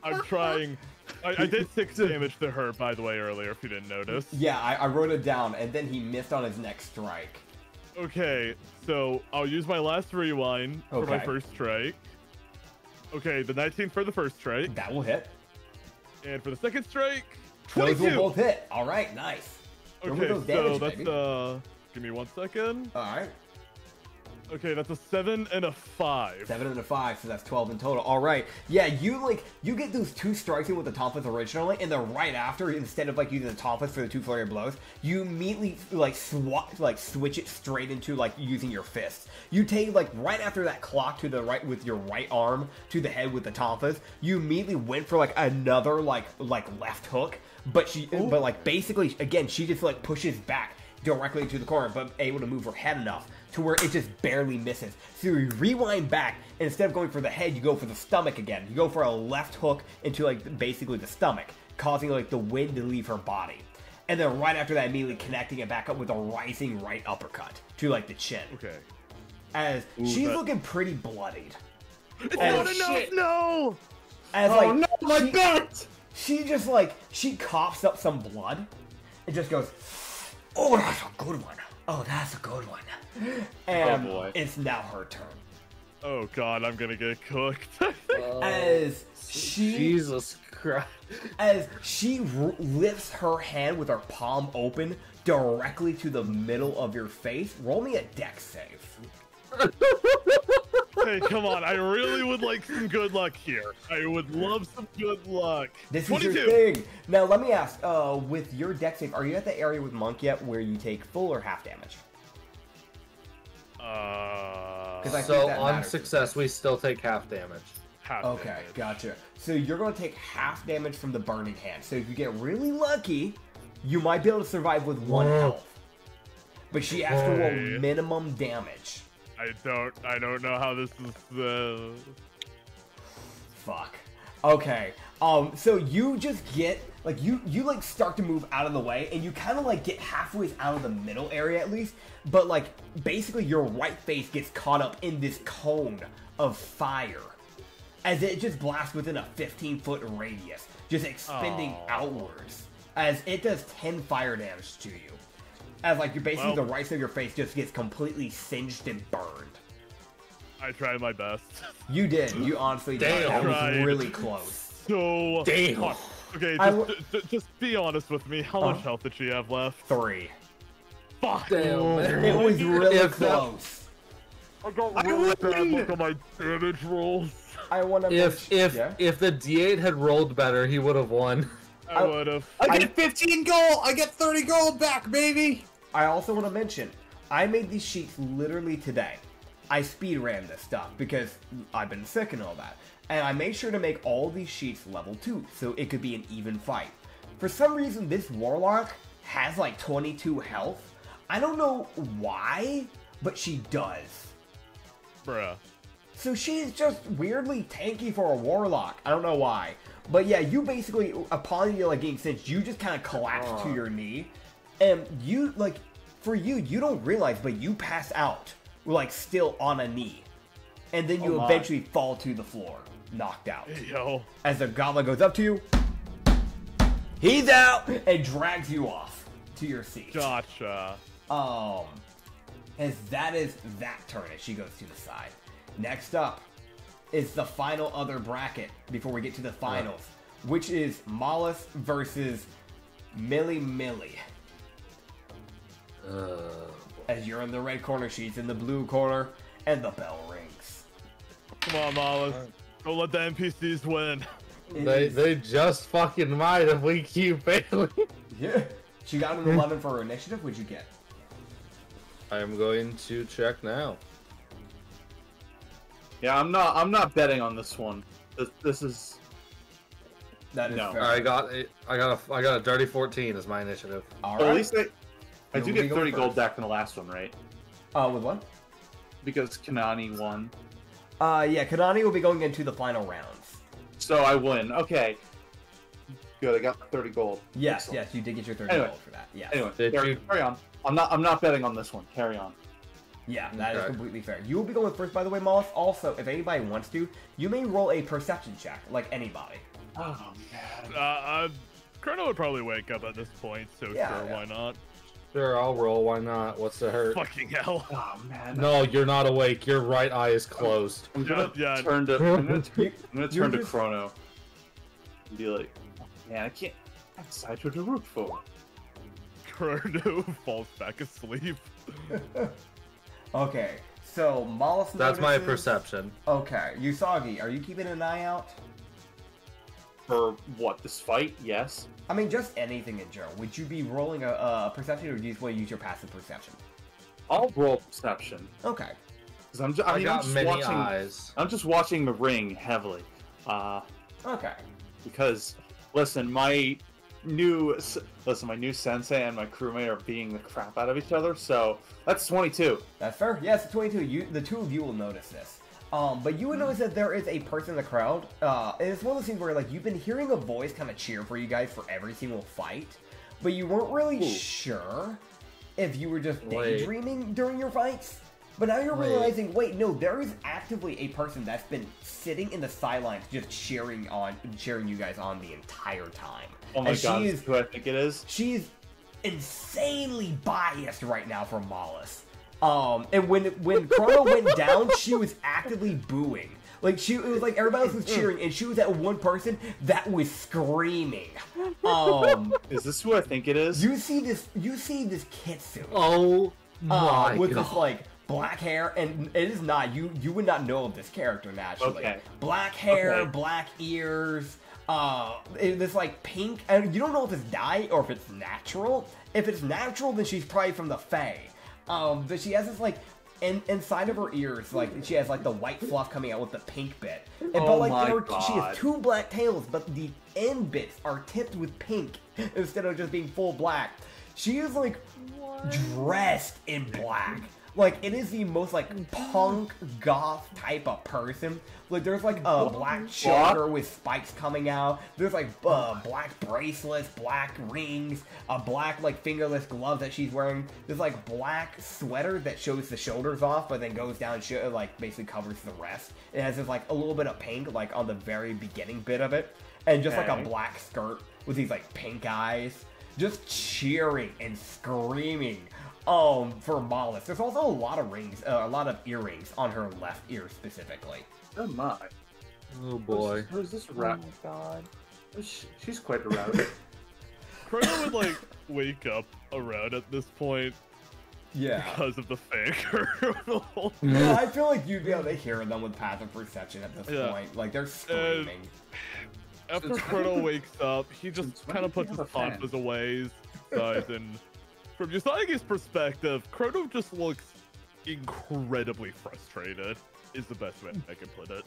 I'm trying... I did 6 damage to her, by the way, earlier, if you didn't notice. Yeah, I wrote it down, and then he missed on his next strike. Okay, so I'll use my last rewind for my Okay. first strike. Okay, the 19 for the first strike. That will hit. And for the second strike, Those 22! will both hit. All right, nice. Remember Okay, those so damage, that's, baby. give me 1 second. All right. Okay, that's a 7 and a 5. 7 and a 5, so that's 12 in total. All right. Yeah, you get those 2 strikes in with the Tonfas originally, and then right after, instead of like using the Tonfas for the 2 flurry of blows, you immediately switch it straight into like using your fists. You take like right after that clock to the right with your right arm to the head with the Tonfas. You immediately went for like another like left hook, but basically again she just like pushes back directly into the corner, but able to move her head enough to where it just barely misses. So you rewind back, and instead of going for the head, you go for the stomach again. You go for a left hook into like basically the stomach causing like the wind to leave her body. And then right after that, immediately connecting it back up with a rising right uppercut to like the chin. Okay. As she's looking pretty bloodied. It's not enough, no! As Oh like, no, my bet! she just like, she coughs up some blood. It just goes, oh, that's a good one. Oh, that's a good one. And boy. it's now her turn. Oh god, I'm gonna get cooked. As she, Jesus Christ. as she lifts her hand with her palm open directly to the middle of your face, roll me a dex save. Hey, come on, I really would like some good luck here. I would love some good luck. This 22. is your thing. Now, let me ask, with your dex save, are you at the area with Monk yet where you take full or half damage? 'Cause I think So that on matters. success, we still take half damage. Half Okay, damage. gotcha. So you're going to take half damage from the burning hand. So if you get really lucky, you might be able to survive with 1 Whoa. health. But she has to roll Okay. minimum damage. I don't know how this is. Fuck. Okay. So you just get like you like start to move out of the way, and you kind of like get halfway out of the middle area at least, but like basically your right face gets caught up in this cone of fire, as it just blasts within a 15-foot radius, just expanding Aw. outwards, as it does 10 fire damage to you. As like you're basically Well- the right side of your face just gets completely singed and burned. I tried my best. You did. You honestly did. Damn. That was Right. really close. So Damn. fuck. Okay, I just be honest with me. How much health did she have left? 3. Fuck. Damn, man. It was really If that- close. I got really bad look at my damage rolls. I want to If the D8 had rolled better, he would have won. I would have. I get 15 gold! I get 30 gold back, baby! I also want to mention, I made these sheets literally today. I speed ran this stuff because I've been sick and all that. And I made sure to make all these sheets level 2, so it could be an even fight. For some reason, this warlock has like 22 health. I don't know why, but she does. Bruh. So she's just weirdly tanky for a warlock. I don't know why. But yeah, you basically, upon you like getting cinched, you just kind of collapse to your knee. And you, like, for you, you don't realize, but you pass out, like, still on a knee. And then you my. eventually fall to the floor, knocked out. Yo. As the goblin goes up to you, he's out, and drags you off to your seat. Gotcha. As that is that turn as she goes to the side. Next up is the final other bracket before we get to the finals, which is Mollis versus Millie Millie. As you're in the red corner, she's in the blue corner, and the bell rings. Come on, Molly. Don't let the NPCs win. They just fucking might if we keep failing. Yeah. She got an 11 for her initiative. What'd you get? I am going to check now. Yeah, I'm not betting on this one. This is That is No. fair. I got a dirty 14 as my initiative. All Well, right. at least I do You'll get be going 30 gold first. back in the last one, right? With what? Because Kanani won. Yeah, Kanani will be going into the final rounds. So I win. Okay. Good, I got 30 gold. Yes, Excellent. yes, you did get your 30 Anyway. gold for that. Yes. Anyway, Did carry, you- carry on. I'm not betting on this one. Carry on. Yeah, that is Okay. completely fair. You will be going first, by the way, Mollis. Also, if anybody wants to, you may roll a perception check, like anybody. Oh man. Chrono would probably wake up at this point, so Yeah, sure, yeah. why not? Sure, I'll roll. Why not? What's the hurt? Fucking hell. Oh man. No, you're not awake. Your right eye is closed. I'm gonna Yeah, yeah. turn to You're turn to just- Chrono and be like, oh, man, I can't decide what to root for. Chrono falls back asleep. Okay, so Mollis That's my notices- perception. Okay, Usagi, are you keeping an eye out? For what? This fight? Yes. I mean, just anything in general. Would you be rolling a perception, or do you just want to use your passive perception? I'll roll perception Okay. because I'm I got just many watching. eyes. I'm just watching the ring heavily. Okay. Because listen, my new sensei and my crewmate are beating the crap out of each other. So that's 22. That's fair. Yes, 22. The two of you will notice this. But you would notice that there is a person in the crowd. And it's one of those things where like you've been hearing a voice kind of cheer for you guys for every single fight, but you weren't really sure if you were just daydreaming during your fights. But now you're realizing, wait, no, there is actively a person that's been sitting in the sidelines just cheering you guys on the entire time. Oh my and god, she is, who I think it is? She's insanely biased right now for Mollis. And when Chrono went down, she was actively booing. Like it was like everybody else was cheering, and she was that one person that was screaming. Is this who I think it is? You see this Kitsune. Oh my with god. this like black hair, and it is not you would not know of this character naturally. Okay. Black hair, Okay. black ears, this like pink, and you don't know if it's dye or if it's natural. If it's natural, then she's probably from the Fae. But she has this like inside of her ears, like she has like the white fluff coming out with the pink bit. But like she has God. 2 black tails, but the end bits are tipped with pink instead of just being full black. She is like dressed in black. Like it is the most like punk goth type of person. Like there's like a black choker with spikes coming out. There's like black bracelets, black rings, a black like fingerless glove that she's wearing. There's like black sweater that shows the shoulders off, but then goes down like basically covers the rest. It has this like a little bit of pink like on the very beginning bit of it, and just like a black skirt with these like pink eyes, just cheering and screaming. For Mollis. There's also a lot of earrings on her left ear specifically. Oh my. Oh boy. Who's this Oh rat? my god. She's quite a rat. Chrono would like wake up around at this point Yeah. because of the fangirl. Yeah, I feel like you'd be able to hear them with passive perception at this Yeah. point. Like they're screaming. After Chrono wakes up, he just Since when kind of did puts he his have a fan? tonsils away, sighs, and from Usagi's perspective, Chrono just looks incredibly frustrated, is the best way I can put it.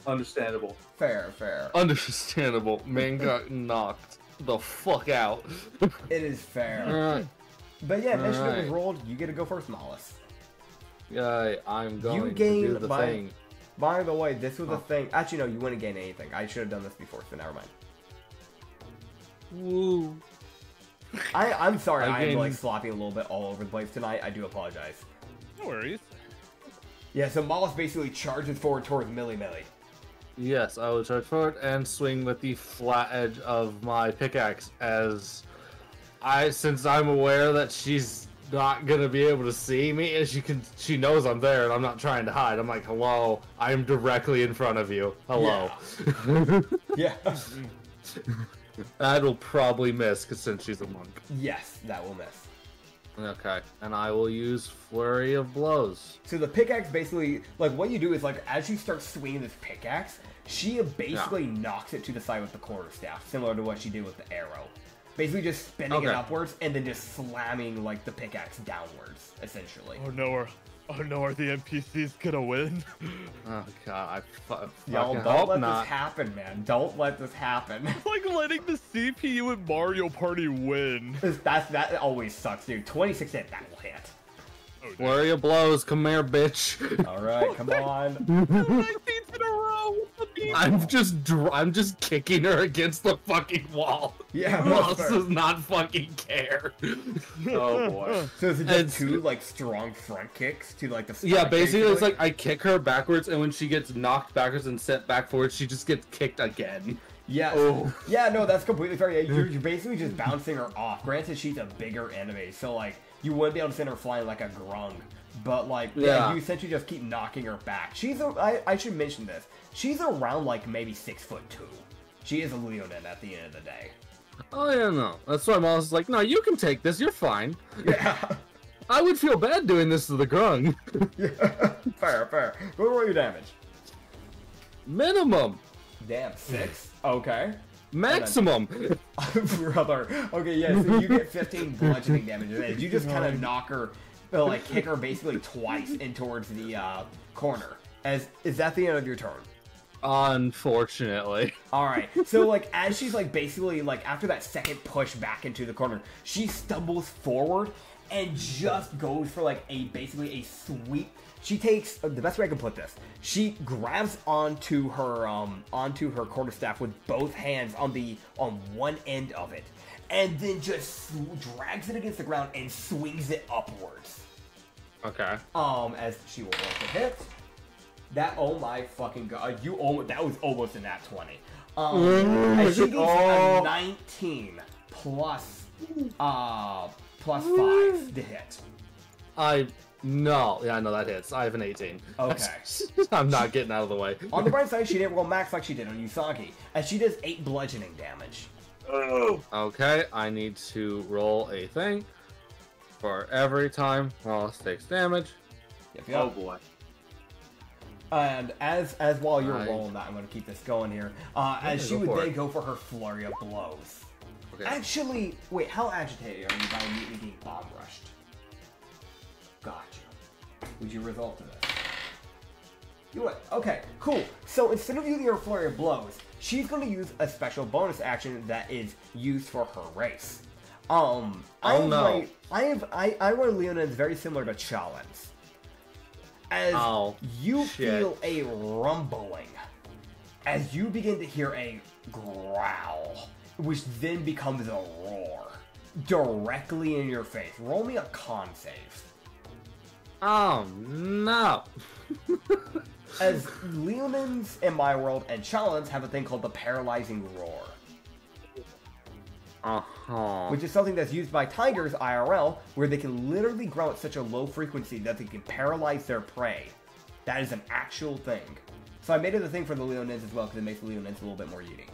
Understandable. Fair. Understandable. Man got knocked the fuck out. It is fair. Alright. But yeah, initiative is Alright. rolled. You get to go first, Mollis. Yeah, I'm going to gained do the thing. By the way, this was a thing. Actually, no, you wouldn't gain anything. I should have done this before, so never mind. Woo. I'm sorry. I I'm gained- like slopping a little bit all over the place tonight. I do apologize. No worries. Yeah, so Mollis basically charges forward towards Millie. Yes, I will charge forward and swing with the flat edge of my pickaxe since I'm aware that she's not gonna be able to see me, and she knows I'm there and I'm not trying to hide. I'm like, hello, I'm directly in front of you. Hello. Yeah. That'll probably miss, because since she's a monk. Yes, that will miss. Okay, and I will use Flurry of Blows. So the pickaxe basically, like what you do is like as you start swinging this pickaxe, she basically knocks it to the side with the quarterstaff, similar to what she did with the arrow. Basically just spinning it Okay. upwards and then just slamming like the pickaxe downwards, essentially. Oh no, are the NPCs gonna win? Oh god, Y'all fucking don't hope let not. this happen, man. Don't let this happen. It's like letting the CPU in Mario Party win. That always sucks, dude. 26 hit, that will hit. Oh, no. Flurry of Blows, come here, bitch. Alright, come on. 19th in a row. I'm just kicking her against the fucking wall. Yeah, Moss fair. does not fucking care. Oh boy. So is it just It's- 2 like strong front kicks to like the Yeah, stomach, basically it's like I kick her backwards, and when she gets knocked backwards and sent back forward, she just gets kicked again. Yeah, Oh. yeah, no, that's completely fair. Yeah, you're basically just bouncing her off. Granted, she's a bigger enemy, so like you wouldn't be able to send her flying like a grung. But like, Yeah. you essentially just keep knocking her back. I should mention this. She's around like maybe 6'2". She is a Leonin at the end of the day. Oh yeah, no. That's why Moss is like, no, you can take this. You're fine. Yeah, I would feel bad doing this to the grung. yeah, fair. Go roll your damage. Minimum, Damn, 6. Okay. maximum. Brother. Okay, yeah, so you get 15 bludgeoning damage, and you just kind of knock her, like kick her basically twice in towards the corner. Is that the end of your turn? Unfortunately. Alright, so like as she's like basically like after that second push back into the corner, she stumbles forward and just goes for like basically a sweep. She takes the best way I can put this. She grabs onto her quarterstaff with both hands on one end of it, and then just drags it against the ground and swings it upwards. Okay. As she will roll to hit. That, oh my fucking god, that was almost a nat 20. And she gets a 19 plus 5 to hit. No, that hits. I have an 18. Okay. I'm not getting out of the way. On the bright side, she didn't roll max like she did on Usagi, as she does 8 bludgeoning damage. Oh. Okay, I need to roll a thing for every time Wallace takes damage. Yep. Oh boy. And as while you're rolling that, I'm going to keep this going here. As she would then go for her flurry of blows. Okay. Actually, wait, how agitated are you by immediately being bomb rushed? Gotcha. Would you result to this? You would. Okay, cool. So instead of using her flurry of blows, she's going to use a special bonus action that is used for her race. I run Leonid's very similar to Chalin's. As you feel a rumbling, as you begin to hear a growl, which then becomes a roar, directly in your face. Roll me a con save. Oh, no. As Leonins in my world and Chalin's have a thing called the paralyzing roar. Which is something that's used by tigers IRL, where they can literally growl at such a low frequency that they can paralyze their prey. That is an actual thing. So I made it a thing for the Leonids as well, because it makes the Leonids a little bit more unique.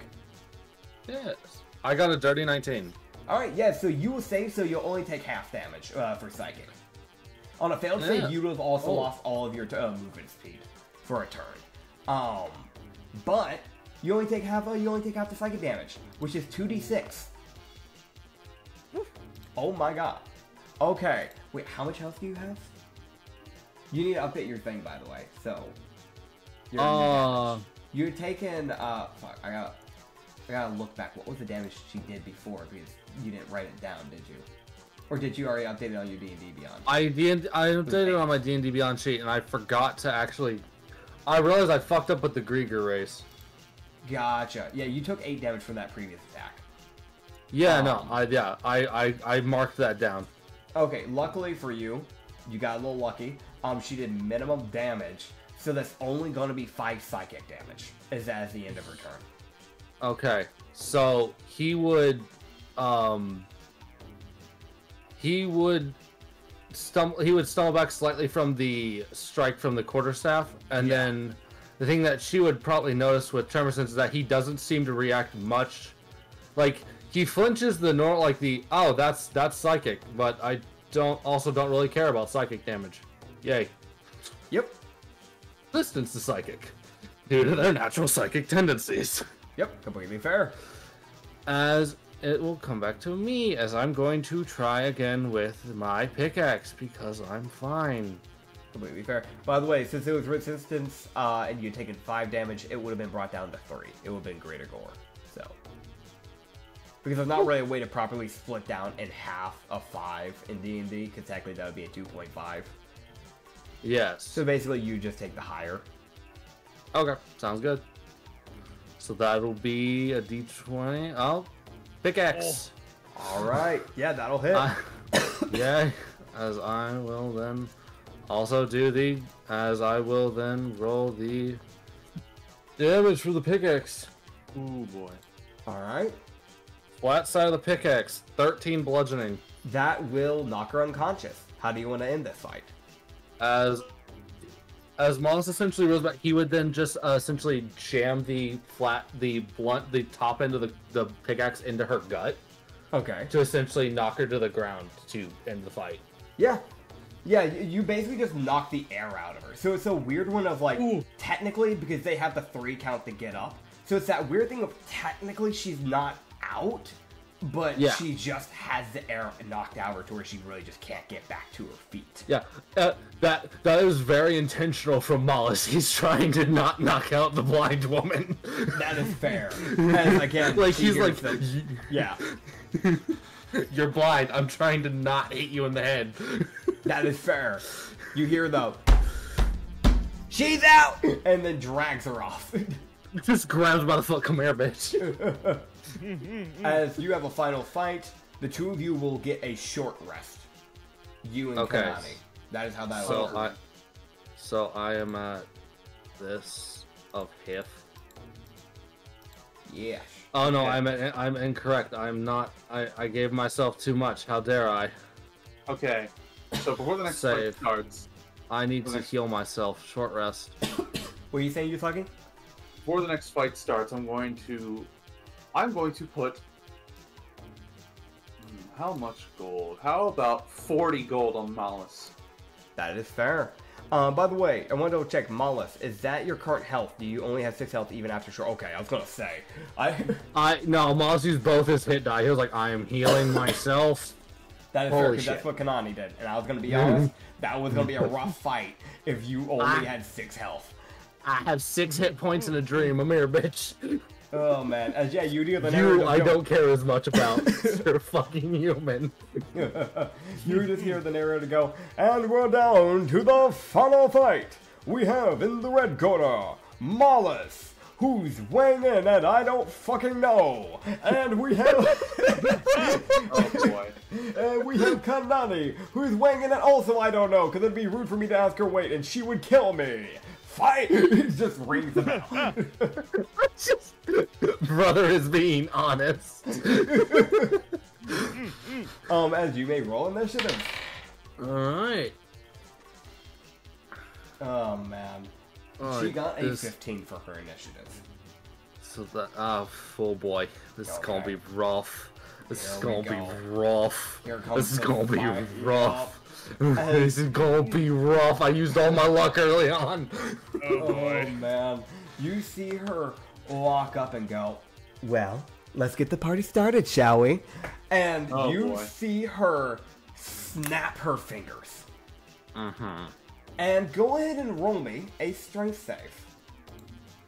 Yes. I got a dirty 19. Alright, yeah, so you will save, so you'll only take half damage for Psychic. On a failed save, you would have also lost all of your movement speed for a turn. But you only take half the Psychic damage, which is 2d6. Oh my god. Okay. Wait, how much health do you have? You need to update your thing, by the way. So, you're taking, fuck, I gotta look back. What was the damage she did before? Because you didn't write it down, did you? Or did you already update it on your D&D Beyond? I updated it on my D&D Beyond sheet, and I forgot to actually... I realized I fucked up with the Grieger race. Gotcha. Yeah, you took 8 damage from that previous attack. Yeah, I marked that down. Okay, luckily for you, you got a little lucky. She did minimum damage, so that's only going to be 5 psychic damage. Is that at the end of her turn? Okay, so he would stumble back slightly from the strike from the quarterstaff, and then the thing that she would probably notice with Tremorsons is that he doesn't seem to react much. Like, he flinches that's psychic, but I don't really care about psychic damage. Yay. Yep. Distance to psychic, due to their natural psychic tendencies. Yep, completely fair. As it will come back to me, as I'm going to try again with my pickaxe, because I'm fine. Completely fair. By the way, since it was resistance, and you'd taken 5 damage, it would have been brought down to 3. It would have been greater gore. So, because there's not really a way to properly split down in half a 5 in D&D, because technically that would be a 2.5. Yes. So basically, you just take the higher. Okay, sounds good. So that'll be a d20. Oh, pickaxe. All right. Yeah, that'll hit. Yeah, as I will then also roll the damage for the pickaxe. Ooh boy. All right. Flat side of the pickaxe, 13 bludgeoning. That will knock her unconscious. How do you want to end this fight? As Moss essentially rolls back, he would then just essentially jam the top end of the pickaxe into her gut. Okay. To essentially knock her to the ground to end the fight. Yeah. Yeah, you basically just knock the air out of her. So it's a weird one of like, technically, because they have the 3 count to get up. So it's that weird thing of technically she's not out, but she just has the air knocked out of her to where she really just can't get back to her feet. Yeah, that is very intentional from Mollis. He's trying to not knock out the blind woman. That is fair. And again, like he's like, yeah. You're blind. I'm trying to not hit you in the head. That is fair. You hear though, she's out, and then drags her off. Just grabs by the foot. Come here, bitch. As you have a final fight, the two of you will get a short rest. You and Kanani. That is how that works. So I am at this of Hif. Yeah. Oh no, okay. I'm incorrect. I'm not. I gave myself too much. How dare I? Okay. So before the next fight starts, I need to heal myself. Short rest. What are you saying, you talking? Before the next fight starts, I'm going to put. How much gold? How about 40 gold on Malice? That is fair. By the way, I want to check Malice. Is that your current health? Do you only have 6 health even after short? Okay, I was gonna say. No, Malice used both his hit die. He was like, I am healing myself. That is fair, because that's what Kanani did. And I was gonna be honest, that was gonna be a rough fight if you only had 6 health. I have 6 hit points in a dream. I'm here, bitch. Oh man, yeah, you do the narrative. I don't care as much about. You're fucking human. You just hear the narrator go, and we're down to the final fight. We have in the red corner, Malice, who's weighing in and I don't fucking know. And we have... Oh boy. And we have Kanani, who's weighing in and also I don't know, because it'd be rude for me to ask her weight and she would kill me. Fight! Just rings the bell. Brother is being honest. As you may roll initiative. Alright. Oh man. She got a 15 for her initiative. So that oh boy. This is gonna be rough. This is gonna be rough. This is gonna be rough. This is gonna be rough. I used all my luck early on. Oh man. You see her walk up and go, well, let's get the party started, shall we? And see her snap her fingers. And go ahead and roll me a strength save.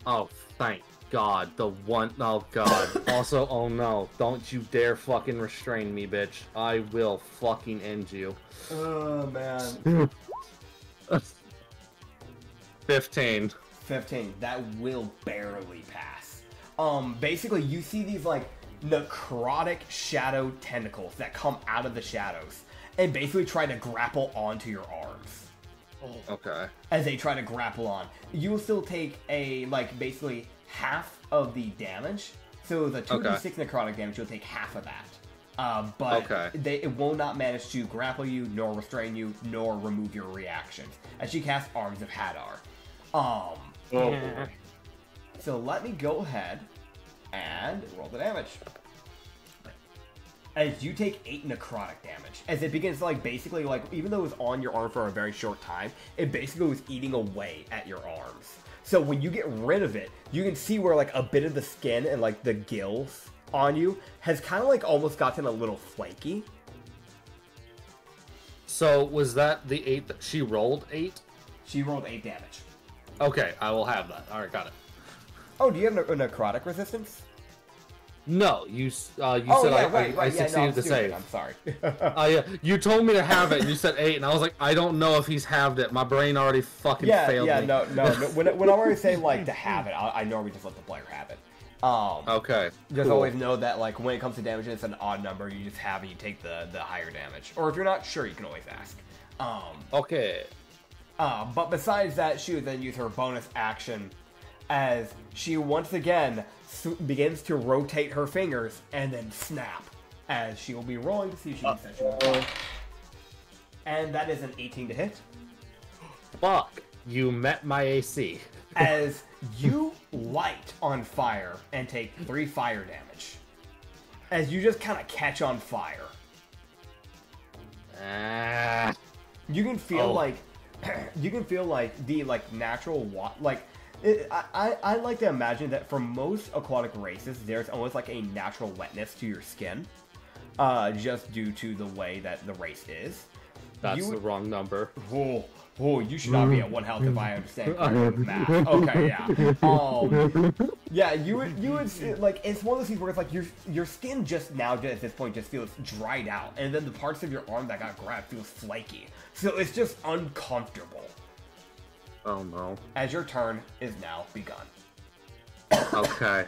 Oh, thank God. Oh God. Also, oh no. Don't you dare fucking restrain me, bitch. I will fucking end you. Oh man. 15. 15. That will barely pass. Basically you see these like necrotic shadow tentacles that come out of the shadows and basically try to grapple onto your arms. Okay. As they try to grapple on. You will still take basically half of the damage. So the 2d6 necrotic damage, you'll take half of that. But it will not manage to grapple you, nor restrain you, nor remove your reactions. As she casts Arms of Hadar. So let me go ahead and roll the damage. As you take 8 necrotic damage, as it begins to basically even though it was on your arm for a very short time, it basically was eating away at your arms. So when you get rid of it, you can see where a bit of the skin and the gills on you has kind of almost gotten a little flaky. So was that the 8 that she rolled? 8? She rolled 8 damage. Okay, I will have that. Alright, got it. Oh, do you have a necrotic resistance? No, you said I succeeded to save. I'm sorry. Yeah, you told me to have it, and you said 8, and I was like, I don't know if he's halved it. My brain already fucking failed me. No. When I already say to have it, I normally just let the player have it. Okay. Just always know that when it comes to damage and it's an odd number, you just have it, you take the higher damage. Or if you're not sure, you can always ask. Okay. But besides that, she would then use her bonus action as she once again begins to rotate her fingers and then snap, as she will be rolling to see if she can set you up. And that is an 18 to hit. Fuck, you met my AC. As you light on fire and take 3 fire damage. As you just kind of catch on fire. You can feel the natural I like to imagine that for most aquatic races, there's almost a natural wetness to your skin, just due to the way that the race is. That's the wrong number. Oh, you should not be at 1 health if I understand correctly with math. Okay, yeah. Yeah, you would like, it's one of those things where it's like your skin just now at this point just feels dried out, and then the parts of your arm that got grabbed feels flaky. So it's just uncomfortable. Oh no. As your turn is now begun. Okay.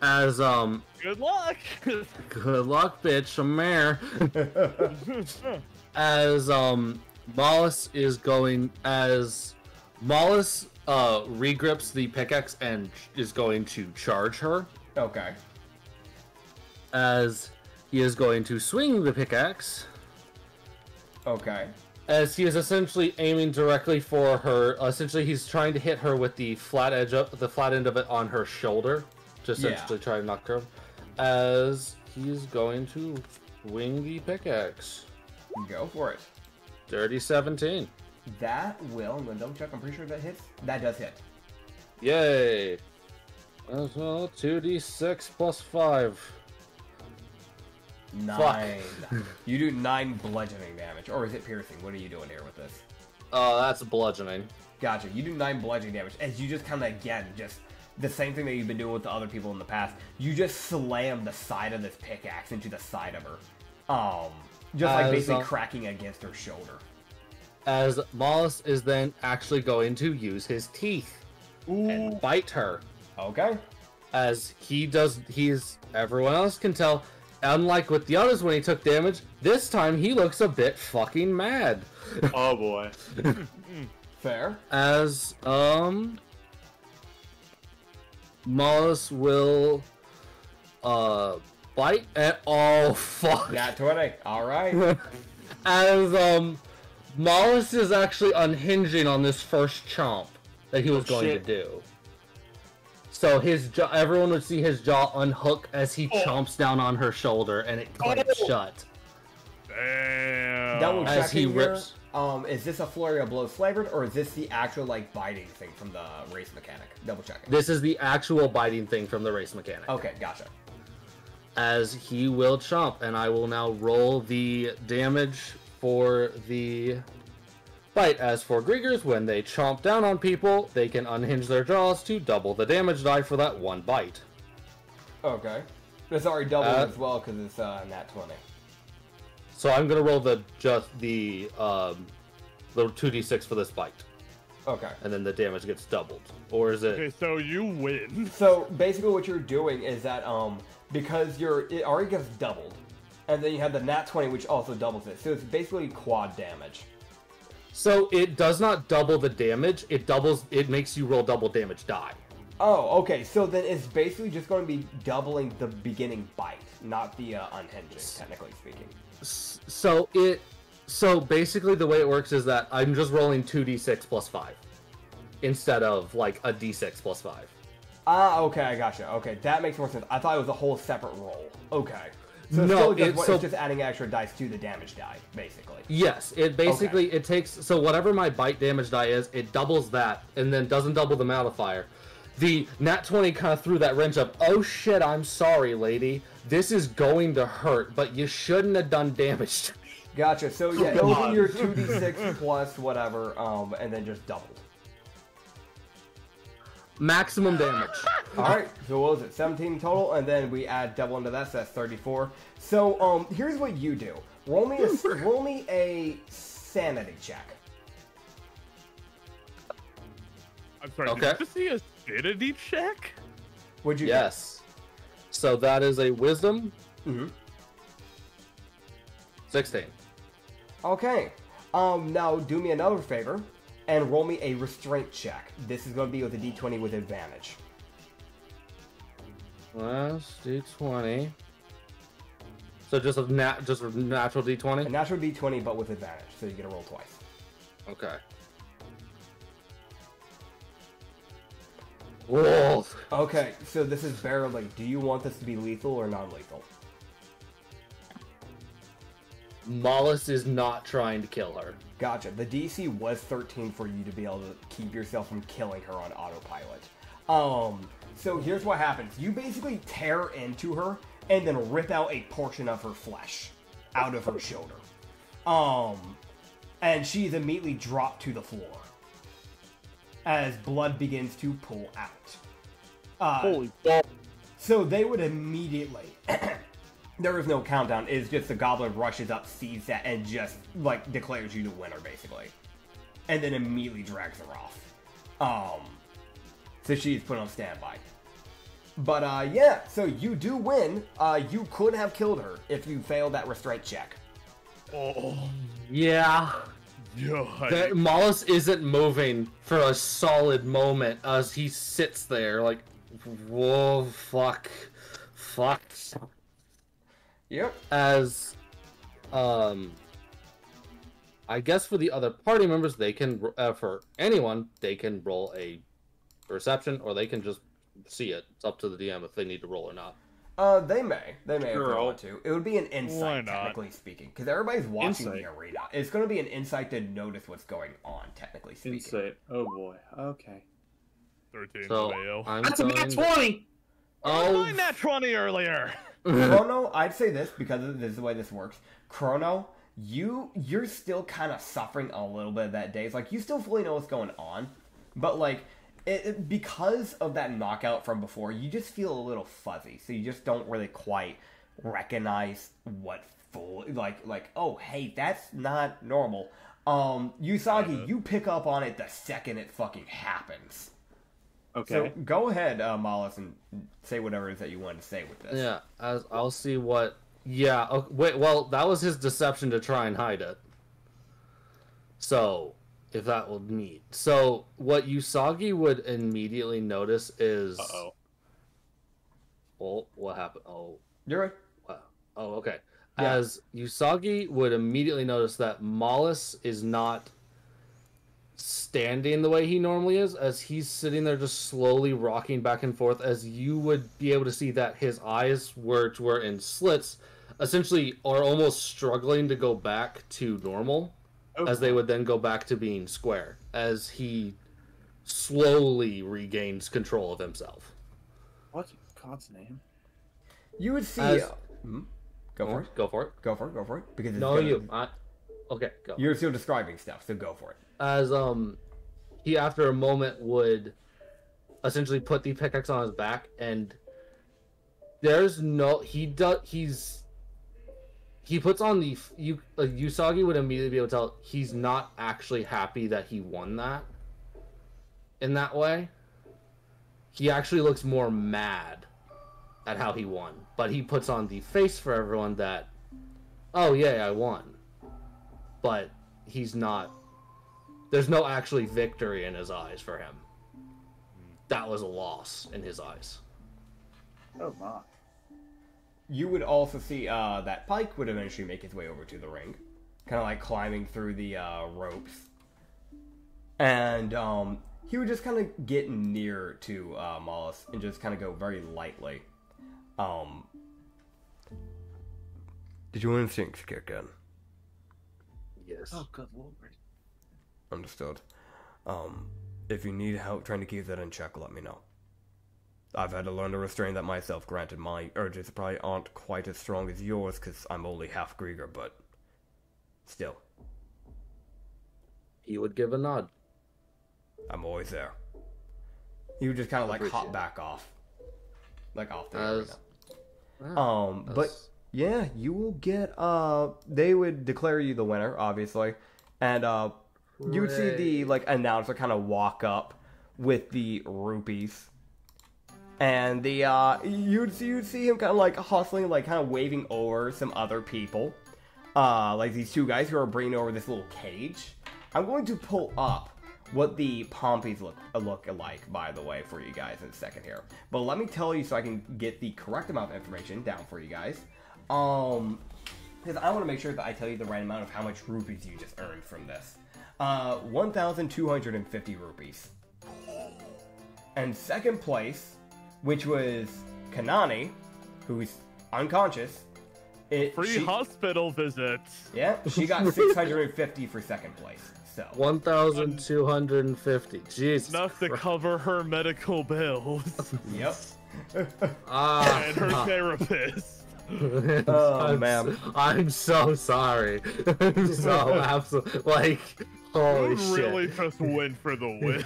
As Good luck. good luck, bitch. I'm there. As Mollis regrips the pickaxe and is going to charge her. Okay. As he is going to swing the pickaxe. Okay. As he is essentially aiming directly for her. Essentially, he's trying to hit her with the flat end of it on her shoulder, to essentially try to knock her. As he's going to swing the pickaxe. Go for it. Dirty 17. That will, I'm gonna double check, I'm pretty sure that hits. That does hit. Yay! As well, 2d6 plus 5. 9. You do 9 bludgeoning damage. Or is it piercing? What are you doing here with this? That's bludgeoning. Gotcha. You do 9 bludgeoning damage. As you just kind of, again, just the same thing that you've been doing with the other people in the past. You just slam the side of this pickaxe into the side of her. Just like basically cracking against her shoulder. As Mollis is then actually going to use his teeth and bite her. Okay. As everyone else can tell, unlike with the others when he took damage, this time he looks a bit fucking mad. Oh boy. Fair. As, Mollis will, bite and, oh fuck. Nat 20. Alright. As, Mollis is actually unhinging on this first chomp that he was going to do. So his jaw, everyone would see his jaw unhook as he chomps down on her shoulder, and it clicks shut. Damn. Double As he checking here, rips. is this a flurry of blows flavored, or is this the actual like biting thing from the race mechanic? Double checking. This is the actual biting thing from the race mechanic. Okay, gotcha. As he will chomp, and I will now roll the damage for the bite. As for Griegers, when they chomp down on people, they can unhinge their jaws to double the damage die for that one bite. Okay. It's already doubled as well because it's nat 20. So I'm gonna roll the 2d6 for this bite, Okay. and then the damage gets doubled. Or is it? Okay, so you win. So basically, what you're doing is that because it already gets doubled, and then you have the nat 20, which also doubles it. So it's basically quad damage. So it does not double the damage. It makes you roll double damage die. Oh, okay. So then it's basically just going to be doubling the beginning bite, not the unhinging, technically speaking. So basically the way it works is that I'm just rolling 2d6 plus 5 instead of like a d6 plus 5. Ah, okay, I gotcha. Okay, that makes more sense. I thought it was a whole separate roll. Okay. So No, it's just adding extra dice to the damage die, basically. Yes, it basically it takes, so whatever my bite damage die is, it doubles that and then doesn't double the modifier. The nat 20 kind of threw that wrench up. Oh shit, I'm sorry, lady. This is going to hurt, but you shouldn't have done damage to me. Gotcha. So yeah, it'll be your 2d6 plus whatever, and then just doubled. Maximum damage. Alright, so what was it? 17 total, and then we add double into that, so that's 34. So, here's what you do. Roll me a sanity check. I'm sorry, Okay. did you just see a sanity check? What'd you Yes. So that is a wisdom. Mm-hmm. 16. Okay. Now do me another favor and roll me a restraint check. This is going to be with a d20 with advantage. Last d20. So just a natural d20? A natural d20, but with advantage, so you get to roll twice. Okay. Whoa. Okay, so this is barely. Do you want this to be lethal or non-lethal? Mollis is not trying to kill her. Gotcha. The DC was 13 for you to be able to keep yourself from killing her on autopilot. So here's what happens. You basically tear into her and then rip out a portion of her flesh out of her shoulder. and she's immediately dropped to the floor as blood begins to pull out. Holy fuck. So they would immediately... There is no countdown. It's just the goblin rushes up, sees that, and just, like, declares you the winner, basically. And then immediately drags her off. So she's put on standby. But, yeah, so you do win. You could have killed her if you failed that restraint check. Oh. Yeah. Yeah. Mollis isn't moving for a solid moment as he sits there like, whoa, fuck. Yep. As, I guess for the other party members, they can, for anyone, they can roll a perception or they can just see it. It's up to the DM if they need to roll or not. They may if they want to. It would be an insight, technically speaking, because everybody's watching the arena. It's going to be an insight to notice what's going on, technically speaking. Insight. Oh boy. Okay. 13 So, I'm That's a going... nat 20! Oh, I nat 20 earlier. Chrono, I'd say this because this is the way this works. Chrono, you're still kind of suffering a little bit of that daze. Like, you still fully know what's going on, but like, because of that knockout from before, you just feel a little fuzzy. So you just don't really quite recognize what oh, hey, that's not normal. Usagi, you pick up on it the second it fucking happens. Okay. So go ahead, Mollis, and say whatever it is that you wanted to say with this. Yeah, I'll see what... Yeah, okay, wait, well, that was his deception to try and hide it. So, if that will meet. So, what Usagi would immediately notice is... Uh-oh. Oh, what happened? Oh. You're right. Wow. Oh, okay. Yeah. As Usagi would immediately notice that Mollis is not standing the way he normally is, as he's sitting there just slowly rocking back and forth, as you would be able to see that his eyes were in slits, essentially are almost struggling to go back to normal, as they would then go back to being square, as he slowly regains control of himself. What's God's name? You would see... Go for it. Go for it. Go for it. Because No, you. Okay, go. You're still describing stuff, so go for it. As he after a moment would essentially put the pickaxe on his back, and there's no he puts on the Usagi would immediately be able to tell he's not actually happy that he won that in that way. He actually looks more mad at how he won, but he puts on the face for everyone that, oh yeah, I won, but he's not. There's no actually victory in his eyes for him. That was a loss in his eyes. Oh my. You would also see that Pike would eventually make his way over to the ring, kind of like climbing through the ropes. And he would just kind of get near to Mollis and just kind of go very lightly. Did your instincts kick in? Yes. Oh, good lord. Understood. If you need help trying to keep that in check, let me know. I've had to learn to restrain that myself. Granted, my urges probably aren't quite as strong as yours, because I'm only half Grieger, but still. He would give a nod. I'm always there. He would just kind of like hop back off. Like off the arena. But yeah, you will get, they would declare you the winner, obviously. And, you would see the, like, announcer kind of walk up with the rupees. And the, you'd see him kind of, like, hustling, like, kind of waving over some other people. Like these two guys who are bringing over this little cage. I'm going to pull up what the Pompeys look like, by the way, for you guys in a second here. But let me tell you so I can get the correct amount of information down for you guys. Because I want to make sure that I tell you the right amount of how much rupees you just earned from this. 1,250 rupees. And second place, which was Kanani, who's unconscious. Free hospital visits. Yeah, she got 650 for second place. So 1,250. Jesus. Enough to cover her medical bills. Yep. And her therapist. Oh, man. I'm so sorry. I'm so absolutely like, holy You really shit. just went for the win.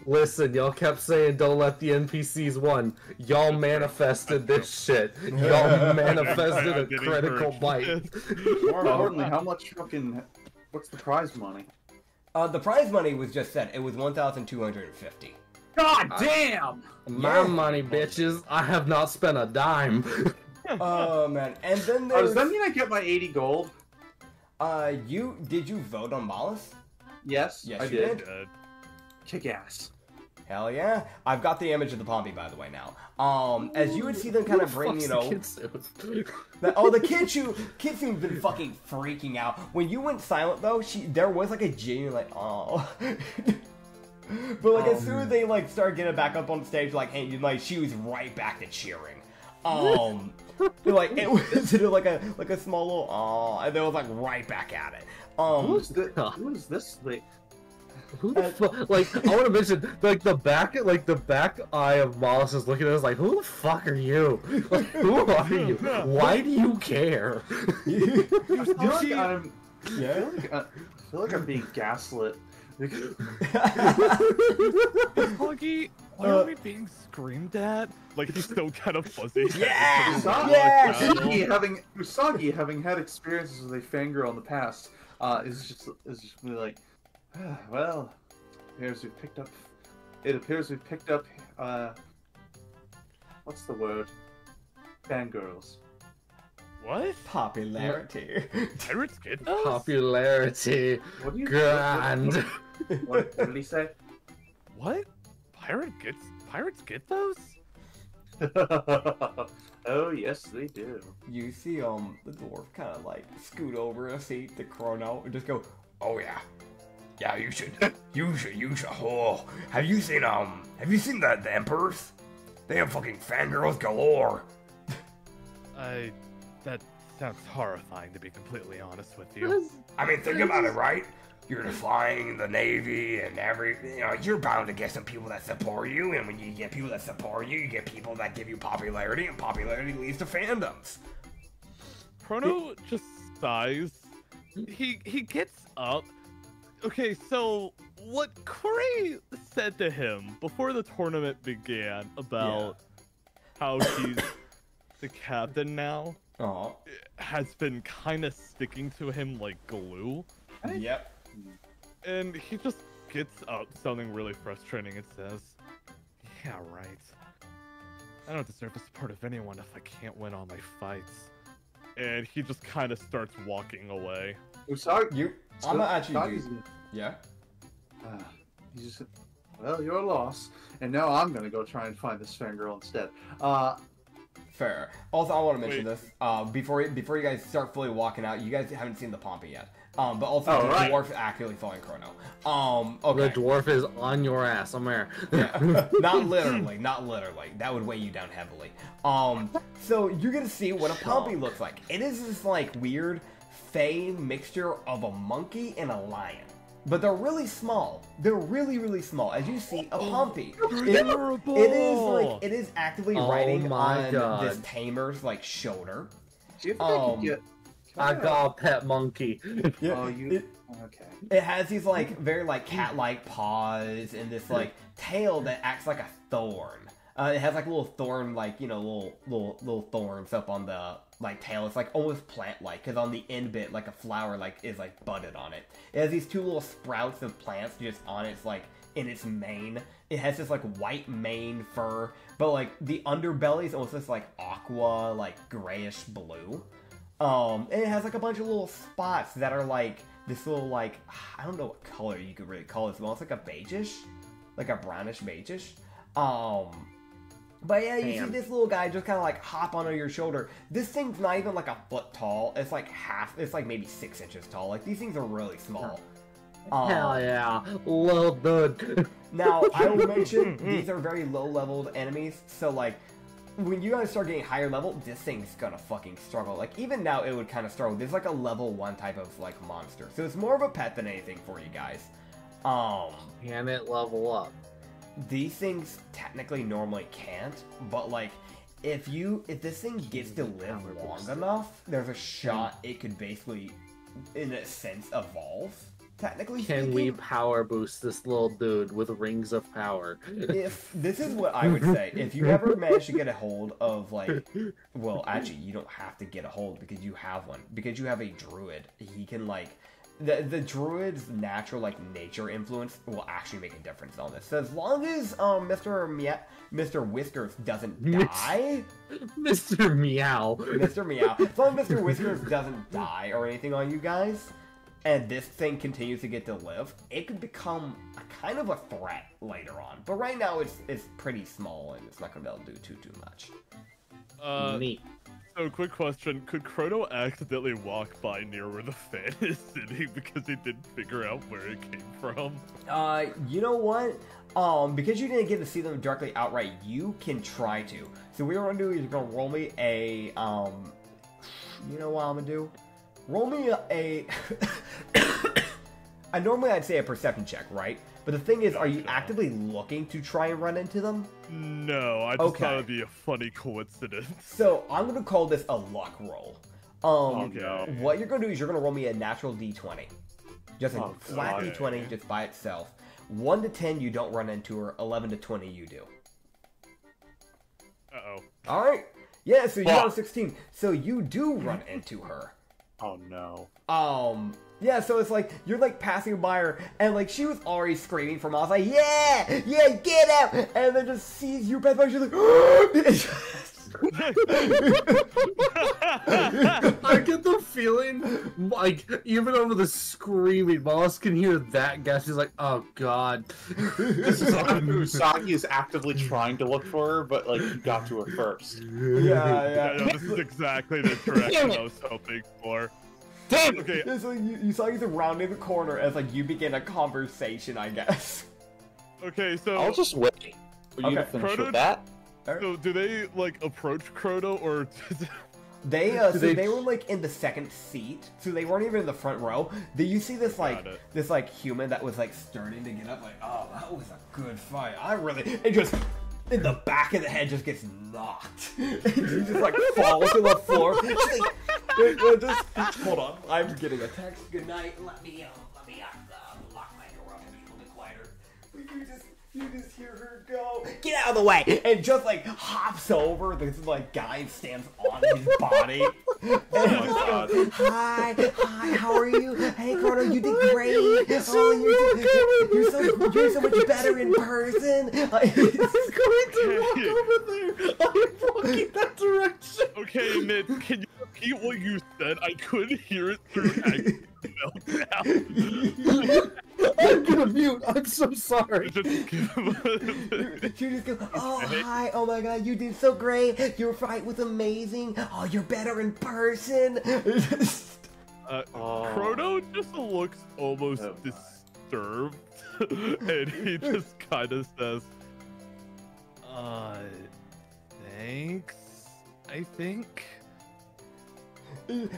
Listen, y'all kept saying don't let the NPCs win. Y'all manifested this shit. Y'all manifested I a did critical encourage bite. this. More importantly, how much fucking... What's the prize money? The prize money was just said. It was 1,250. God damn! My Yeah. money, bitches. I have not spent a dime. Oh man! And then Oh, does there's that mean I get my 80 gold? did you vote on Mollis? Yes, Yes, I you did. did. Kick ass. Hell yeah! I've got the image of the Pompey, by the way, now. As you would see them kind of bring, you know, the Kitsu's been fucking freaking out. When you went silent though, there was like a genuine like, oh. But like as soon as they like started getting back up on stage, like, hey, like she was right back to cheering. Like it was like a small little and they was like right back at it. Who is this? Like, Who the fuck? Like, I want to mention, like the back eye of Mollis is looking at us like, who the fuck are you? Like, who are you? Why do you care? Yeah. I feel like I'm being gaslit. Foggy, why are we being screamed at? Like he's still kind of fuzzy. Yeah! Usagi, having had experiences with a fangirl in the past, is just really like, well, it appears we've picked up, what's the word? Fangirls. What? Popularity. Pirates get those? Popularity. What do you Grand. What did he say? What? Pirates get those? Oh yes, they do. You see the dwarf kind of like scoot over a seat to Chrono and just go, oh yeah. Yeah, you should. Oh, have you seen the Emperors? They have fucking fangirls galore. That sounds horrifying, to be completely honest with you. I mean, think about it, right? You're flying the Navy and you're bound to get some people that support you, and when you get people that support you, you get people that give you popularity, and popularity leads to fandoms. Chrono just sighs. He gets up. Okay, so what Corey said to him before the tournament began about how he's the captain now has been kind of sticking to him like glue. Yep. And he just gets up, sounding really frustrating, and says, yeah, right. I don't deserve the support of anyone if I can't win all my fights. And he just kind of starts walking away. Usagi, I'm not actually Usagi's- Yeah? He just said, well, you're a loss, and now I'm gonna go try and find this fangirl instead. Fair. Also, I want to mention this. Before you guys start fully walking out, you guys haven't seen the Pompey yet. But also, the dwarf is actively following Chrono. Okay. The dwarf is on your ass. I'm there. Yeah. Not literally. That would weigh you down heavily. So you're gonna see what a Pompey looks like. It is this like weird fey mixture of a monkey and a lion. But they're really small. They're really, really small. As you see, a Pompey. It is actively riding on this tamer's like shoulder. Do you think I could get... I got a pet monkey. Okay. It has these like very like cat-like paws and this like tail that acts like a thorn. It has like little thorn, like, you know, little thorns up on the like tail. It's like almost plant-like, because on the end bit, like a flower like is like budded on it. It has these two little sprouts of plants just on its like in its mane. It has this like white mane fur, but like the underbelly is almost this like aqua, like grayish blue. And it has like a bunch of little spots that are like this little like, I don't know what color you could really call this, but it's like a beigeish, like a brownish beigeish. But yeah, you see this little guy just kind of like hop onto your shoulder. This thing's not even like a foot tall. It's like it's like maybe 6 inches tall. Like these things are really small. Hell yeah, well done. Now, I will mention, these are very low-leveled enemies, so like, when you guys start getting higher level, this thing's gonna fucking struggle. Like, even now, it would kind of struggle. There's like a level 1 type of like monster, so it's more of a pet than anything for you guys. Can it level up? These things technically normally can't, but like, if this thing gets to live long enough, there's a shot it could basically, in a sense, evolve. Technically Can we power boost this little dude with rings of power? If this is what I would say, if you ever manage to get a hold of like, well, actually, you don't have to get a hold because you have one. Because you have a druid, he can like, the druid's natural like nature influence will actually make a difference on this. So as long as Mr. Whiskers doesn't die, Mr. Meow. Mr. Meow, as long as Mr. Whiskers doesn't die or anything on you guys, and this thing continues to get to live, it could become a kind of a threat later on. But right now, it's pretty small, and it's not going to be able to do too much. Neat. So, quick question. Could Chrono accidentally walk by near where the fan is sitting because he didn't figure out where it came from? You know what? Because you didn't get to see them directly outright, you can try to. So what you're going to do is you're going to roll me a, you know what I'm going to do? Roll me a normally I'd say a perception check, right? But the thing is, are you actively looking to try and run into them? No, I just thought it'd be a funny coincidence. So I'm gonna call this a luck roll. Okay. What you're gonna do is you're gonna roll me a natural D20. Just a flat God. D20, just by itself. 1 to 10, you don't run into her. 11 to 20, you do. Uh-oh. Alright. Yeah, so you got a 16. So you do run into her. Oh no. Yeah, so it's like, you're like passing by her, and like, she was already screaming for miles, like, yeah, get out, and then just sees you pass by, she's like, I get the feeling, like, even over the screaming, Moss can hear that guy. She's like, oh god. This is Usagi is actively trying to look for her, but like you got to her first. Yeah. No, this is exactly the direction I was hoping for. Damn! Okay. It's like you saw he's rounding the corner as like you begin a conversation, I guess. Okay, so I'll just wait for you to finish with that. So do they like approach Chrono or? They were like in the second seat, so they weren't even in the front row. You see this like human that was like starting to get up, like, oh, that was a good fight. It just in the back of the head just gets knocked. And he just like falls to the floor. Just hold on, I'm getting a text. Good night. Let me lock my door up and be a little bit quieter. You just hear her go, get out of the way, and just like hops over. This like guy stands on his body and just goes, hi, how are you? Hey, Chrono, you did great. Oh, you're so much better in person. He's going to walk over there. I'm walking that direction. Okay, Nit, can you repeat what you said? I couldn't hear it through meltdown. I'm gonna mute. I'm so sorry. You just go, oh, hi, oh my god, you did so great. Your fight was amazing. Oh, you're better in person. Chrono just looks almost disturbed, and he just kind of says, thanks, I think.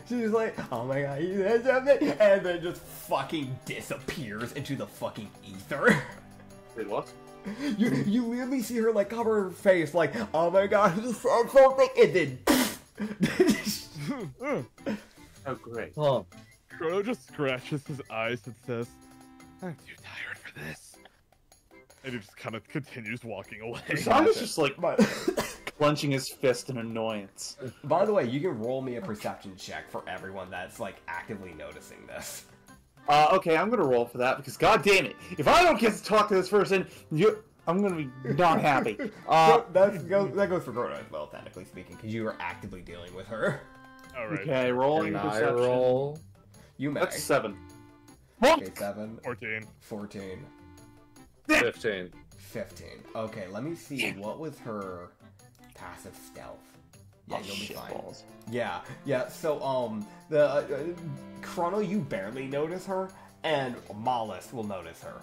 She's like, oh my god, you did something, and then just fucking disappears into the fucking ether. Wait, what? You literally see her like cover her face, like, oh my god, he said something, and then Oh great. Oh, Chrono just scratches his eyes and says, I'm too tired for this. And he just kind of continues walking away. Usaga's just like clenching his fist in annoyance. By the way, you can roll me a perception check for everyone that's like actively noticing this. Okay, I'm gonna roll for that because god damn it, if I don't get to talk to this person, I'm gonna be not happy. That goes for Chrono as well, technically speaking, because you are actively dealing with her. Alright. Okay, rolling and I perception. roll. You may. That's 7. Okay, 7. 14. 14. 15. 15. Okay, let me see. What was her passive stealth? Yeah, you'll be fine. Balls. Yeah. So, the Chrono, you barely notice her, and Mollis will notice her.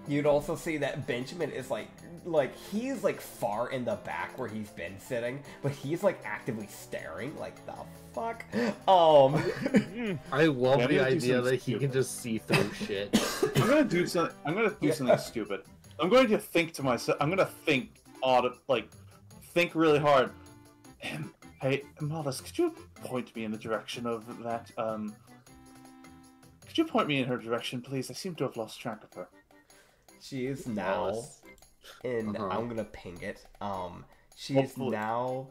You'd also see that Benjamin is like he's like far in the back where he's been sitting, but he's like actively staring. Like the fuck. I love Yeah, the I'm gonna do idea something that he stupid. can just see through shit. I'm gonna do something. I'm gonna do something stupid. I'm going to think to myself. I'm gonna think think really hard. Hey, Mollis, could you point me in the direction of that? Could you point me in her direction, please? I seem to have lost track of her. She is now in. I'm gonna ping it. She's Hopefully. now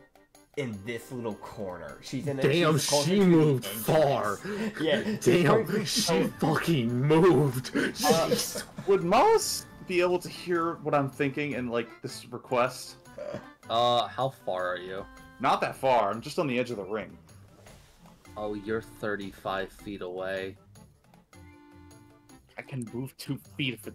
in this little corner. She's in. Damn, she's closer she to the moved entrance. far. Yeah. Damn, she fucking moved. Would Mollis be able to hear what I'm thinking and like this request? How far are you? Not that far. I'm just on the edge of the ring. Oh, you're 35 feet away. I can move 2 feet if it.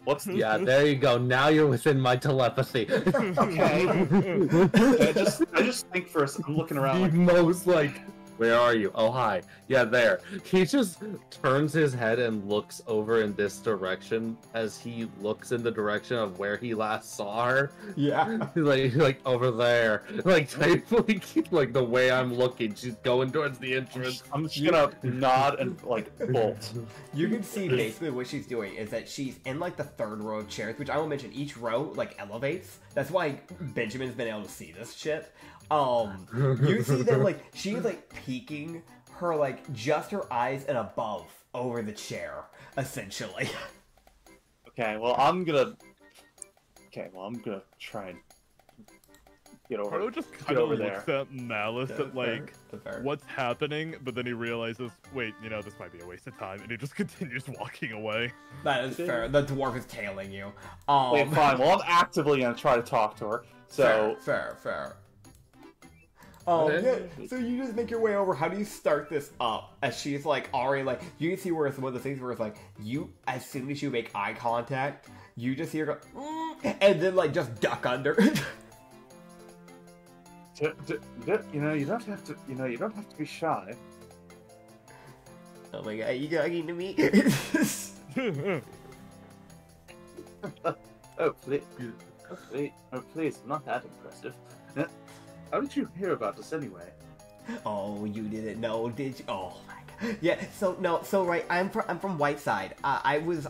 What's the? Yeah, there you go. Now you're within my telepathy. Okay. I just think first. I'm looking around. The Like, most like, where are you? Oh, hi. Yeah, there. He just turns his head and looks over in this direction as he looks in the direction of where he last saw her. Yeah. Like over there. Like the way I'm looking, she's going towards the entrance. I'm just gonna nod and like bolt. You can see basically what she's doing is that she's in like the third row of chairs, which I will mention each row like elevates. That's why Benjamin's been able to see this shit. You see that like she's like peeking her like just her eyes and above over the chair, essentially. Okay, well I'm gonna try and get over. Frodo just Get kind of over looks there. at Malice at like Fair. what's happening, but then he realizes, wait, this might be a waste of time, and he just continues walking away. That is fair. The dwarf is tailing you. Wait, fine. Well, I'm actively gonna try to talk to her. So fair. Okay. Yeah, so you just make your way over. How do you start this up? As she's like already like you can see where it's one of the things where it's like you as soon as you make eye contact, you just hear go and then like just duck under. you don't have to. You don't have to be shy. Oh my god, you talking to me? Oh please, not that impressive. How did you hear about us anyway? Oh, you didn't know, did you? Oh my god. Yeah. So right. I'm from Whiteside. I was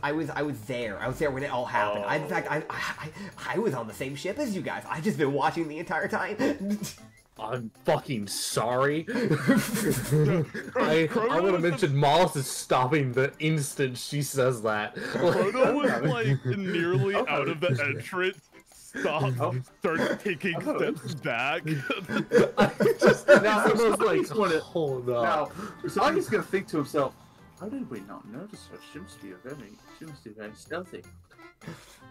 there. I was there when it all happened. In fact, I was on the same ship as you guys. I've just been watching the entire time. I'm fucking sorry. I want to mention Mollis is stopping the instant she says that. Frodo was like nearly out of the entrance. Starts taking steps back. I just now was like, hold up. Now, Usagi's gonna think to himself, how did we not notice her? She must be very stealthy.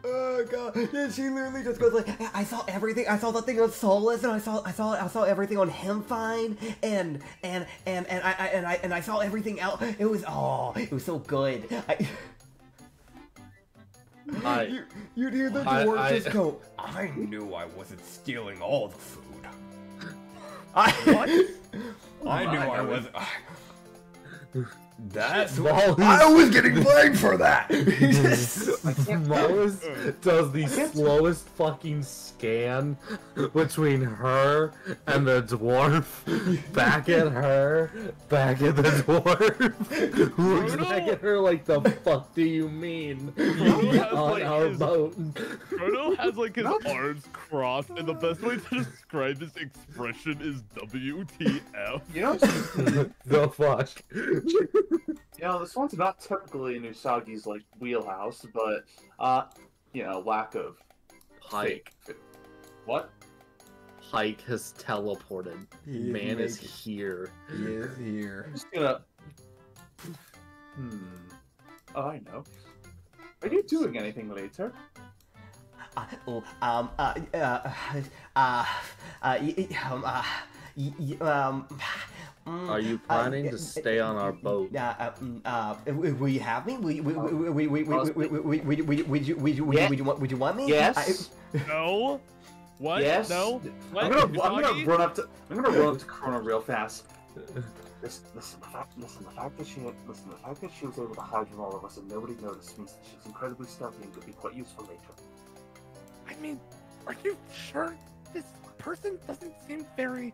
Oh god! Yeah, she literally just goes like, I saw everything. I saw the thing on Solus, and I saw everything on Hemfine, and I saw everything else. It was so good. You'd hear the dwarf just go, I knew I wasn't stealing all the food. I knew I was. That's Mollis, I was getting blamed for that. Mollis does the slowest fucking scan between her and the dwarf. Back at her, back at the dwarf. Looks back at her like, the fuck do you mean? Frodo On has, our like, boat. Frodo has like his arms crossed, and the best way to describe his expression is WTF. You know, The fuck. this one's not typically in Usagi's like wheelhouse, but lack of Pike. What? Pike has teleported. Man is here. He is here. I'm just gonna. Oh, I know. Are you doing anything later? Are you planning to stay on our boat? Will you have me? Would you want me? Yes. No. What? Yes. No. What? I'm gonna Usagi? run up to Corona real fast. Listen, the fact that she was able to hide from all of us and nobody noticed means that she's incredibly stealthy and could be quite useful later. I mean, are you sure this person doesn't seem very...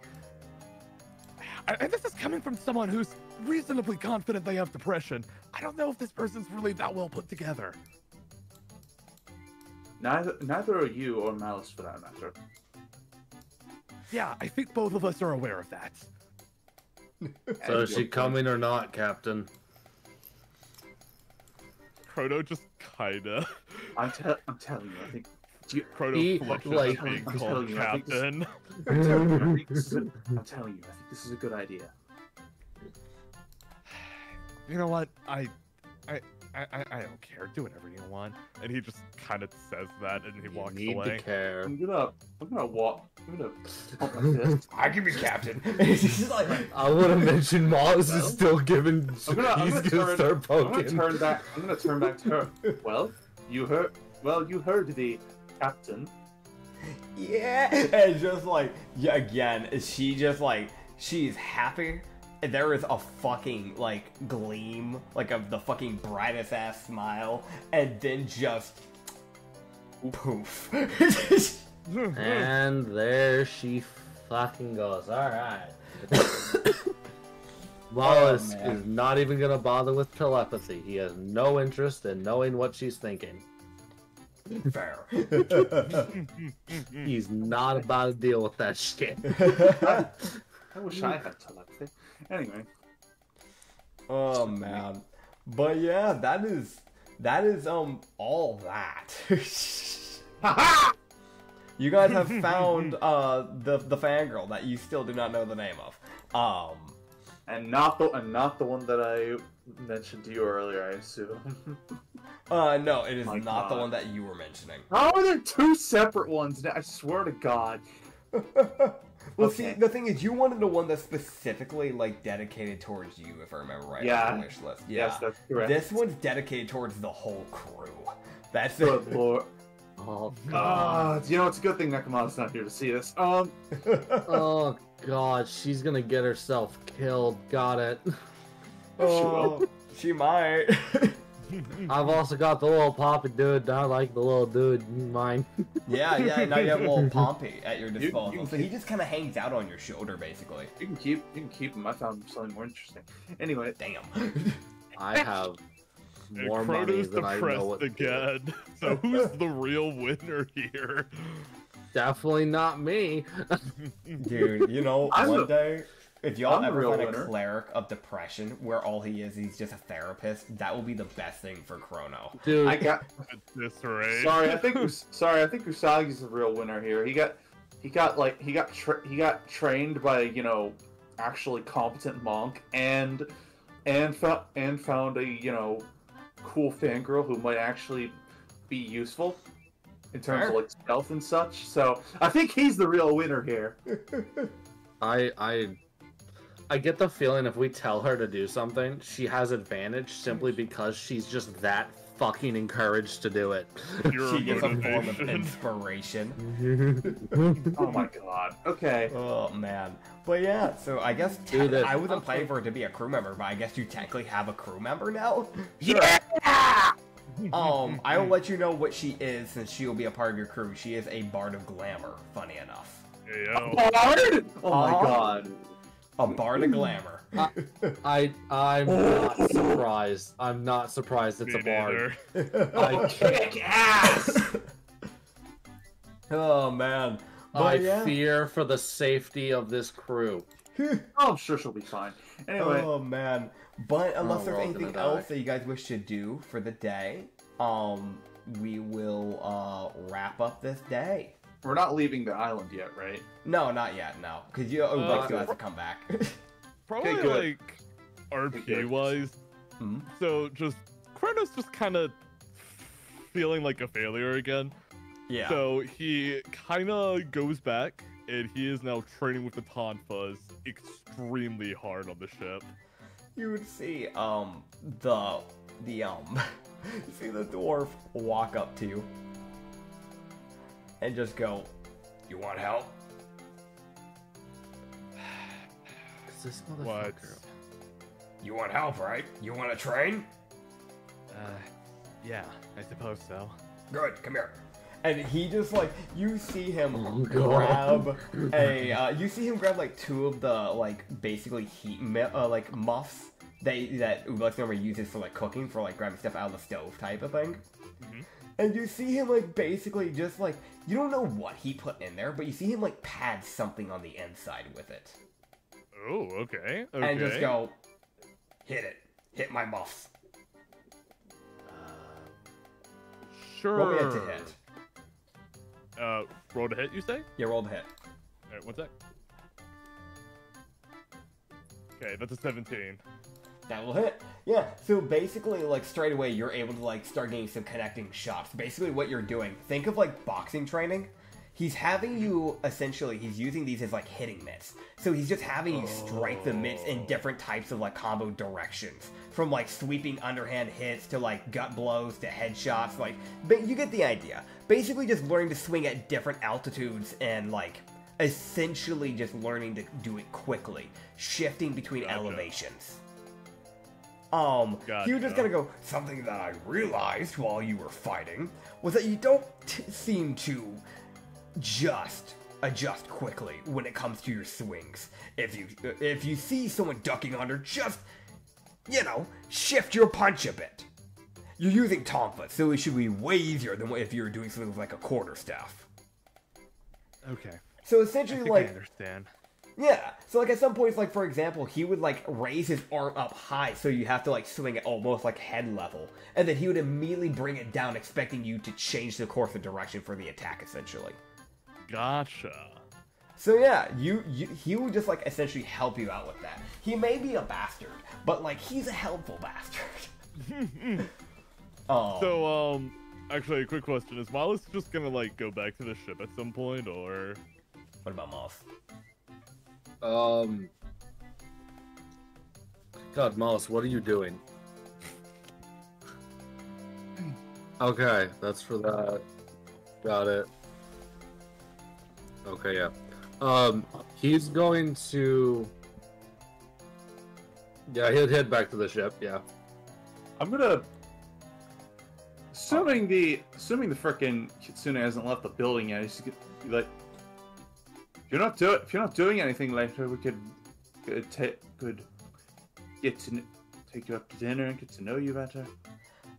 And this is coming from someone who's reasonably confident they have depression. I don't know if this person's really that well put together. Neither are you or Malice for that matter. Yeah, I think both of us are aware of that. So is she coming or not, Captain? Chrono just kinda. I'm telling you, I think. Chrono He, flushes like- being I'm called telling you, I think this- captain. I'm telling you, I think this is a good idea. You know what? I don't care. Do whatever you want. And he just kind of says that, and he You walks need away. to care. I'm gonna pump my fist. I can be captain. It's just like, I would have mentioned Moss is still giving. I'm gonna He's gonna turn- start I'm poking. gonna turn back to her. Well, you heard the captain. yeah, and just like, yeah, again, she just like, she's happy. And there is a fucking like gleam, like of the fucking brightest ass smile, and then just poof. And there she fucking goes. Alright. Wallace man. is not even gonna bother with telepathy. He has no interest in knowing what she's thinking. Fair. He's not about to deal with that shit. I wish I had telepathy. Anyway, Oh man, but yeah, that is all that. You guys have found the fangirl that you still do not know the name of. and not the one that I mentioned to you earlier, I assume. No, it is My not the God. one that you were mentioning. How are there two separate ones? I swear to God. Well, Okay. see, the thing is, you wanted the one that's specifically like dedicated towards you, if I remember right. Yeah. On the wish list. Yeah. Yes, that's correct. This one's dedicated towards the whole crew. That's Good it. lord. Oh god. You know, it's a good thing Nekamata's not here to see this. Oh god, she's gonna get herself killed. Got it. Oh, she might. I've also got the little poppy dude. I like the little dude in mine. Yeah, now you have little Pompey at your You disposal. can So he just kind of hangs out on your shoulder, basically. You can keep him. I found something more interesting. Anyway, Damn. I have And more money Chrono's than I know depressed what to do. again. So who's the real winner here? Definitely not me. Dude, you know, I'm one the- day, if y'all I'm the ever real find winner. a cleric of depression where all he is, he's just a therapist, that will be the best thing for Chrono. Dude, I got. At this rate. Sorry, I think Usagi's the real winner here. He got trained by actually competent monk and found a cool fangirl who might actually be useful in terms Fair. of like stealth and such. So I think he's the real winner here. I get the feeling if we tell her to do something, she has advantage simply because she's just that fucking encouraged to do it. Pure She gets a form of motivation. inspiration. Oh my god. Okay. Oh man. But yeah, so I guess Do this. I wasn't planning for it to be a crew member, but I guess you technically have a crew member now? Yeah. I will let you know what she is since she will be a part of your crew. She is a bard of glamour, funny enough. Hey, yo. Bard? Oh my Uh-huh. god. A bard of glamour. I'm not surprised. I'm not surprised it's Me a bard. neither. I, Kick ass. Oh man. But I yeah. fear for the safety of this crew. Oh, I'm sure she'll be fine. Anyway. Oh man. But unless Oh, there's we're all anything gonna die. else that you guys wish to do for the day, we will wrap up this day. We're not leaving the island yet, right? No, not yet, no. Because you still has to come back. Probably Okay, good. like RP good. wise. Hmm? So just Chrono's just kind of feeling like a failure again. Yeah. So he kind of goes back, and he is now training with the Tonfas extremely hard on the ship. You would see the you see the dwarf walk up to you and just go, "You want help?" Is this What? motherfucker? You want help, right? You want to train? Yeah, I suppose so. Good, come here. And he just like you see him Oh, grab like two of the like basically like muffs that Ublex normally uses for like cooking for like grabbing stuff out of the stove type of thing. Mhm. And you see him, like, basically just, like, you don't know what he put in there, but you see him, like, pad something on the inside with it. Oh, okay. And just go, hit it. Hit my muffs. Sure. Roll me a to hit. Roll to hit, you say? Yeah, roll the hit. Alright, one sec. Okay, that's a 17. That will hit. Yeah, so basically, like, straight away, you're able to, like, start getting some connecting shots. Basically, what you're doing, think of, like, boxing training. He's having you, essentially, he's using these as, like, hitting mitts. So he's just having you strike the mitts in different types of, like, combo directions. From, like, sweeping underhand hits to, like, gut blows to headshots. Like, but you get the idea. Basically, just learning to swing at different altitudes and, like, essentially just learning to do it quickly. Shifting between elevations. He was just gonna go, something that I realized while you were fighting was that you don't seem to just adjust quickly when it comes to your swings. If you see someone ducking under, just, you know, shift your punch a bit. You're using tonfa, so it should be way easier than if you were doing something with like a quarterstaff. Okay. So essentially, I like, understand. Yeah, so like at some points, like for example, he would like raise his arm up high, so you have to like swing it almost like head level, and then he would immediately bring it down, expecting you to change the course of direction for the attack, essentially. Gotcha. So yeah, he would just like essentially help you out with that. He may be a bastard, but like he's a helpful bastard. So actually, a quick question: is Miles just gonna like go back to the ship at some point, or What about Moss? God, Moss, what are you doing? Okay, that's for that. Got it. Okay, yeah. He's going to... Yeah, he'll head back to the ship, yeah. I'm gonna... Assuming the frickin' Kitsune hasn't left the building yet, he's gonna be like... If you're not doing anything later, we could get to take you up to dinner and get to know you better.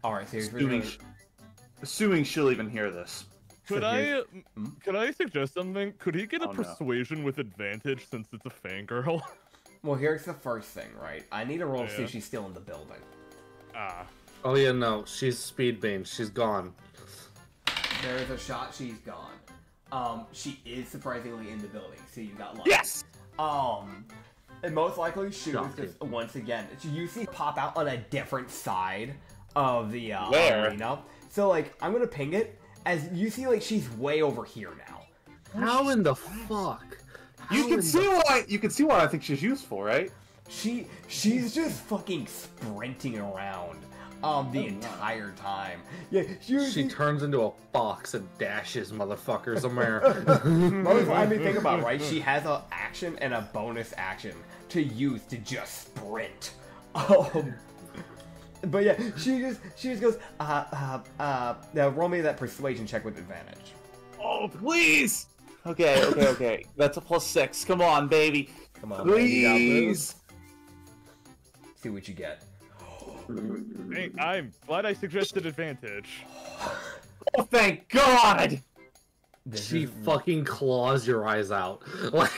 All right, so Assuming she'll even hear this. could I suggest something? Could he get a Oh, no. persuasion with advantage since it's a fangirl? Well, here's the first thing, right? I need a roll to see Yeah. if she's still in the building. Ah. Oh yeah, no, she's speed beam. She's gone. There is a shot she's gone. She is surprisingly in the building, so you got luck. Yes! And most likely she was Shocking. just, once again, you see pop out on a different side of the Where? arena. So, like, I'm gonna ping it, as you see, like, she's way over here now. How in the fuck? You can see what I think she's used for, right? She's just fucking sprinting around the entire time. Yeah, She turns into a fox and dashes motherfuckers somewhere. I mean, think about it, right? She has an action and a bonus action to use to just sprint. But yeah, she just goes, roll me that persuasion check with advantage. Oh, please! Okay. That's a +6. Come on, baby. Come on, baby, you got Please! See what you get. Hey, I'm glad I suggested advantage. Oh, thank God! She fucking claws your eyes out. Like,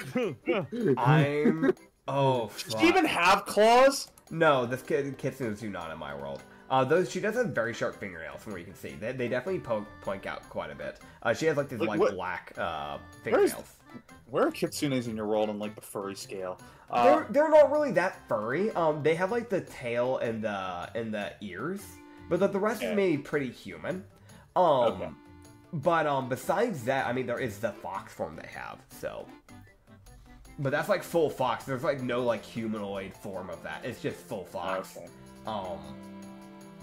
I'm... Oh, fuck. Does she even have claws? No, this Kitsune's do not in my world. She does have very sharp fingernails from where you can see. They definitely point out quite a bit. She has like these Like, like what- black fingernails. Where are kitsunes in your world on like the furry scale? They're not really that furry. They have like the tail and the ears, but the rest is maybe pretty human. Okay. But besides that, I mean, there is the fox form they have. So, but that's like full fox. There's like no like humanoid form of that. It's just full fox. Okay.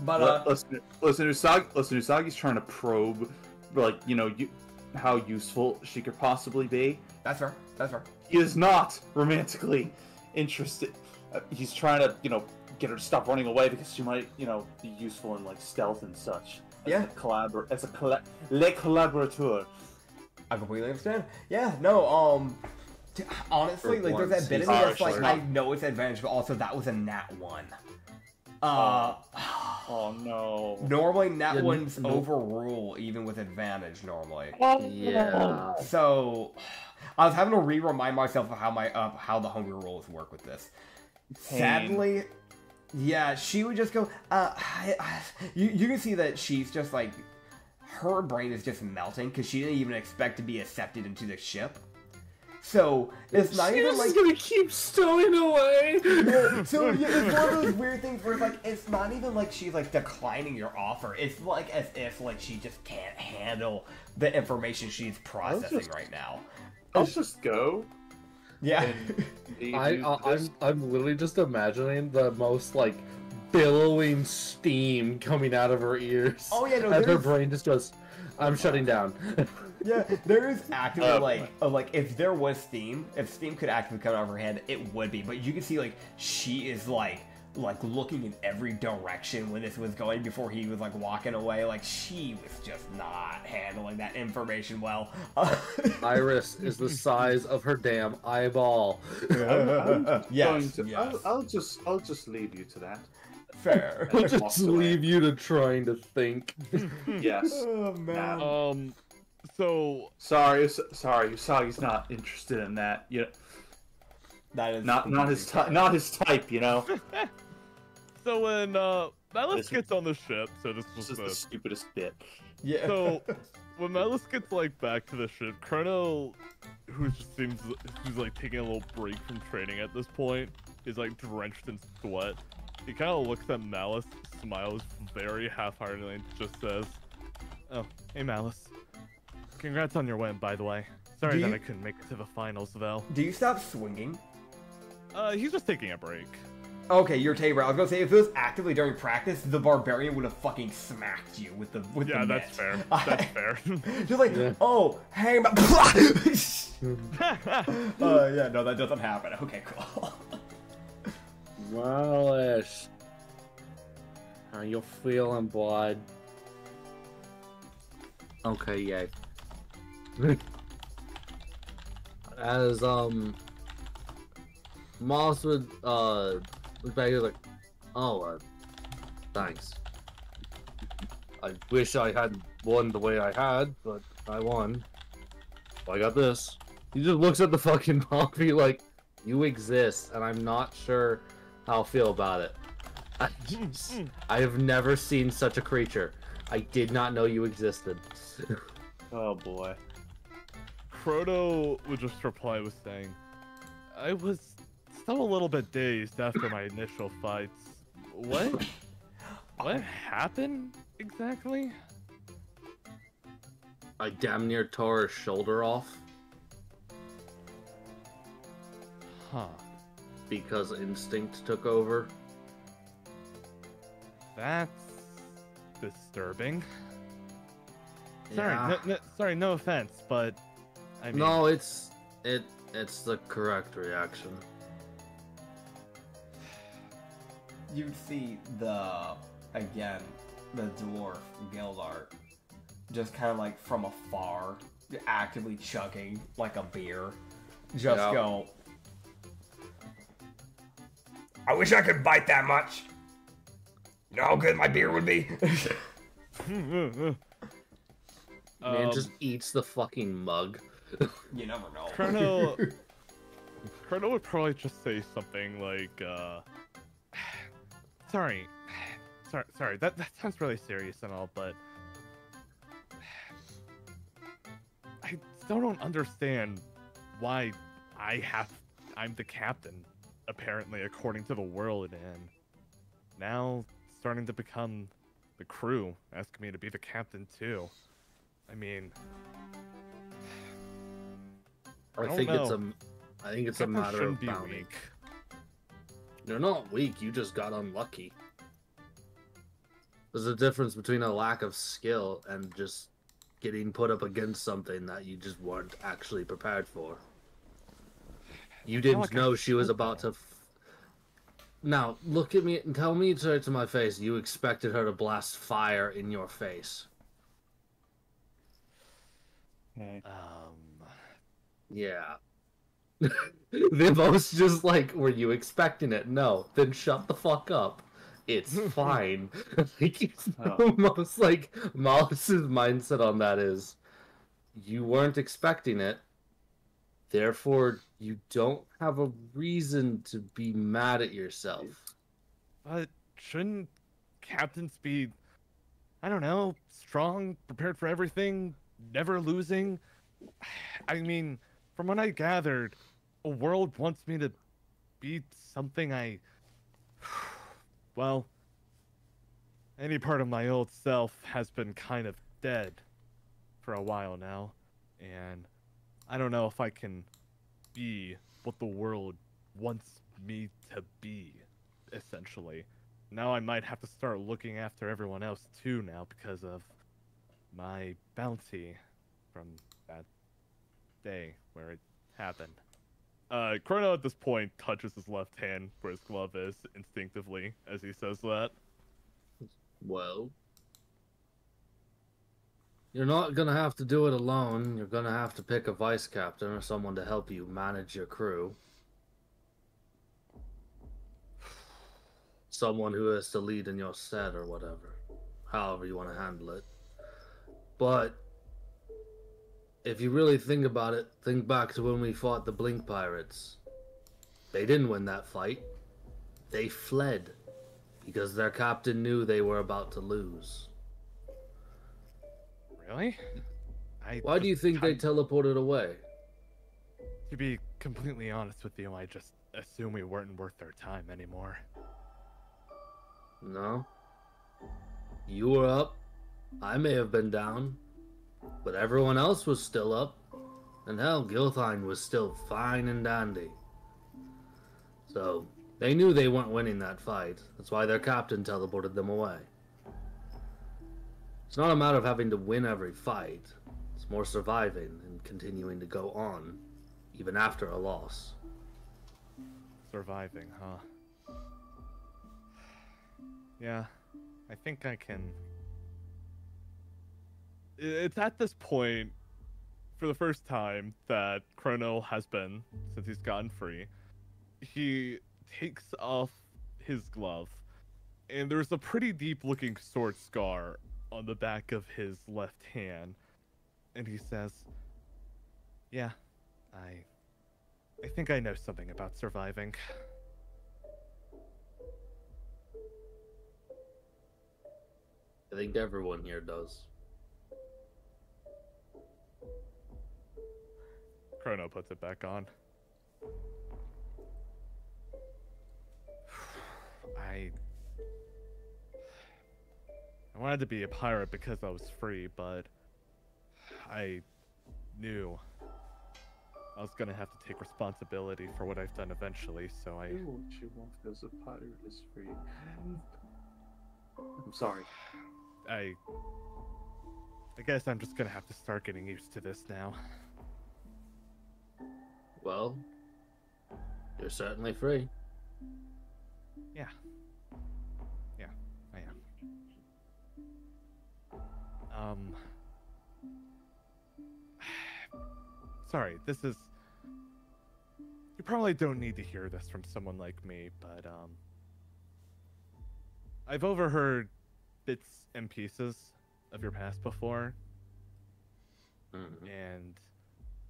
But listen, Usagi's trying to probe, like, how useful she could possibly be. that's fair. That's fair. He is not romantically interested. He's trying to, get her to stop running away because she might, be useful in like stealth and such. Yeah. Le collaborateur. I completely understand. Yeah, no, honestly, like, there's that bit of me that's like, I know it's advantage, but also that was a nat 1. Oh no. Normally, net Yeah, ones no. overrule even with advantage. Normally, Yeah. so I was having to remind myself of how the hungry rules work with this. Pain. Sadly, yeah, she would just go. You can see that she's just like her brain is just melting because she didn't even expect to be accepted into the ship. So it's not even like gonna keep stowing away. so yeah, it's one of those weird things where like it's not even like she's like declining your offer. It's like as if like she just can't handle the information she's processing right now. I'll just go. Yeah. And leave you this. I'm literally just imagining the most like billowing steam coming out of her ears. Oh, yeah, no, as her there's- brain just goes, I'm shutting down. Yeah, there is actively Oh, like if there was steam, if steam could actively come out of her hand, it would be. But you can see like she is like looking in every direction when this was going before he was like walking away. Like she was just not handling that information well. Iris is the size of her damn eyeball. I'm Yes, going to, yes. I'll just leave you to that. Fair. I'll Walk just away. leave you to trying to think. Yes. Oh man. So Sorry, Usagi's not interested in that. You know, That is not his type. Not his type. You know. so when Malice This- gets on the ship, so this was This is the the stupidest bit. Yeah. so when Malice gets like back to the ship, Chrono, who just seems who's like taking a little break from training at this point, is like drenched in sweat. He kind of looks at Malice, smiles very half-heartedly, and just says, "Oh, hey Malice, congrats on your win, by the way. Sorry Do that you- I couldn't make it to the finals though. Do you stop swinging? He's just taking a break. Okay, you're Tabor. I was gonna say if it was actively during practice, the barbarian would have fucking smacked you with the Yeah, the that's net. fair. That's fair. Just like, Yeah. oh, hey, yeah, no, that doesn't happen. Okay, cool. Malice, how you feeling, bud? Okay, yay. As Moss would look back here like, oh, thanks. I wish I had won the way I had, but I won. So I got this. He just looks at the fucking puppy like, you exist, and I'm not sure how I feel about it. I have never seen such a creature. I did not know you existed. Oh boy. Chrono would just reply with saying, I was still a little bit dazed after my initial fights. What? What happened exactly? I damn near tore his shoulder off Huh. because instinct took over. That's disturbing. Sorry, Yeah. sorry, no offense, but I mean, No, it's the correct reaction. You'd see the dwarf Gildart just kind of like from afar, actively chugging like a beer. Just Yeah. go. I wish I could bite that much. You know how good my beer would be. Man just eats the fucking mug. You never know. Chrono would probably just say something like, sorry, that sounds really serious and all, but I still don't understand why I'm the captain, apparently, according to the world, and now starting to become the crew, asking me to be the captain too. I mean, I don't think it's know. I think it's a captain matter of shouldn't be bounty. weak. You're not weak, you just got unlucky. There's a difference between a lack of skill and just getting put up against something that you just weren't actually prepared for. You didn't like I know she was about to... Now, look at me and tell me straight to my face you expected her to blast fire in your face. Okay. Yeah. The most just like, were you expecting it? No. Then shut the fuck up. it's fine. Like, it's Oh. almost like Mollus's mindset on that is, you weren't expecting it, therefore you don't have a reason to be mad at yourself. But shouldn't captains be, I don't know, strong, prepared for everything, never losing? I mean, from what I gathered, a world wants me to be something well, any part of my old self has been kind of dead for a while now, and I don't know if I can be what the world wants me to be, essentially. Now I might have to start looking after everyone else too now because of my bounty from that day where it happened. Chrono at this point touches his left hand where his glove is instinctively as he says that. Well, you're not gonna have to do it alone. You're gonna have to pick a vice captain or someone to help you manage your crew. Someone who has to lead in your set or whatever. However you want to handle it. But if you really think about it, think back to when we fought the Blink Pirates. They didn't win that fight. They fled because their captain knew they were about to lose. Really? Why do you think they teleported away? To be completely honest with you, I just assume we weren't worth their time anymore. No. You were up. I may have been down. But everyone else was still up. And hell, Gilthine was still fine and dandy. So, they knew they weren't winning that fight. That's why their captain teleported them away. It's not a matter of having to win every fight. It's more surviving and continuing to go on, even after a loss. Surviving, huh? Yeah, I think I can... It's at this point, for the first time, that Chrono has been, since he's gotten free, he takes off his glove, and there's a pretty deep-looking sword scar on the back of his left hand, and he says, yeah, I think I know something about surviving. I think everyone here does. Chrono puts it back on. I wanted to be a pirate because I was free, but I knew I was gonna have to take responsibility for what I've done eventually, so I... Do what you want because a pirate is free. I'm sorry. I guess I'm just gonna have to start getting used to this now. Well, you're certainly free. Yeah. Yeah, I am. Sorry, this is... You probably don't need to hear this from someone like me, but, I've overheard bits and pieces of your past before, and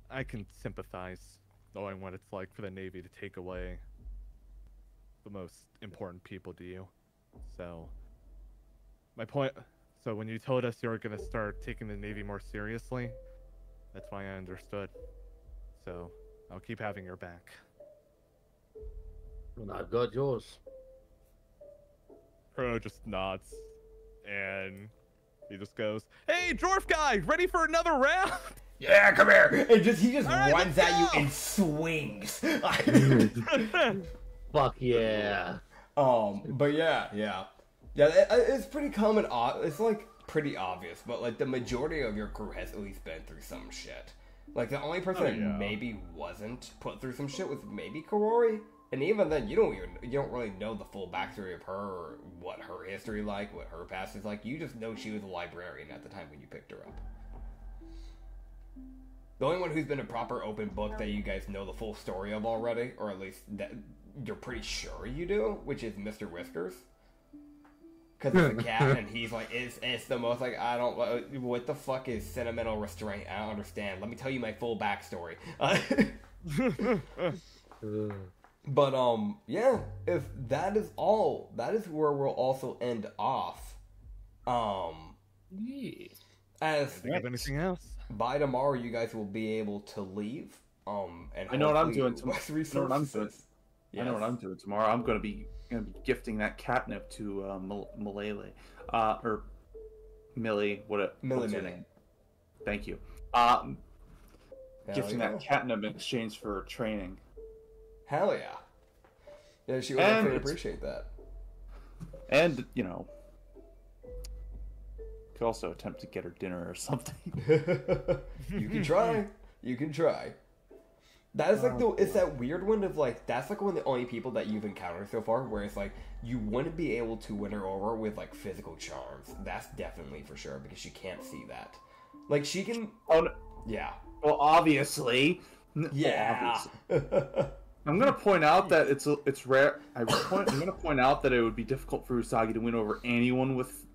I can sympathize knowing what it's like for the Navy to take away the most important people to you. So, my point... So when you told us you were going to start taking the Navy more seriously, that's why I understood. So, I'll keep having your back. And I've got yours. Chrono just nods, and he just goes, "Hey, dwarf guy, ready for another round?" Yeah, come here! And he just All right, runs let's at you go! and swings. Fuck yeah. But yeah, it's pretty common. It's like pretty obvious, but like the majority of your crew has at least been through some shit. Like the only person that maybe wasn't put through some shit was maybe Karori, and even then, you don't really know the full backstory of her, or what her history like, what her past is like. You just know she was a librarian at the time when you picked her up. The only one who's been a proper open book that you guys know the full story of already, or at least that you're pretty sure you do, which is Mr. Whiskers. because it's a cat, and he's like, it's the most like, I don't, what the fuck is sentimental restraint? I don't understand. Let me tell you my full backstory. But yeah, if that is all, that is where we'll also end off. As Think of anything else? by tomorrow, you guys will be able to leave. And I know what I'm hopefully doing tomorrow. with I know what I'm doing. resources. I know what I'm doing tomorrow. I'm gonna be gifting that catnip to Malele, or Millie. What's her name? Thank you. Gifting that catnip in exchange for training. Hell yeah. Yeah, she would And definitely it's- appreciate that. And could also attempt to get her dinner or something. You can try. You can try. That is like it's that weird one of like, that's like one of the only people that you've encountered so far where it's like, you wouldn't be able to win her over with like physical charms. That's definitely for sure, because she can't see that. Like, she can. Oh, no. Yeah. Well, obviously. Yeah. I'm gonna point out that it's rare. I'm gonna point out that it would be difficult for Usagi to win over anyone with,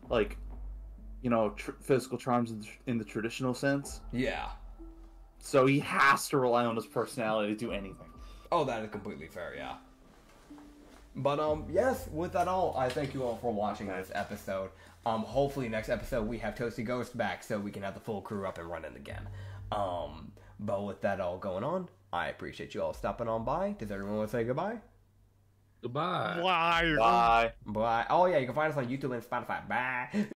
like, physical charms in the traditional sense. Yeah. So he has to rely on his personality to do anything. Oh, that is completely fair, yeah. But, yes, with that all, I thank you all for watching this episode. Hopefully next episode we have Toasty Ghost back so we can have the full crew up and running again. But with that all going on, I appreciate you all stopping on by. Does everyone want to say goodbye? Goodbye. Why? Bye. Bye. Oh, yeah, you can find us on YouTube and Spotify. Bye.